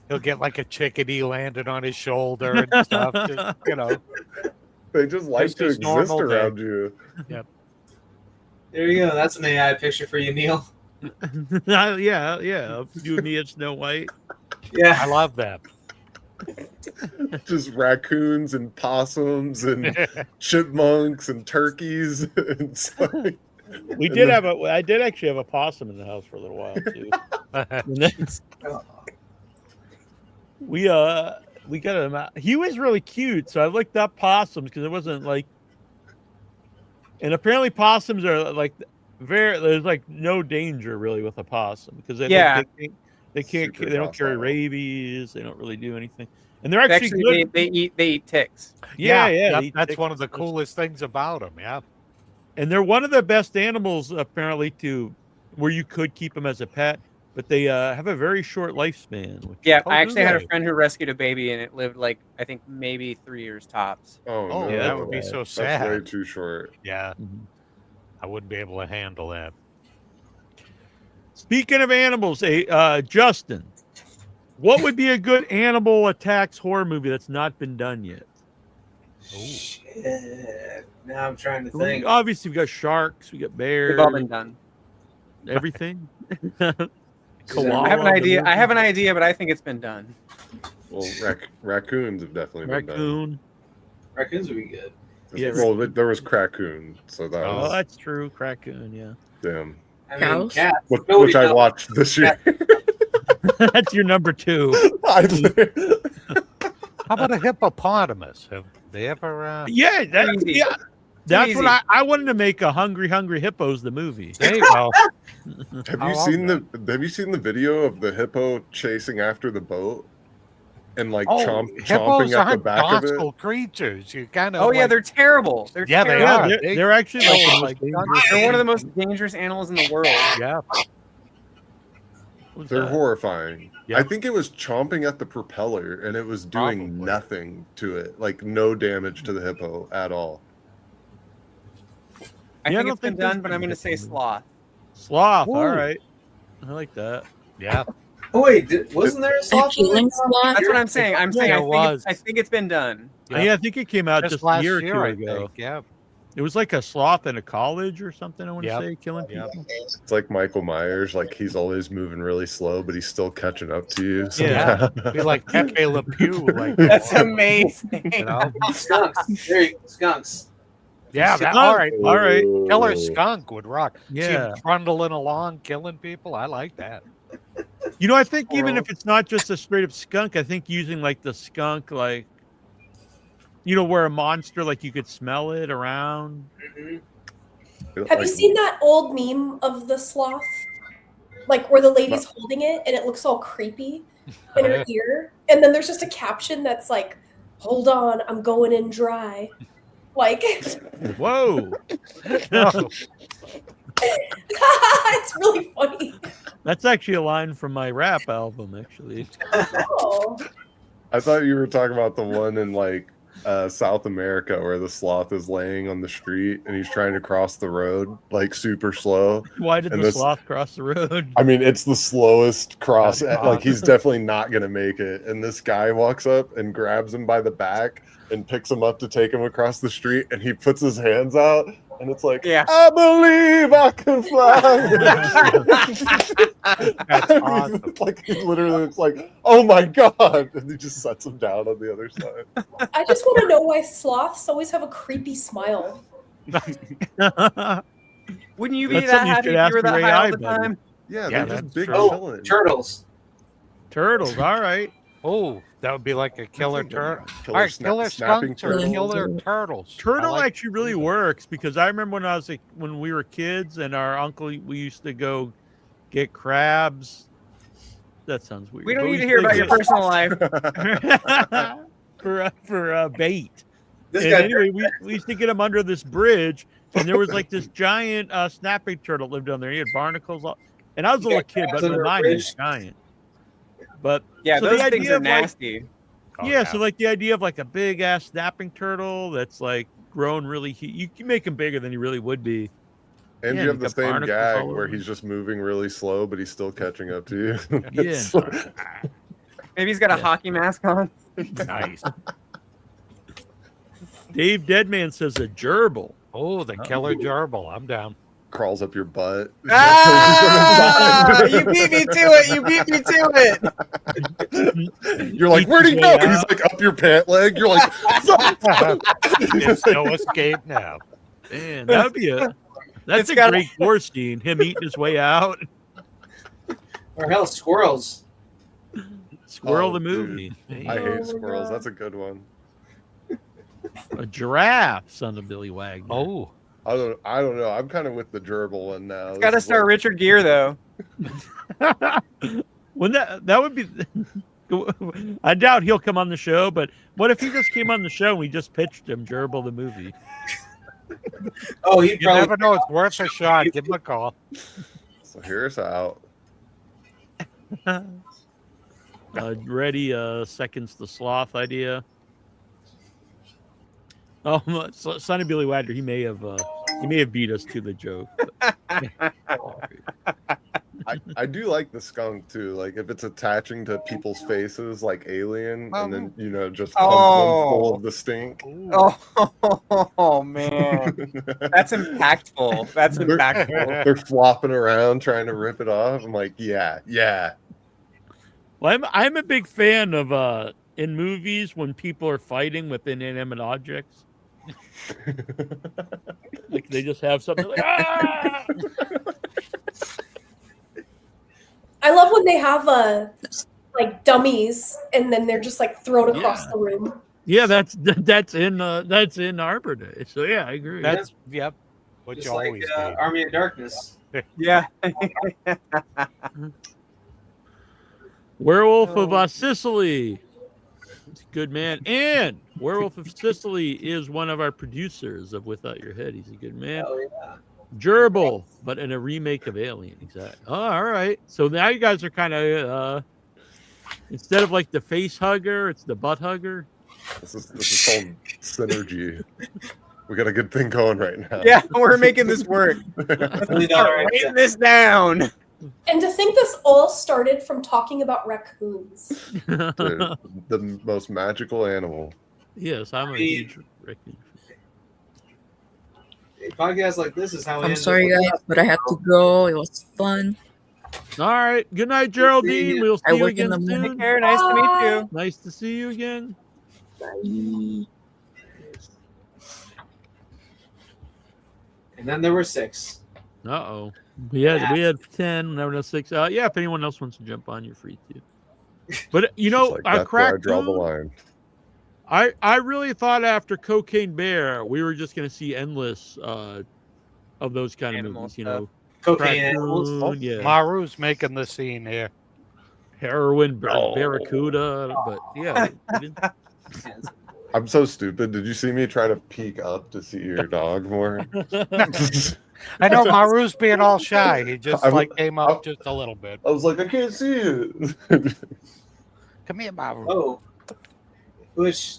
He'll get like a chickadee landed on his shoulder and stuff. Just, They just like Just to his exist normal day. around you. There you go. That's an AI picture for you, Neil. yeah. You and me and Snow White. Yeah. I love that. Just raccoons and possums and chipmunks and turkeys. It's like, We did have I did actually have a possum in the house for a little while too. And then we got him out. He was really cute, so I looked up possums because it wasn't like. And apparently possums are like there's like no danger really with a possum because they can't Super they don't carry docile. rabies. They don't really do anything, and they're actually good. They eat ticks. Yeah, Yep, they eat that's ticks. one of the coolest things about them. Yeah. And they're one of the best animals apparently where you could keep them as a pet, but they have a very short lifespan. Which, Yeah, Oh, I do actually had a they? friend who rescued a baby and it lived like I think maybe 3 years tops. oh, Oh, no, yeah, that would be so that's way sad. too short. Yeah. Mhm. I wouldn't be able to handle that. Speaking of animals, Justin, what would be a good animal attacks horror movie that's not been done yet? Shit. Now I'm trying to We, think. obviously, we got sharks, we got bears, They've all been done. everything. I Koala, I have an the idea. I movie. have an idea, but I think it's been done. Well, raccoons have definitely been done. Raccoon. Raccoons would be good. Yeah, Well, there was Crackoon, so that Oh, was that's true. Raccoon, yeah. damn. I mean, Cows? cats. Which I watched this year. That's your number 2. I, How about a hippopotamus? Have they ever? Yeah, easy. that's easy. what I wanted to make a Hungry Hippos the movie. There you go. have I you love seen Have you seen the video of the hippo chasing after the boat and like chomping hippos at the aren't back of it? docile creatures. You kind of. Oh yeah, they're terrible. They're Yeah, they terrible. are. Yeah, They- they're actually like Oh, the most my God. dangerous. They're one of the most dangerous animals in the world. Yeah. What's They're that? horrifying. Yeah. I think it was chomping at the propeller and it was doing Probably. nothing to it, like no damage to the hippo at all. I Yeah, I think don't it's been think there's done, but I'm been going to say hippo movies. sloth. Sloth. Ooh. All right, I like that. Yeah. Oh wait, wasn't there a A sloth? killing movie? sloth? That's what I'm saying. I'm saying it was. I think it's been done. Yeah. Yeah, I think it came out Just just a last year or year, two I ago. think. Yeah. It was like a sloth in a college or something. I want to Yep. say killing Yep. people. It's like Michael Myers, like he's always moving really slow, but he's still catching up to you. Yeah. somehow. Be like Pepe Le Pew. Like That's amazing. you know? Skunks. There you go. Skunks. Yeah, Skunk. all right. Killer Ooh. skunk would rock. See him Yeah. trundling along, killing people. I like that. You know, I think even if it's not just a straight up skunk, I think using like the skunk, like, you know, where a monster, like you could smell it around. Have you seen that old meme of the sloth? Like where the lady's holding it and it looks all creepy in her ear. And then there's just a caption that's like, hold on, I'm going in dry. Like, Whoa. it's really funny. That's actually a line from my rap album, actually. Oh. I thought you were talking about the one in like South America where the sloth is laying on the street and he's trying to cross the road like super slow. Why did And the sloth cross the road? I mean, it's the slowest cross. That's Like he's awesome. definitely not gonna make it. And this guy walks up and grabs him by the back and picks him up to take him across the street. And he puts his hands out, and it's like, I believe I can fly. That's awesome. Like literally, it's like, oh my god! And he just sets him down on the other side. I just want to know why sloths always have a creepy smile. Wouldn't you be That's that something you happy should if ask you were that Ray high all Eye, the buddy. time? Yeah, Yeah, they're that's just big true. chillin'. Turtles. Turtles, all right. Oh, that would be like a killer turtle. Killer All right, snap- killer snapping skunks or turtle. killer turtles. I Turtle like- actually really works because I remember when I was like, when we were kids and our uncle, we used to go get crabs. That sounds weird. We don't but need to used hear about your get- personal life. for bait. This And guy anyway, we used to get them under this bridge, and there was like this giant snapping turtle lived down there. He had barnacles, and I was a little kid, but under a mine bridge? is giant. But Yeah, so those the things idea are of, like, nasty. Oh, yeah, so like the idea of like a big ass snapping turtle that's like grown really, you can make him bigger than he really would be. And Yeah, you have you the got same barnacles gag all where over he's just moving really slow, but he's still catching up to you. Yeah. It's- Maybe he's got a hockey mask on. Nice. Dave Deadman says a gerbil. Oh, the killer gerbil. I'm down. crawls up your butt. Ah, you beat me to it. You beat me to it. You're like, Eats where'd he his go? way He's out. like up your pant leg. You're like, There's no escape now. Man, that would be that's It's a got- great gore scene. Him eating his way out. Or hell, squirrels. Squirrel Oh, the dude. movie. I Oh, hate squirrels. That's a good one. A giraffe, son of Billy Wagner. Oh, I don't know. I'm kind of with the gerbil one now. It's got to start Richard Gere though. When that would be. I doubt he'll come on the show, but what if he just came on the show and we just pitched him Gerbil the movie? Oh, he you never know. It's worth a shot. Give him a call. So here's out. Ready seconds the sloth idea. Oh, Sonny Billy Wagner, he may have beat us to the joke. I do like the skunk too. Like if it's attaching to people's faces like Alien, and then just pump them full of the stink. Oh man, that's impactful. That's impactful. They're flopping around trying to rip it off. I'm like, yeah. Well, I'm a big fan of in movies when people are fighting with inanimate objects. Like they just have something like, ah! I love when they have like dummies and then they're just like thrown across the room. Yeah, that's in Arbor Day. So yeah, I agree. That's what Just you like always Army of Darkness. Yeah. Werewolf of Sicily. It's a good man. And Werewolf of Sicily is one of our producers of Without Your Head. He's a good man. Oh yeah. Gerbil, but in a remake of Alien. Exactly. Oh, all right. So now you guys are kind of instead of like the face hugger, it's the butt hugger. This is called synergy. We got a good thing going right now. Yeah, we're making this work. Write this down. And to think this all started from talking about raccoons. Dude, the most magical animal. Yes, I'm a huge raccoon. A podcast like this is how we I'm end sorry, up guys, but I have to go. It was fun. All right. Good night, Geraldine. We'll see I you work in again the morning. soon. Take care. Nice to meet you. Nice to see you again. Bye. And then there were 6. Uh-oh. We had 10, now we're at 6. Yeah, if anyone else wants to jump on, you're free to. But you It's know, like, that's where I draw the line. I really thought after Cocaine Bear we were just gonna see endless of those kind of Animal movies, you stuff. know. Cocaine animals. Raccoon, yeah. Maru's making the scene here. Heroin, No. Barracuda, but yeah. we didn't- I'm so stupid. Did you see me try to peek up to see your dog more? I know Maru's being all shy. He just I'm- came up just a little bit. I was like, I can't see it. Come here, Maru. Oh. Which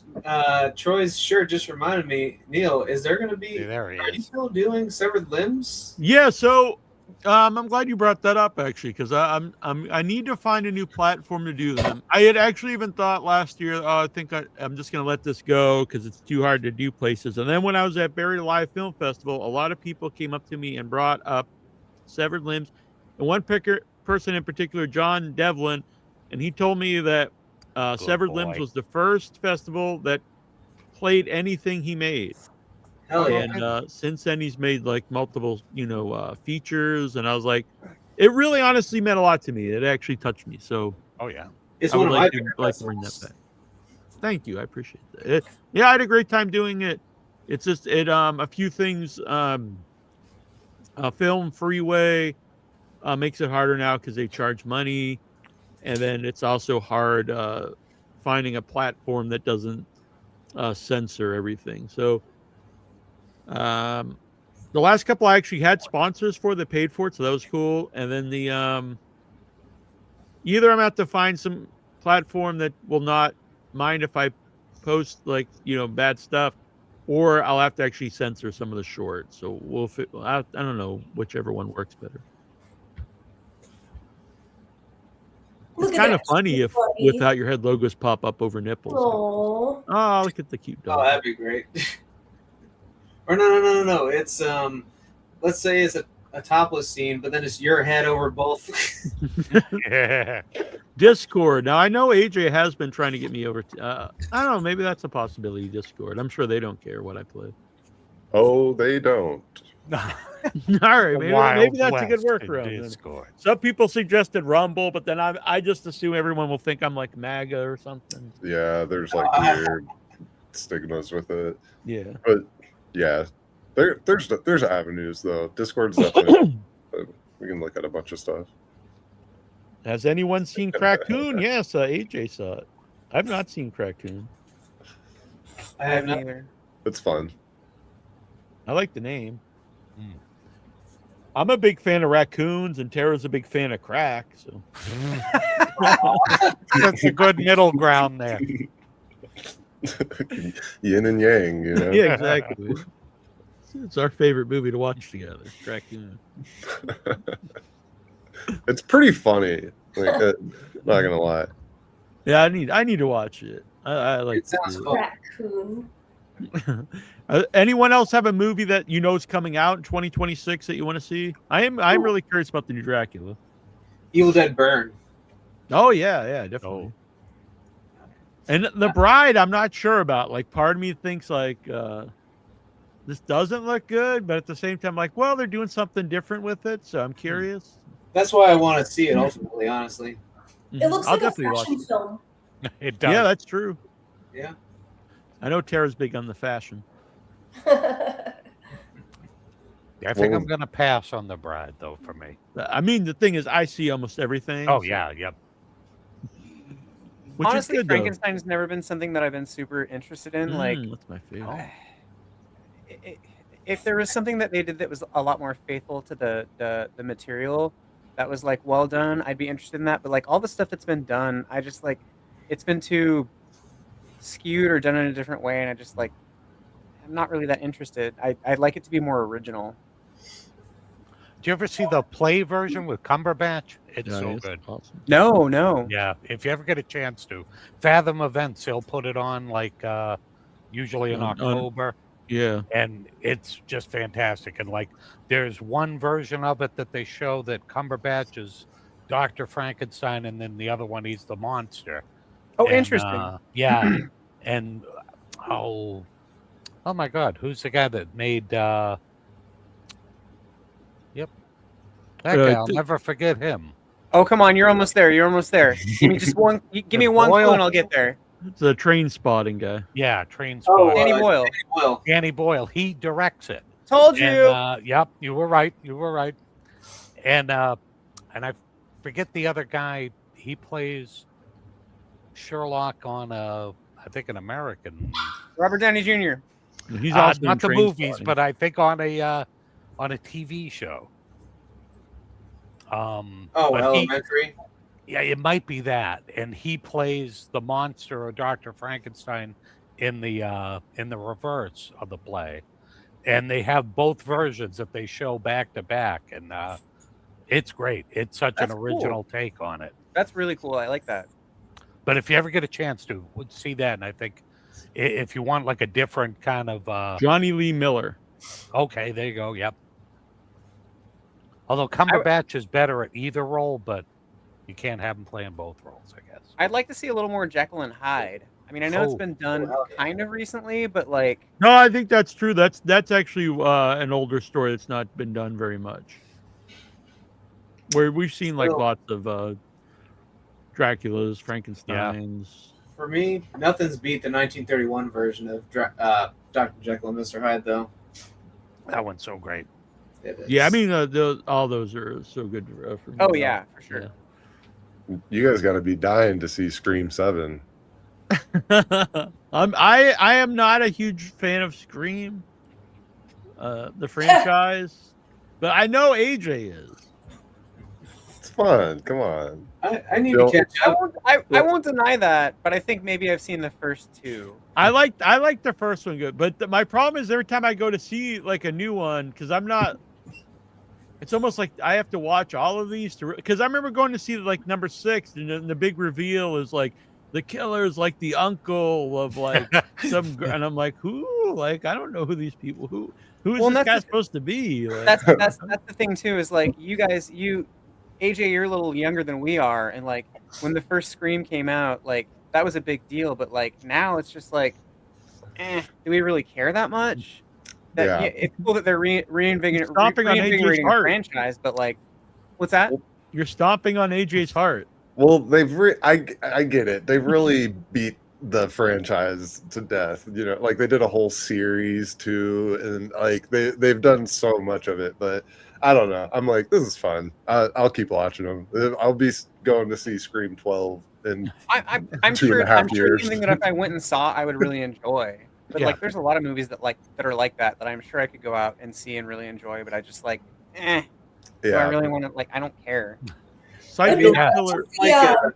Troy's shirt just reminded me, Neil, is there going to be, See, there he are you is. still doing Severed Limbs? Yeah, so I'm glad you brought that up actually, because I need to find a new platform to do them. I had actually even thought last year, I think I'm just gonna let this go because it's too hard to do places. And then when I was at Buried Alive Film Festival, a lot of people came up to me and brought up Severed Limbs, and one person in particular, John Devlin, and he told me that Severed Limbs boy. was the first festival that played anything he made. Hell yeah. And since then he's made like multiple, features, and I was like, it really honestly meant a lot to me. It actually touched me. So Oh yeah. It's I one would of my like favorite to bring that festivals. back. Thank you, I appreciate that. Yeah, I had a great time doing it. It's just a few things. Film Freeway makes it harder now because they charge money, and then it's also hard finding a platform that doesn't censor everything. So. The last couple I actually had sponsors for that paid for it, so that was cool. And then the either I'm gonna have to find some platform that will not mind if I post bad stuff, or I'll have to actually censor some of the shorts. So I don't know, whichever one works better. Look It's at kind of that funny cute if buddy. without your head logos pop up over nipples. Aww. Oh, look at the cute Oh, dog. that'd be great. Or no. It's let's say it's a topless scene, but then it's your head over both. Yeah. Discord. Now I know AJ has been trying to get me over. I don't know. Maybe that's a possibility. Discord. I'm sure they don't care what I play. Oh, they don't. All right, maybe that's a good Wild West workaround. in then. Discord. Some people suggested Rumble, but then I just assume everyone will think I'm like MAGA or something. Yeah, there's like weird stigmas with it. Yeah. But yeah, there's avenues though. Discord's definitely. We can look at a bunch of stuff. Has anyone seen Crackoon? Yes, AJ saw it. I've not seen Crackoon. I have not. Neither. It's fun. I like the name. I'm a big fan of raccoons, and Tara's a big fan of crack. So That's a good middle ground there. Yin and yang, you know. yeah, exactly. It's our favorite movie to watch together. Crackoon. It's pretty funny. Like, not gonna lie. Yeah, I need to watch it. I like. It sounds to fun. Raccoon. Anyone else have a movie that you know is coming out in 2026 that you want to see? I'm really curious about the new Dracula. Evil Dead Burn. Oh yeah, definitely. And The Bride, I'm not sure about. Like, part of me thinks like this doesn't look good, but at the same time, like, well, they're doing something different with it, so I'm curious. That's why I want to see it. Ultimately, honestly. It looks I'll like a definitely watch fashion it. film. It does. Yeah, that's true. Yeah. I know Tara's big on the fashion. I think Well- I'm gonna pass on The Bride though. For me. I mean, the thing is, I see almost everything. Oh so- yeah, yep. Which Honestly, is good, though. Frankenstein's never been something that I've been super interested in. Like, That's my favorite. if there was something that they did that was a lot more faithful to the material, that was like well done, I'd be interested in that. But like all the stuff that's been done, I just like it's been too skewed or done in a different way, and I just like I'm not really that interested. I'd like it to be more original. Do you ever see the play version with Cumberbatch? It's Yeah, so it's good. awesome. No. Yeah, if you ever get a chance to, Fathom Events, he'll put it on like usually in On- October, Yeah. and it's just fantastic. And like, there's one version of it that they show that Cumberbatch is Dr. Frankenstein, and then the other one he's the monster. Oh, And, interesting. yeah, and oh my God, who's the guy that made That guy, I'll never forget him. Oh, come on, you're almost there. You're almost there. Give me just one. Give me one clue, and I'll get there. It's a train spotting guy. Yeah, train Oh, spot. Danny Boyle. Danny Boyle. Danny Boyle. He directs it. Told you. And, yep, you were right. You were right. And I forget the other guy. He plays Sherlock on I think an American. Robert Downey Jr. He's also in not the Train movies, Spotting. but I think on a TV show. Oh, but Elementary. Yeah, it might be that, and he plays the monster or Dr. Frankenstein in the reverse of the play, and they have both versions that they show back to back, and it's great. It's such That's an original take on it. That's really cool. I like that. But if you ever get a chance to see that, and I think if you want like a different kind of Johnny Lee Miller. Okay, there you go. Yep. Although Cumberbatch is better at either role, but you can't have him playing both roles, I guess. I'd like to see a little more Jekyll and Hyde. I mean, I know it's been done kind of recently, but like, No, I think that's true. That's actually an older story that's not been done very much. Where we've seen like lots of Draculas, Frankensteins. For me, nothing's beat the 1931 version of Dr. Jekyll and Mr. Hyde, though. That one's so great. It is. Yeah, I mean, all those are so good for me. oh yeah, for sure. You guys got to be dying to see Scream 7. I am not a huge fan of Scream, the franchise, but I know AJ is. It's fun. Come on. I need to catch up. I won't deny that, but I think maybe I've seen the first two. I like the first one good, but my problem is every time I go to see like a new one, because I'm not. It's almost like I have to watch all of these because I remember going to see like number 6, and the big reveal is like the killer is like the uncle of like some, and I'm like, who? Like I don't know who these people. Who is this guy supposed to be? Like, That's the thing too. Is like you guys, AJ, you're a little younger than we are, and like when the first Scream came out, like that was a big deal. But like now it's just like, do we really care that much? Yeah, it's cool that they're reinvigorating AJ's the heart. franchise, but like, what's that? You're stomping on AJ's heart. Well, I get it. They've really beat the franchise to death. You know, like they did a whole series too, and like they've done so much of it. But I don't know. I'm like, this is fun. I'll keep watching them. I'll be going to see Scream 12 in I'm 2.5 sure it's years. something that if I went and saw, I would really enjoy. But like, there's a lot of movies that are like that I'm sure I could go out and see and really enjoy. But I just like, do I really want to? Like, I don't care. Psycho Killer.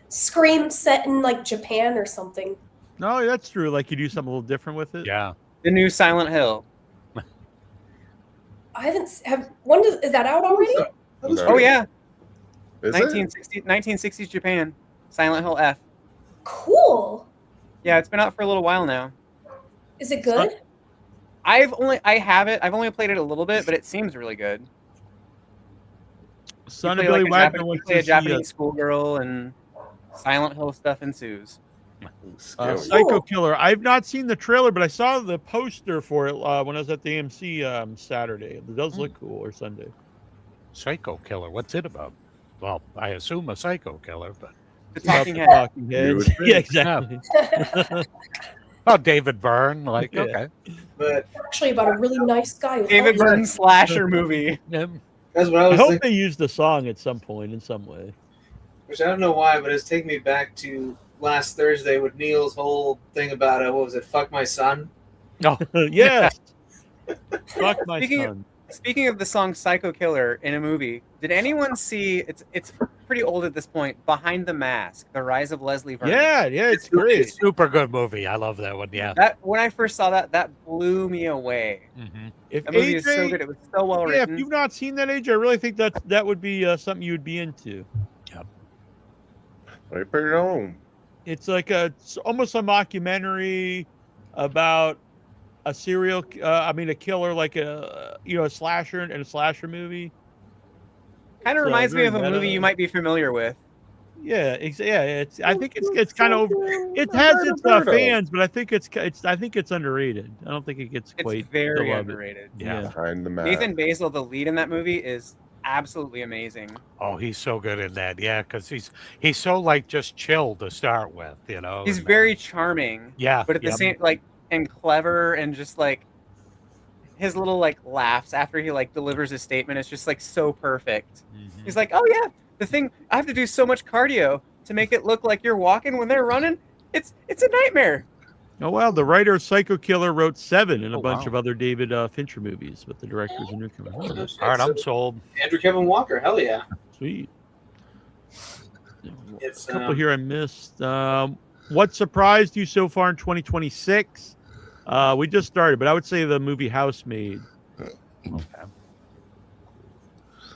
Scream set in like Japan or something. No, that's true. Like you do something a little different with it. Yeah. The new Silent Hill. I haven't is that out already? Oh yeah. Is 1960s Japan. Silent Hill F. Cool. Yeah, it's been out for a little while now. Is it good? I have it. I've only played it a little bit, but it seems really good. Son You of play, Billy like, Wagner wants play a to see Japanese schoolgirl, and Silent Hill stuff ensoos. Psycho Killer. I've not seen the trailer, but I saw the poster for it when I was at the AMC Saturday. It does look cool, or Sunday. Psycho Killer. What's it about? Well, I assume a psycho killer, but The Talking Head. Talking Heads. Yeah, exactly. Oh, David Byrne. Like, Yeah. okay. But Actually, about a really nice guy. David Byrne slasher movie. that's what I I was hope thinking. they use the song at some point in some way. Which I don't know why, but it's taking me back to last Thursday with Neil's whole thing about what was it? Fuck my son. No. Yes. Fuck my son. Speaking of the song "Psycho Killer" in a movie, did anyone see? It's pretty old at this point. Behind the Mask: The Rise of Leslie Vernon. Yeah, it's great. It's super good movie. I love that one. Yeah. That when I first saw that blew me away. If That movie is so AJ good. It was so well Yeah, written. if you've not seen that, AJ, I really think that would be something you would be into. Yep. Right, put it on. It's like it's almost a mockumentary about a a killer, like a slasher and a slasher movie. Kind of So, reminds me very of a meta. movie you might be familiar with. Yeah, I think it's kind of it has its fans, but I think it's underrated. I don't think it gets It's quite very the love it. underrated. Yeah. Behind the Mask. Nathan Basil, the lead in that movie, is absolutely amazing. Oh, he's so good in that. Yeah, because he's so like just chill to start with, He's and very charming, yeah, but at the yep. same and clever, and just like his little like laughs after he like delivers his statement is just like so perfect. Mhm. He's like, "Oh yeah, the thing I have to do so much cardio to make it look like you're walking when they're running. It's a nightmare." Oh wow, the writer of Psycho Killer wrote 7 and a Oh, bunch wow. of other David Fincher movies, but the director's a newcomer. Oh, Oh, shit. All right, So I'm sold. Andrew Kevin Walker, hell yeah. sweet. It's A couple here I missed. What surprised you so far in 2026? We just started, but I would say the movie Housemaid. Okay.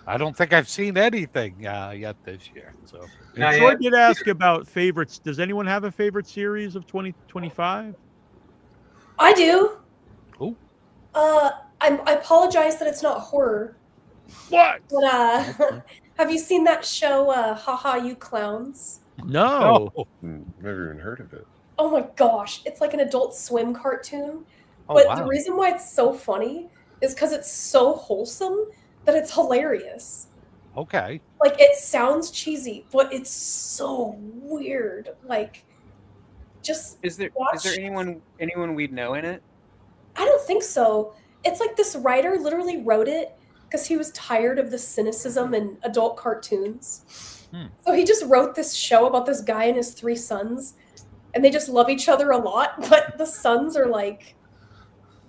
I don't think I've seen anything yet this year. So Not And Troy yet. did ask about favorites. Does anyone have a favorite series of 2025? I do. Ooh. I apologize that it's not horror. What? But have you seen that show, Haha You Clowns? No. Never even heard of it. Oh my gosh, it's like an Adult Swim cartoon. Oh, But wow. the reason why it's so funny is because it's so wholesome that it's hilarious. Okay. Like, it sounds cheesy, but it's so weird. Like, just Is there watch. anyone we'd know in it? I don't think so. It's like this writer literally wrote it because he was tired of the cynicism in adult cartoons. So he just wrote this show about this guy and his 3 sons, and they just love each other a lot, but the sons are like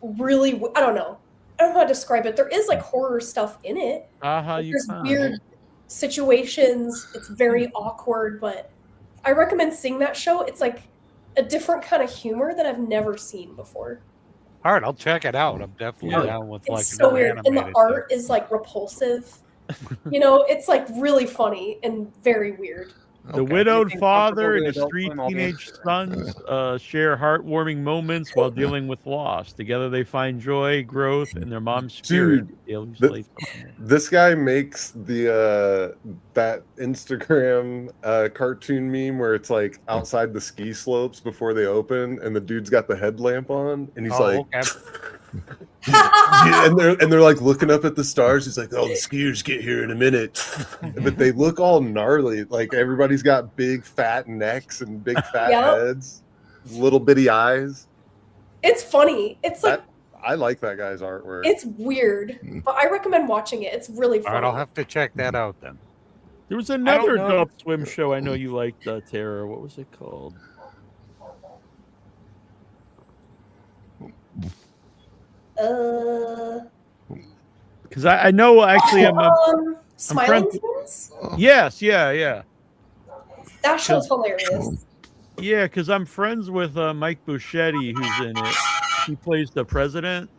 really, I don't know how to describe it. There is like horror stuff in it. You There's can. weird situations. It's very awkward, but I recommend seeing that show. It's like a different kind of humor that I've never seen before. All right, I'll check it out. I'm definitely down with like It's so another weird, and the animated art is like repulsive. It's like really funny and very weird. The Okay. widowed Anything father comfortable and to his adult 3 swim, I'll be teenage interested. sons share heartwarming moments while dealing with loss. Together they find joy, growth, and their mom's spirit. This guy makes the that Instagram cartoon meme where it's like outside the ski slopes before they open, and the dude's got the headlamp on, and he's like, okay. yeah, and they're like looking up at the stars. He's like, "Oh, the skiers get here in a minute," but they look all gnarly. Like everybody's got big fat necks and big fat Yep. heads, little bitty eyes. It's funny. It's like I like that guy's artwork. it's weird, but I recommend watching it. It's really All funny. right, I'll have to check that out then. There was another know. Adult Swim show I know you liked, Tara. What was it called? Because I know actually I'm Smiling friends- Twins? Yes, yeah. That show's hilarious. Yeah, because I'm friends with Mike Buschetti, who's in it. He plays the president.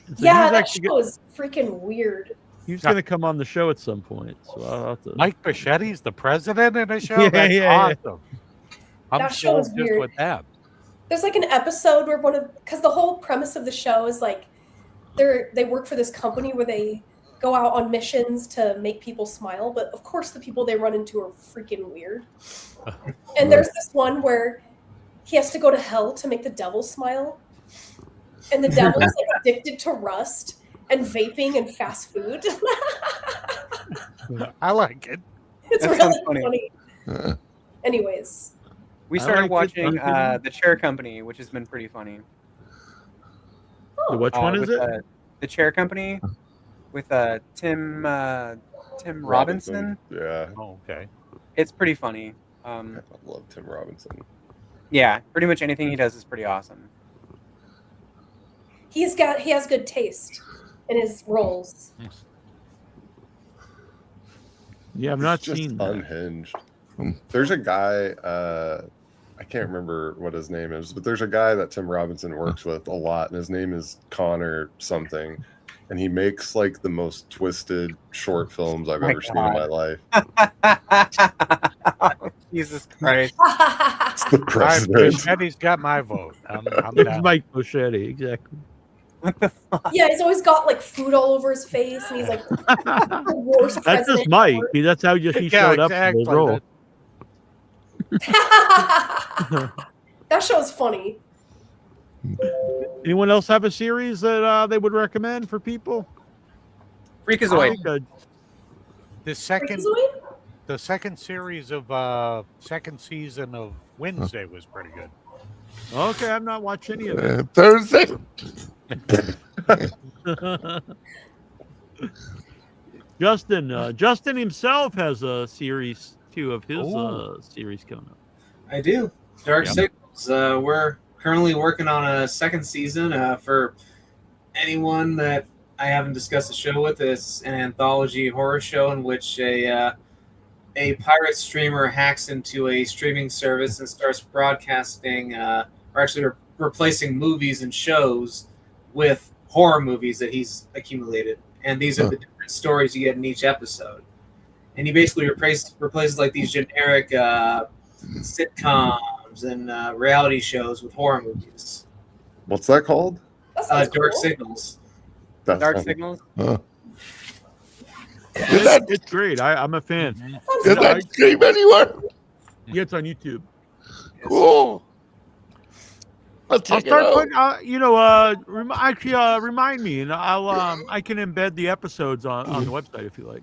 And so Yeah, he's that actually show is freaking weird. he's going to come on the show at some point. So I'll have to. Mike Buschetti's the president in a show? Yeah, That's yeah. awesome. I'm That show sold is just weird. with that. There's like an episode where because the whole premise of the show is like they work for this company where they go out on missions to make people smile, but of course the people they run into are freaking weird. And there's this one where he has to go to hell to make the devil smile, and the devil's like addicted to rust and vaping and fast food. I like it. It's That really sounds funny. Anyways, We I started like it. watching Okay. The Chair Company, which has been pretty funny. Which one is with, it? The Chair Company with Tim Robinson. Yeah, Oh, okay. It's pretty funny. I love Tim Robinson. Yeah, pretty much anything he does is pretty awesome. he has good taste in his roles. Yeah, I've not He's just seen that. unhinged. There's a guy, I can't remember what his name is, but there's a guy that Tim Robinson works with a lot, and his name is Connor something, and he makes like the most twisted short films I've My ever seen in my life. Jesus Christ. It's the All right, president. Buschetti's got my vote. I'm It's down. Mike Buschetti, exactly. Yeah, he's always got like food all over his face, and he's like the worst That's president just Mike. ever. That's how he Yeah, showed up for exactly. the role. That show's funny. Anyone else have a series that they would recommend for people? Freakazoid. I think, The second Freakazoid? the second series of second season of Wednesday was pretty good. Okay, I've not watched any of it. Thursday. Justin himself has a series 2 of his series coming up. I do. Dark Yep. Signals. We're currently working on a second season. For anyone that I haven't discussed the show with, it's an anthology horror show in which a pirate streamer hacks into a streaming service and starts broadcasting, or actually replacing movies and shows with horror movies that he's accumulated. And these are the different stories you get in each episode. And he basically replaces like these generic sitcoms and reality shows with horror movies. What's that called? Dark Signals. That's Dark funny. Signals. It's great. I'm a fan. Did that stream anywhere? Yeah, it's on YouTube. Cool. I'll I'll check it start out. putting. Remind me, and I can embed the episodes on the website if you like.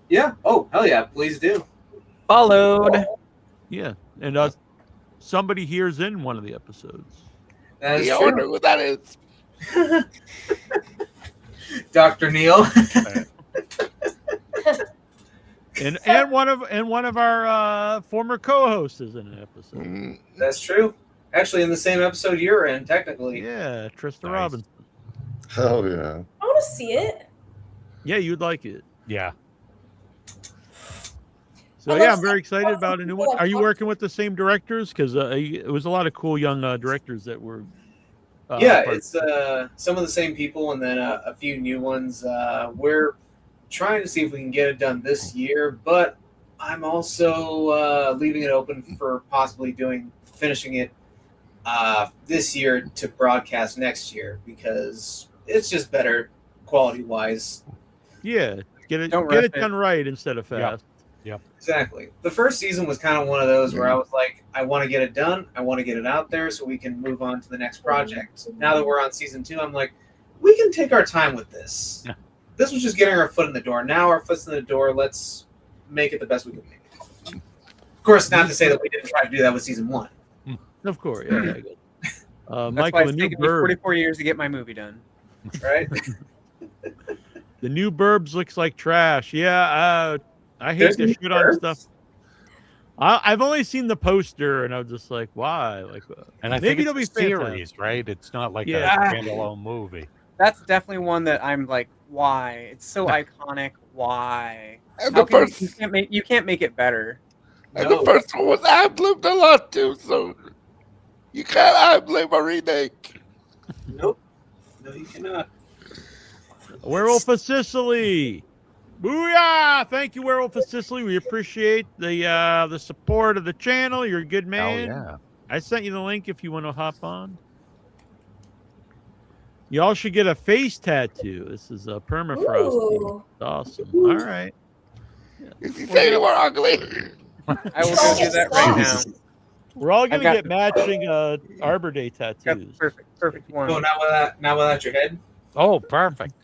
Yeah. Oh, hell yeah. Please do. Followed. Yeah, and somebody here's in one of the episodes. That is Yeah, I true. wonder who that is. Dr. Neal. And one of our former co-hosts is in an episode. That's true. Actually, in the same episode you're in, technically. Yeah, Trista Nice. Robinson. Hell yeah. I want to see it. Yeah, you'd like it. Yeah. So I yeah, love I'm very excited about a new one. people Are you like- working with the same directors? Because it was a lot of cool young directors that were. Yeah, part- it's some of the same people and then a few new ones. We're trying to see if we can get it done this year, but I'm also leaving it open for possibly finishing it this year to broadcast next year because it's just better quality wise. Yeah, get Don't it rush it. done right instead of fast. Exactly. The first season was kind of one of those where I was like, I want to get it done. I want to get it out there so we can move on to the next project. Now that we're on season 2, I'm like, we can take our time with this. Yeah. This was just getting our foot in the door. Now our foot's in the door. Let's make it the best we can make it. Of course, not to say that we didn't try to do that with season 1. Of course, yeah. Good. That's Michael, why the it's new taken me Burb, 44 years to get my movie done. Right? the new Burbs looks like trash. Yeah, I hate There's to new shoot on Burbs? stuff. I've only seen the poster, and I was just like, why? Like, And I maybe think it'll it's be a fantastic. series, right? It's not like Yeah. a standalone movie. That's definitely one that I'm like, why? It's so iconic. Why? And How the can first, you can't make it better. and No. the first one was ad-libbed a lot too, so you can't ad-lib a remake. Nope. No, you cannot. Werewolf of Sicily. Booyah! Thank you, Werewolf of Sicily. We appreciate the support of the channel. You're a good man. yeah. I sent you the link if you want to hop on. Y'all should get a face tattoo. This is a permafrost. Ooh. It's awesome. All right. If you say they were ugly, I will go do that right now. We're all gonna got- get matching Arbor Day Got the tattoos. perfect one. Oh, not without your head? Oh, perfect.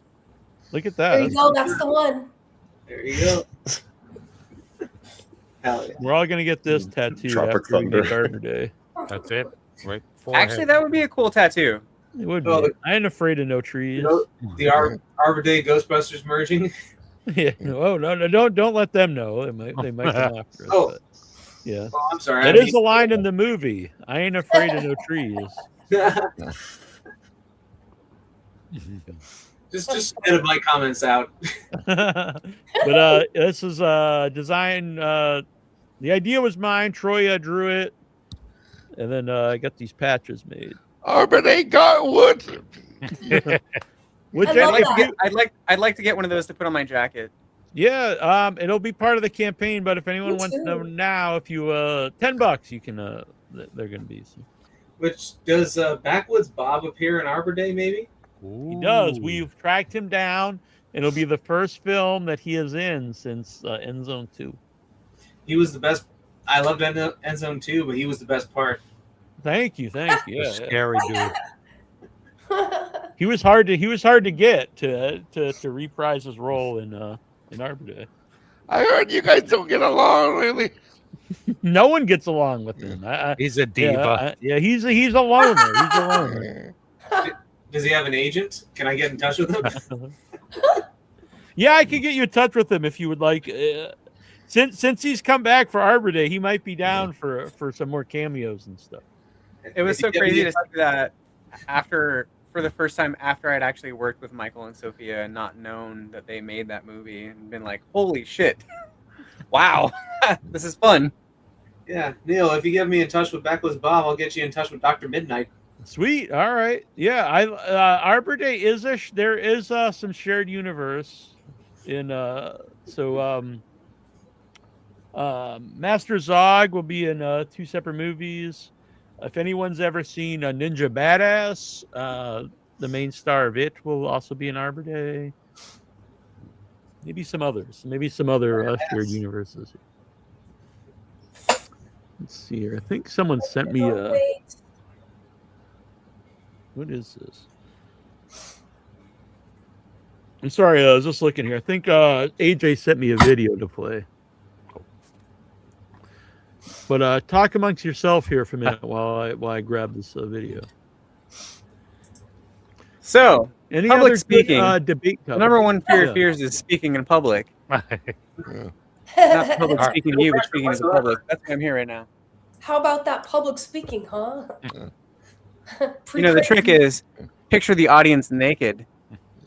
Look at There that. you go. That's the one. There you go. Hell yeah. We're all gonna get this tattoo Tropic after we get Thunder. Arbor Day. That's it. Right. Actually, that would be a cool tattoo. It would Oh, be. the- I ain't afraid of no trees. The Arbor Day Ghostbusters merging. Yeah. Oh no, don't let them know. They might come after us. Oh. But, yeah. Oh, I'm sorry. That is a line in the movie. I ain't afraid of no trees. just edit my comments out. But this is design. The idea was mine. Troy drew it, and then I got these patches made. Arbor Day got wood. Which I love if that. you- I'd like to get one of those to put on my jacket. yeah, it'll be part of the campaign. But if anyone Me wants to know too. now, if you $10, you can. They're gonna be. So. Which does Backwoods Bob appear in Arbor Day? Maybe. He does. We've tracked him down, and it'll be the first film that he is in since End Zone 2. He was the best. I loved End Zone 2, but he was the best part. Thank you. Yeah, yeah. Scary dude. He was hard to get to reprise his role in Arbor Day. I heard you guys don't get along really. No one gets along with him. He's a diva. Yeah, he's a loner. He's a loner. Does he have an agent? Can I get in touch with him? Yeah, I could get you in touch with him if you would like. Since he's come back for Arbor Day, he might be down for some more cameos and stuff. It was so crazy to see that for the first time after I'd actually worked with Michael and Sophia and not known that they made that movie and been like, holy shit. Wow. This is fun. Yeah, Neil, if you get me in touch with Backless Bob, I'll get you in touch with Dr. Midnight. Sweet. All right. Yeah, Arbor Day is there is some shared universe in Master Zog will be in 2 separate movies. If anyone's ever seen Ninja Badass, the main star of it will also be in Arbor Day. Maybe some others. Maybe some other shared universes. Let's see here. I think someone sent me a... What is this? I'm sorry, I was just looking here. I think AJ sent me a video to play. But talk amongst yourself here for a minute while I grab this video. So, any public other speaking, good, debate the topic? number one fear Yeah. of fears is speaking in public. Yeah. Not public speaking to you, but speaking to the public. That's why I'm here right now. How about that public speaking, huh? You know, the trick is picture the audience naked.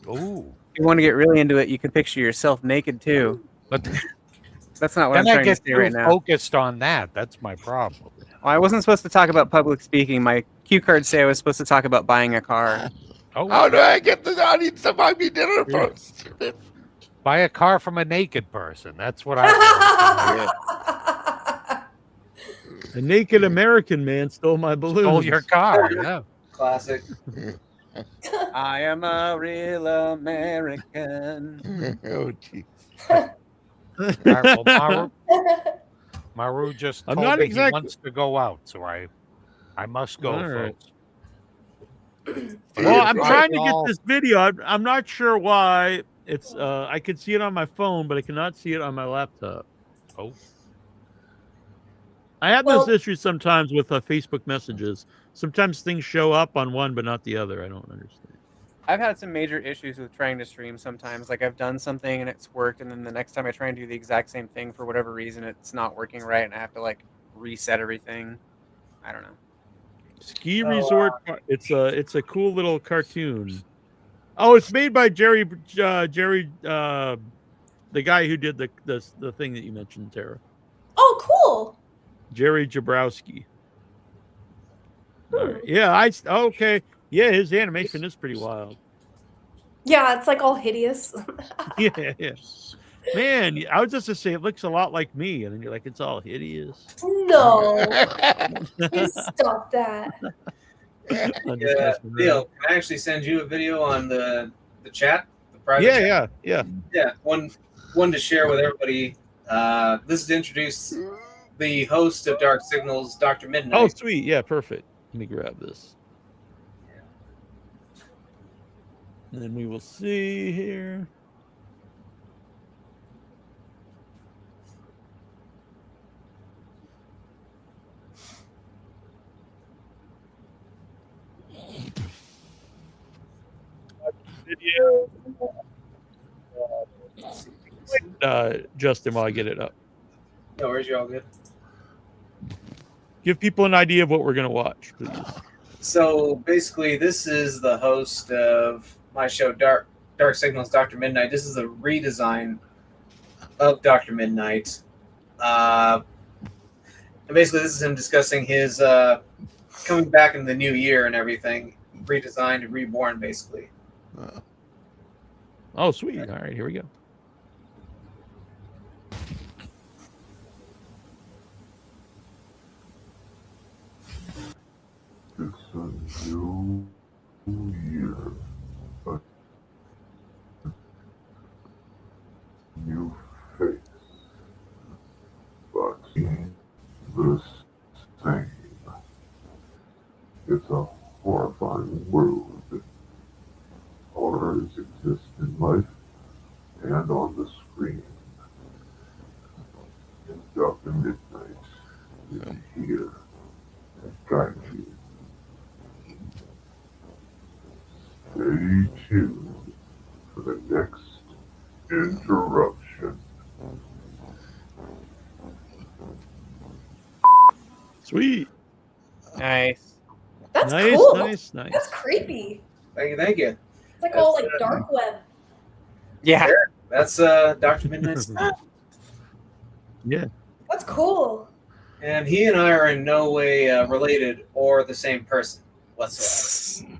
Ooh. If you want to get really into it, you can picture yourself naked too. But that's not what then I'm I trying to get say too right now. focused on that. That's my problem. Well, I wasn't supposed to talk about public speaking. My cue cards say I was supposed to talk about buying a car. Oh, How do I get the audience to buy me dinner first? buy a car from a naked person. That's what I A naked American man stole my balloon. stole your car. Yeah. Classic. I am a real American. Oh, jeez. All right, well, Maru just I'm told not me exactly- he wants to go out, so I must go, All right. folks. Well, I'm Right. trying to get All- this video. I'm not sure why. It's I can see it on my phone, but I cannot see it on my laptop. Oh. I have Well- this issue sometimes with Facebook messages. Sometimes things show up on one but not the other. I don't understand. I've had some major issues with trying to stream sometimes. Like I've done something and it's worked, and then the next time I try and do the exact same thing for whatever reason, it's not working right, and I have to like reset everything. I don't know. Ski Resort. It's a cool little cartoon. Oh, it's made by Jerry, the guy who did the thing that you mentioned, Tara. Oh, cool. Jerry Jabrowski. All right. Yeah, okay. Yeah, his animation is pretty wild. Yeah, it's like all hideous. Yeah. Man, I was just to say it looks a lot like me, and then you're like, it's all hideous. No. Please stop that. I'm just Yeah, messing around. Neil, can I actually send you a video on the chat? The private chat? Yeah. Yeah, one to share with everybody. This is to introduce the host of Dark Signals, Dr. Midnight. Oh, sweet. Yeah, perfect. Let me grab this. And then we will see here. Video. Justin, while I get it up. No worries, you're all good. Give people an idea of what we're going to watch, please. So basically, this is the host of my show, Dark Signals, Dr. Midnight. This is a redesign of Dr. Midnight. And basically, this is him discussing his coming back in the new year and everything, redesigned and reborn, basically. Oh, sweet. All right, here we go. It's a new year, a new face, but the same. It's a horrifying world. Horrors exist in life and on the screen. after midnight is here to guide you. Stay tuned for the next interruption. Sweet. Nice. That's Nice, cool. nice, nice. That's creepy. Thank you, thank you. It's like all like That's, dark web. Yeah. That's Dr. Midnight's Yeah. That's cool. and he and I are in no way related or the same person whatsoever.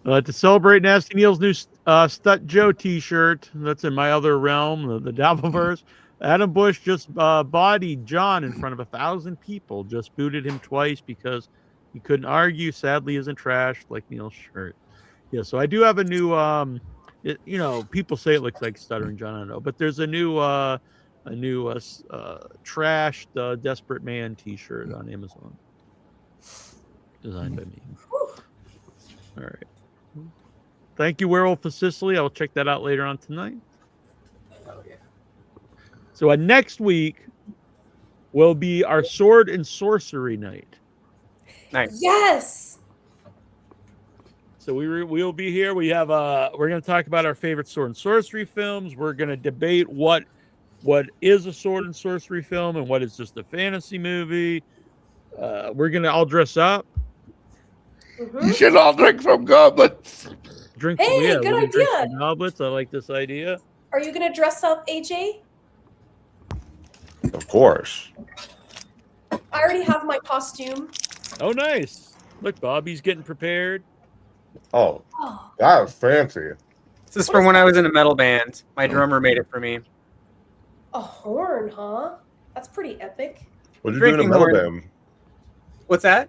To celebrate Nasty Neal's new Stut Joe T-shirt, that's in my other realm, the Dabbleverse. Adam Bush just bodied John in front of 1,000 people. Just booted him twice because he couldn't argue. Sadly, isn't trashed like Neal's shirt. Yeah, so I do have a new. People say it looks like Stuttering John. I don't know, but there's a new trashed Desperate Man T-shirt on Amazon, designed by me. All right. Thank you, Werewolf of Sicily. I'll check that out later on tonight. Oh, yeah. So next week will be our Sword and Sorcery night. Nice. Yes. So we'll be here. We have we're going to talk about our favorite sword and sorcery films. We're going to debate what is a sword and sorcery film and what is just a fantasy movie. We're going to all dress up. You should all drink from goblets. Drink. Hey, yeah, good we're gonna drink idea. from goblets. I like this idea. Are you gonna dress up, AJ? Of course. I already have my costume. Oh, nice. Look, Bobby's getting prepared. Oh, Oh, that was fancy. This is from when I was in a metal band. My drummer made it for me. a horn, huh? That's pretty epic. What'd you do in a Drinking metal horn. band? What's that?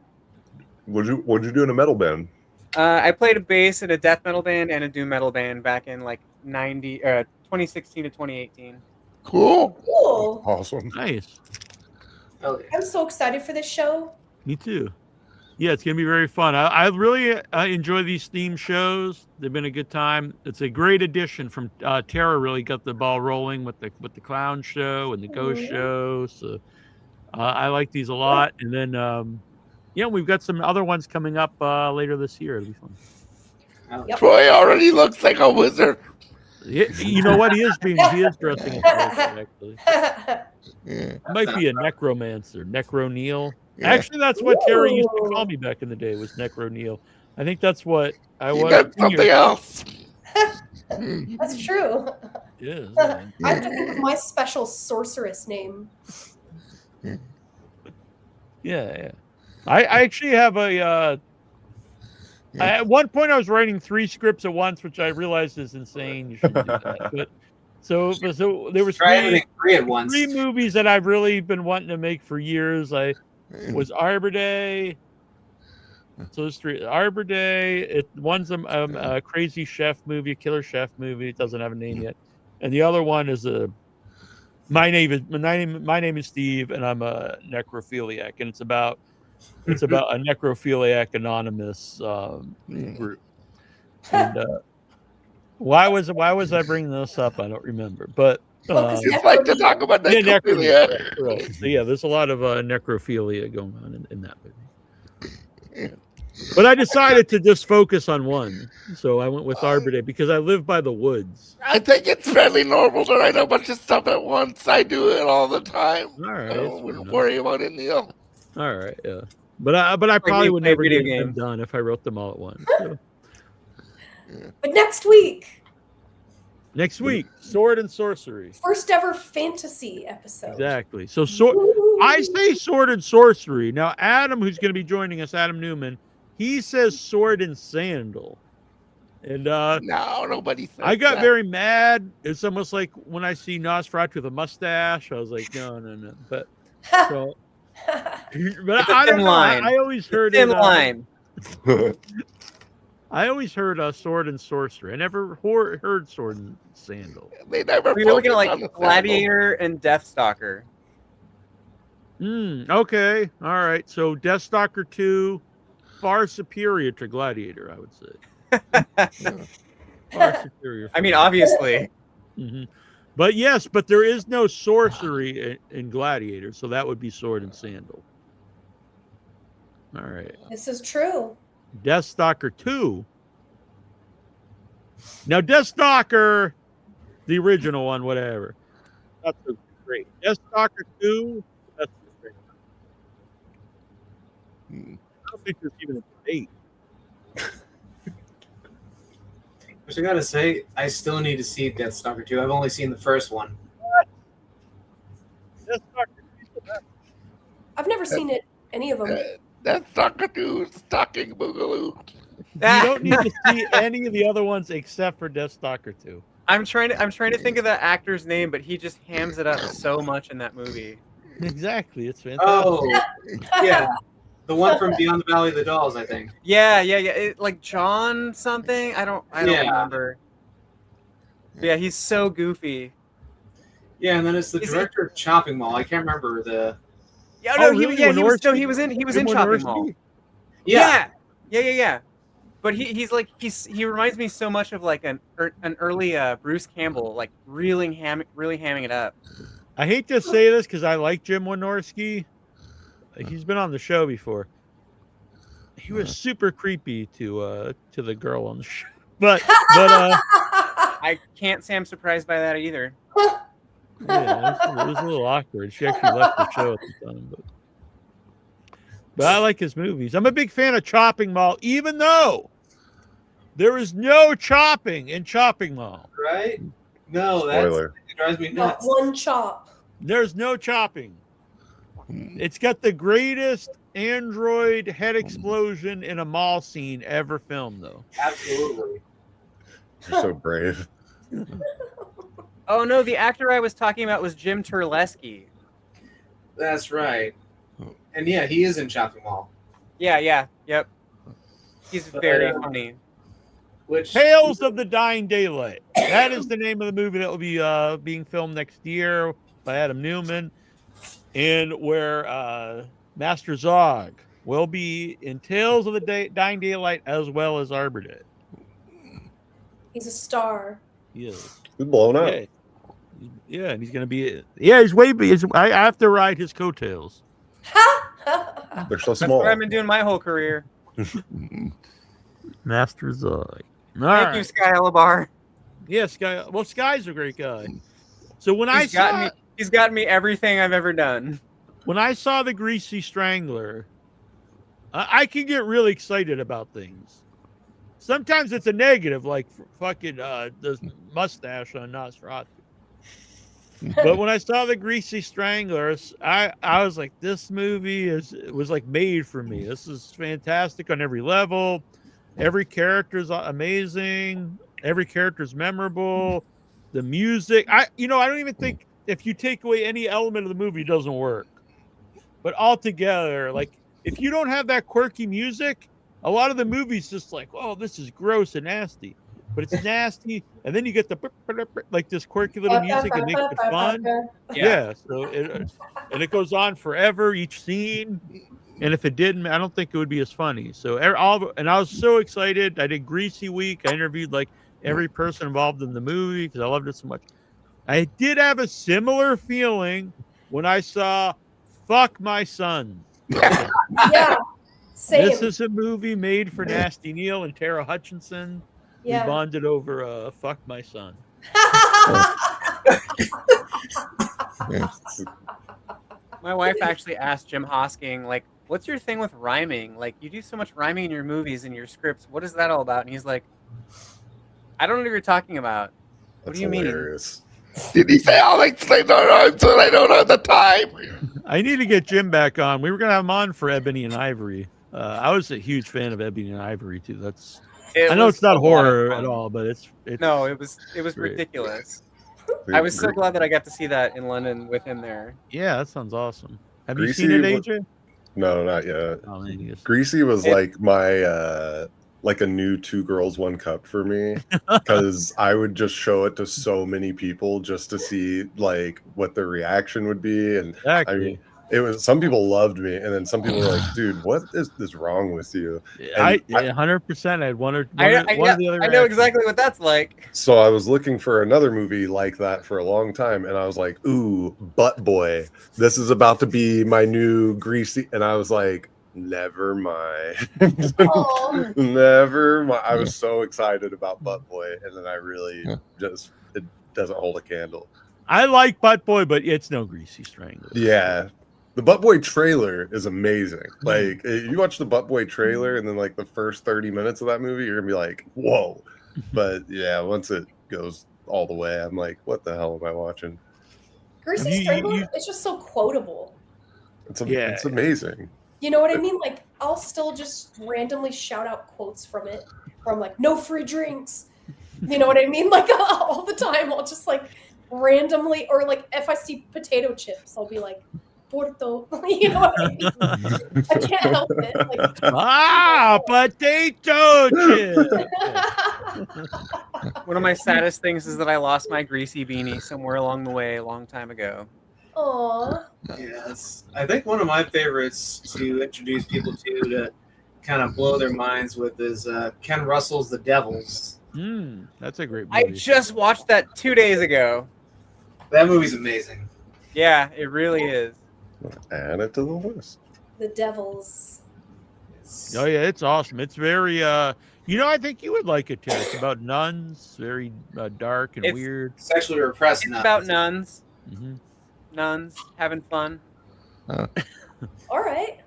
What'd you do in a metal band? I played a bass in a death metal band and a doom metal band back in like 2016 to 2018. Cool. Cool. Awesome. Nice. Oh, yeah. I'm so excited for this show. Me too. Yeah, it's gonna be very fun. I really enjoy these theme shows. They've been a good time. It's a great addition from Tara. Really got the ball rolling with the clown show and the ghost show. So I like these a lot. And then we've got some other ones coming up later this year. It'll be fun. Yep. Troy already looks like a wizard. You know what? He is dressing as actually. Yeah. It might be a necromancer, Necro Neal. Yeah. Actually, that's what Terry used to Ooh. call me back in the day, was Necro Neal. I think that's what I You was. got something else. That's true. Yeah. I have to think of my special sorceress name. Yeah. I actually have at one point I was writing 3 scripts at once, which I realized is insane. You shouldn't do that. But so there was Try everything 3 at once. 3 movies that I've really been wanting to make for years. I was Arbor Day. So there's 3. Arbor Day. One's a crazy chef movie, a killer chef movie. It doesn't have a name yet. And the other one is my name is Steve, and I'm a necrophiliac, and it's about a necrophiliac anonymous group. And why was I bringing this up? I don't remember, but Just like to talk about necrophilia. Right. So yeah, there's a lot of necrophilia going on in that movie. But I decided to just focus on one, so I went with Arbor Day because I live by the woods. I think it's fairly normal to write a bunch of stuff at once. I do it all the time. All right, I wouldn't worry about it, Neil. All right, yeah. But I probably you would play never video get them games. done if I wrote them all at once. So. But next week, Next week, Sword and Sorcery. first ever fantasy episode. Exactly. So I say Sword and Sorcery. Now, Adam, who's going to be joining us, Adam Newman, he says Sword and Sandal. And No, nobody says I got that. very mad. It's almost like when I see Nosferatu with a mustache. I was like, no. But so, but It's a I don't thin know. line. I always heard Thin it. line. I always heard Sword and Sorcery. I never heard Sword and Sandal. They never. We were looking at focus on like the Gladiator and Deathstalker. Okay. All right. So Deathstalker 2, far superior to Gladiator, I would say. far superior. I mean, obviously. Hmm. But yes, but there is no sorcery in Gladiator, so that would be sword and sandal. All right. This is true. Deathstalker 2. Now, Deathstalker, the original one, whatever. That's so great. Deathstalker 2, that's great. I don't think there's even a debate. Which I gotta say, I still need to see Deathstalker 2. I've only seen the first one. I've never seen it. Any of them. Deathstalker 2 Stalking Boogaloo. You don't need to see any of the other ones except for Deathstalker 2. I'm trying to think of that actor's name, but he just hams it up so much in that movie. Exactly, it's fantastic. Oh, yeah. The one from Beyond the Valley of the Dolls, I think. Yeah. Like John something. I don't remember. But yeah, he's so goofy. Yeah, and then it's the director of Chopping Mall. I can't remember the. Yeah, no, really? he was in Jim Chopping Wynorski? Mall. Yeah. Yeah. But he reminds me so much of like an early Bruce Campbell, like really hamming it up. I hate to say this because I like Jim Wynorski. He's been on the show before. He was super creepy to the girl on the show, but I can't say I'm surprised by that either. yeah, it was a little awkward. She actually left the show at the time, but I like his movies. I'm a big fan of Chopping Mall, even though there is no chopping in Chopping Mall. Right? No, Spoiler. that drives me Not nuts. one chop. There's no chopping. It's got the greatest android head explosion in a mall scene ever filmed, though. Absolutely. You're so brave. Oh no, the actor I was talking about was Jim Terlesky. That's right. And yeah, he is in Chopping Mall. Yeah, yep. He's very funny. Which Tales of the Dying Daylight. That is the name of the movie that will be being filmed next year by Adam Newman, and where Master Zog will be in Tales of the Dying Daylight as well as Arbor Day. He's a star. He is. He's blown up. Yeah, and he's gonna be. Yeah, he's way. I have to ride his coattails. They're so That's small. what I've been doing my whole career. Master Zog. Thank you, Sky Alabar. Yeah, Sky. Well, Sky's a great guy. So when He's gotten me everything I've ever done. When I saw the Greasy Strangler, I can get really excited about things. Sometimes it's a negative, like fucking the mustache on Nosferatu. But when I saw the Greasy Stranglers, I was like, this movie was like made for me. This is fantastic on every level. Every character's amazing. Every character's memorable. The music, I don't even think if you take away any element of the movie, it doesn't work. But altogether, like if you don't have that quirky music, a lot of the movie's just like, oh, this is gross and nasty. But it's nasty, and then you get the like this quirky little music and makes it fun. Yeah, so it goes on forever each scene. And if it didn't, I don't think it would be as funny. So and I was so excited. I did Greasy Week. I interviewed like every person involved in the movie because I loved it so much. I did have a similar feeling when I saw Fuck My Son. Yeah, same. This is a movie made for Nasty Neal and Tara Hutchison. Yeah. We bonded over Fuck My Son. My wife actually asked Jim Hosking, like, what's your thing with rhyming? Like, you do so much rhyming in your movies and your scripts. What is that all about? And he's like, I don't know what you're talking about. What do you hilarious. mean? Did he say, I'll explain the rhymes and I don't have the time? I need to get Jim back on. We were going to have him on for Ebony and Ivory. I was a huge fan of Ebony and Ivory, too. I know it's not horror at all, but it's no, it was great. ridiculous. I was so glad that I got to see that in London with him there. Yeah, that sounds awesome. Have Greasy you seen it, AJ? No, not yet. Oh, man, yes. Greasy was like my like a new 2 Girls 1 Cup for me, because I would just show it to so many people just to see like what their reaction would be. And Exactly. It was some people loved me, and then some people were like, "Dude, what is wrong with you?" And 100%. I had one or the other. I know exactly what that's like. So I was looking for another movie like that for a long time, and I was like, "Ooh, Butt Boy! This is about to be my new greasy." And I was like, "Never mind, never mind." I was so excited about Butt Boy, and then I really just it doesn't hold a candle. I like Butt Boy, but it's no Greasy Strangler. Yeah. The Butt Boy trailer is amazing. Like, you watch the Butt Boy trailer, and then like the first 30 minutes of that movie, you're gonna be like, "Whoa!" But yeah, once it goes all the way, I'm like, "What the hell am I watching?" Greasy Strangler is just so quotable. It's amazing. You know what I mean? Like, I'll still just randomly shout out quotes from it. Or I'm like, "No free drinks." You know what I mean? Like all the time, I'll just like randomly, or like if I see potato chips, I'll be like, Porto. You know what I mean? I can't help it. Like, potato chip. One of my saddest things is that I lost my greasy beanie somewhere along the way a long time ago. Aww. Yes. I think one of my favorites to introduce people to kind of blow their minds with is Ken Russell's The Devils. That's a great movie. I just watched that 2 days ago. That movie's amazing. Yeah, it really is. Add it to the list. The Devils. Oh yeah, it's awesome. It's very I think you would like it too. It's about nuns, very dark and weird. Sexually repressed It's nuns. about nuns. Mm-hmm. Nuns having fun. All right.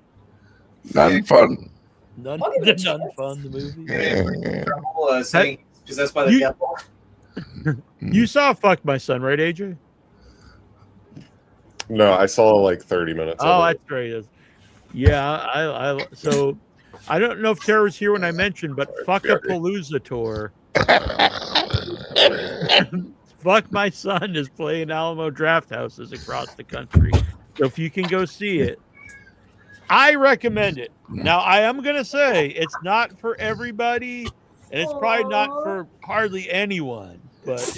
None fun. None fun. The movie. Saying possessed by the devil. You saw Fuck My Son, right, AJ? No, I saw like 30 minutes. Oh, that's great. Yeah, so I don't know if Tara was here when I mentioned, but Fuck-a-Palooza tour. Fuck My Son is playing Alamo Draft Houses across the country. So if you can go see it, I recommend it. Now, I am going to say it's not for everybody, and it's probably not for hardly anyone. But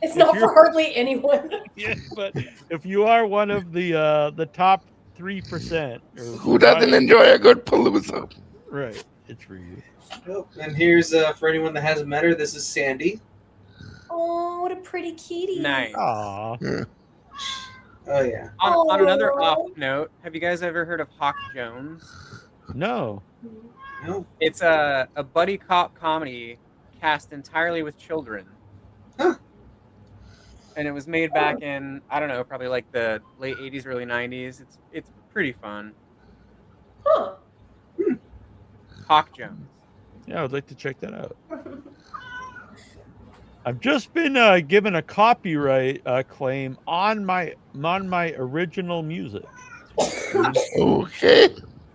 it's not for hardly anyone. Yeah, but if you are one of the top 3%, who doesn't enjoy a good palooza? Right, it's for you. And here's for anyone that hasn't met her, this is Sandy. Oh, what a pretty kitty. Nice. Aww. Yeah. Oh yeah. On another off note, have you guys ever heard of Hawk Jones? No. No. It's a buddy cop comedy cast entirely with children. Huh. And it was made back in, I don't know, probably like the late 80s, early 90s. It's pretty fun. Huh. Hawk Jones. Yeah, I would like to check that out. I've just been given a copyright claim on my original music. Okay.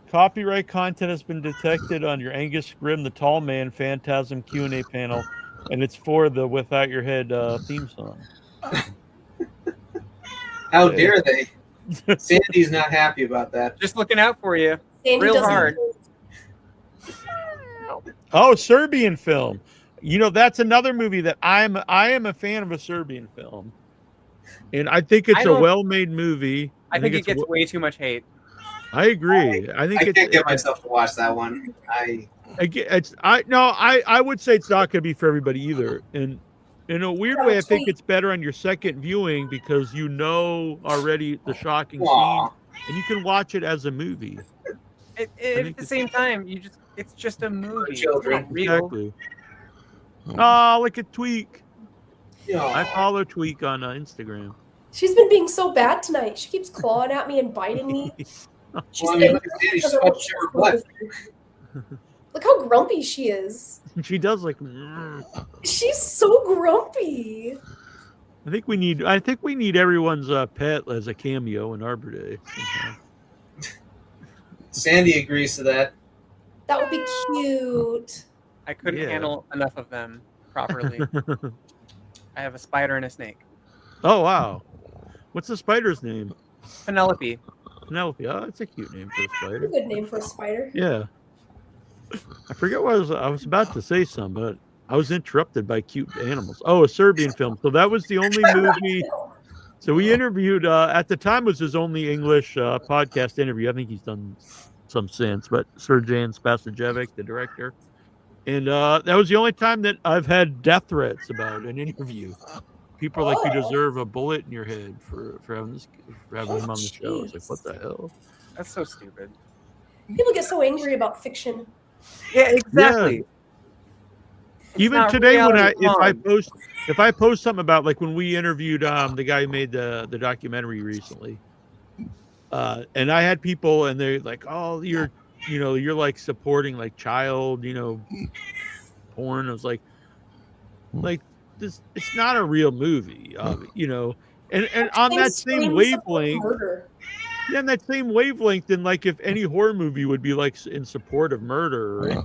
Copyright content has been detected on your Angus Grimm, the Tall Man Phantasm Q&A panel, and it's for the Without Your Head theme song. How dare they? Sandy's not happy about that. Just looking out for you. Sandy Real doesn't- hard. Oh, Serbian film. You know, that's another movie that I am a fan of a Serbian film. And I think it's a well-made movie. I think it gets way too much hate. I agree. I think I can't get myself to watch that one. I would say it's not going to be for everybody either. And in a weird way, I think it's better on your second viewing because you know already the shocking scene, and you can watch it as a movie. At the same time, it's just a movie. Children. Exactly. Oh, look at Tweak. Yeah. I follow Tweak on Instagram. She's been being so bad tonight. She keeps clawing at me and biting me. She's Well, I mean, look at Sandy, she's supposed to show her butt. Look how grumpy she is. She does like. She's so grumpy. I think we need everyone's pet as a cameo in Arbor Day. sometime. Sandy agrees to that. That would be cute. I couldn't handle enough of them properly. I have a spider and a snake. Oh wow! What's the spider's name? Penelope. Penelope. Oh, that's a cute name for a spider. Good name for a spider. Yeah. I forget what I was about to say some, but I was interrupted by cute animals. Oh, a Serbian film. So that was the only movie. So we interviewed, at the time was his only English podcast interview. I think he's done some since, but Serjan Spasojevic, the director. And that was the only time that I've had death threats about an interview. People are like, you deserve a bullet in your head for having him on the show. I was like, what the hell? That's so stupid. People get so angry about fiction. Yeah, exactly. Yeah. Even today, when if I post something about, like, when we interviewed the guy who made the documentary recently, and I had people and they're like, oh, you're like supporting like child, porn. I was like this, it's not a real movie, and on that same wavelength. Yeah, in that same wavelength, then, like, if any horror movie would be like in support of murder,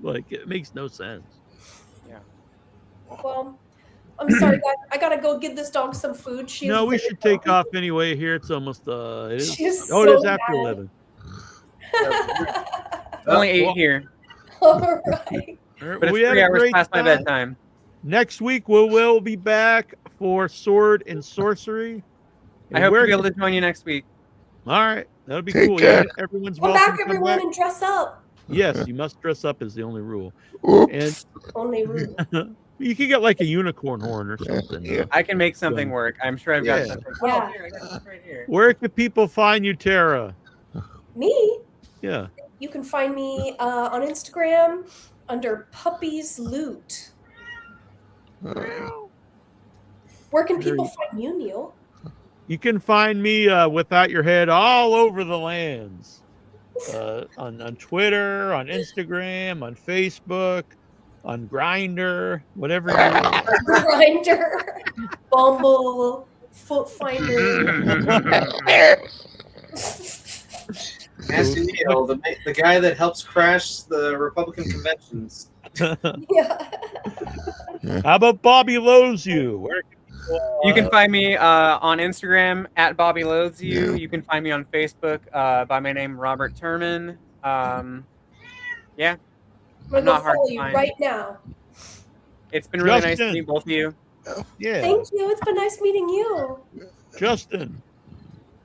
like, it makes no sense. Yeah. Well, I'm sorry, guys. I gotta go give this dog some food. We should take off anyway. Here, it's almost it is. She's It so is after bad. 11. Only 8 here. All right. But it's 3 hours past my bedtime. Next week we'll be back for Sword and Sorcery. I hope to be able to join you next week. All right, that'll be cool. Yeah, everyone's Come welcome. back, everyone, and dress up. Yes, you must dress up is the only rule. And only rule. You can get like a unicorn horn or something. I can make something work. I'm sure I've got something. Yeah. Oh, here, I got this right here. Where can people find you, Tara? Me? Yeah. You can find me on Instagram under Puppies Loot. Where can people find you, Neil? You can find me Without Your Head all over the lands. On Twitter, on Instagram, on Facebook, on Grindr, whatever you want. Grindr, Bumble, Foot Finder. Nasty Neal, the guy that helps crash the Republican conventions. Yeah. How about Bobby Loathes You? Where can you can find me on Instagram at Bobby Loathes You. You can find me on Facebook by my name, Robert Turman. Yeah. I'm gonna follow you right now. It's been really nice to meet both of you. Yeah. Thank you. It's been nice meeting you. Justin.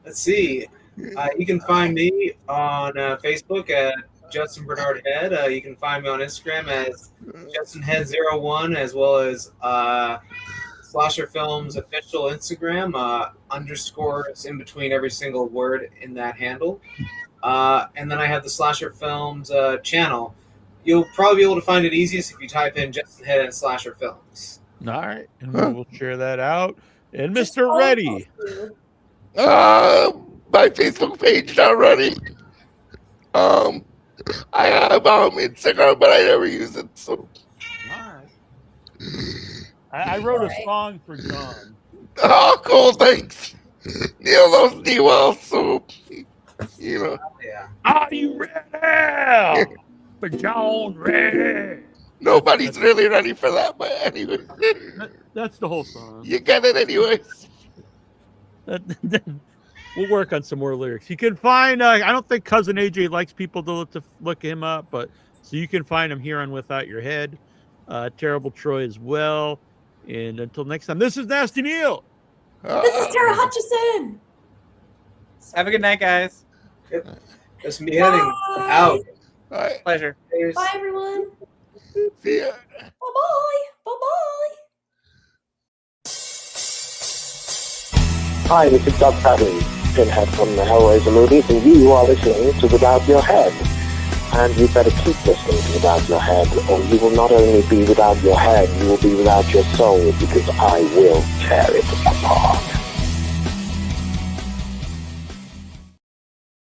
Let's see. You can find me on Facebook at Justin Bernard Head. You can find me on Instagram as JustinHead01, as well as Slasher Films official Instagram, underscores in between every single word in that handle. And then I have the Slasher Films channel. You'll probably be able to find it easiest if you type in Justin Head and Slasher Films. All right, and we'll share that out. And Mr. Reddy. My Facebook page not running. I have Instagram, but I never use it. So. All right. I wrote a song for John. Oh, cool! Thanks. Neil knows me well, so Yeah. Are you ready? For John Reddy. Nobody's really ready for that, but anyway. That's the whole song. You get it anyways. We'll work on some more lyrics. You can find, I don't think Cousin AJ likes people to look him up, but so you can find him here on Without Your Head. Terrible Troy as well. And until next time, this is Nasty Neal. This is Tara Hutchison. Have a good night, guys. Just me heading out. Bye. Pleasure. Bye, everyone. See ya. Bye-bye. Bye-bye. Hi, this is Doug Bradley, Pinhead from the Hellraiser movies, and you are listening to Without Your Head. And you better keep listening to Without Your Head, or you will not only be without your head, you will be without your soul, because I will tear it apart.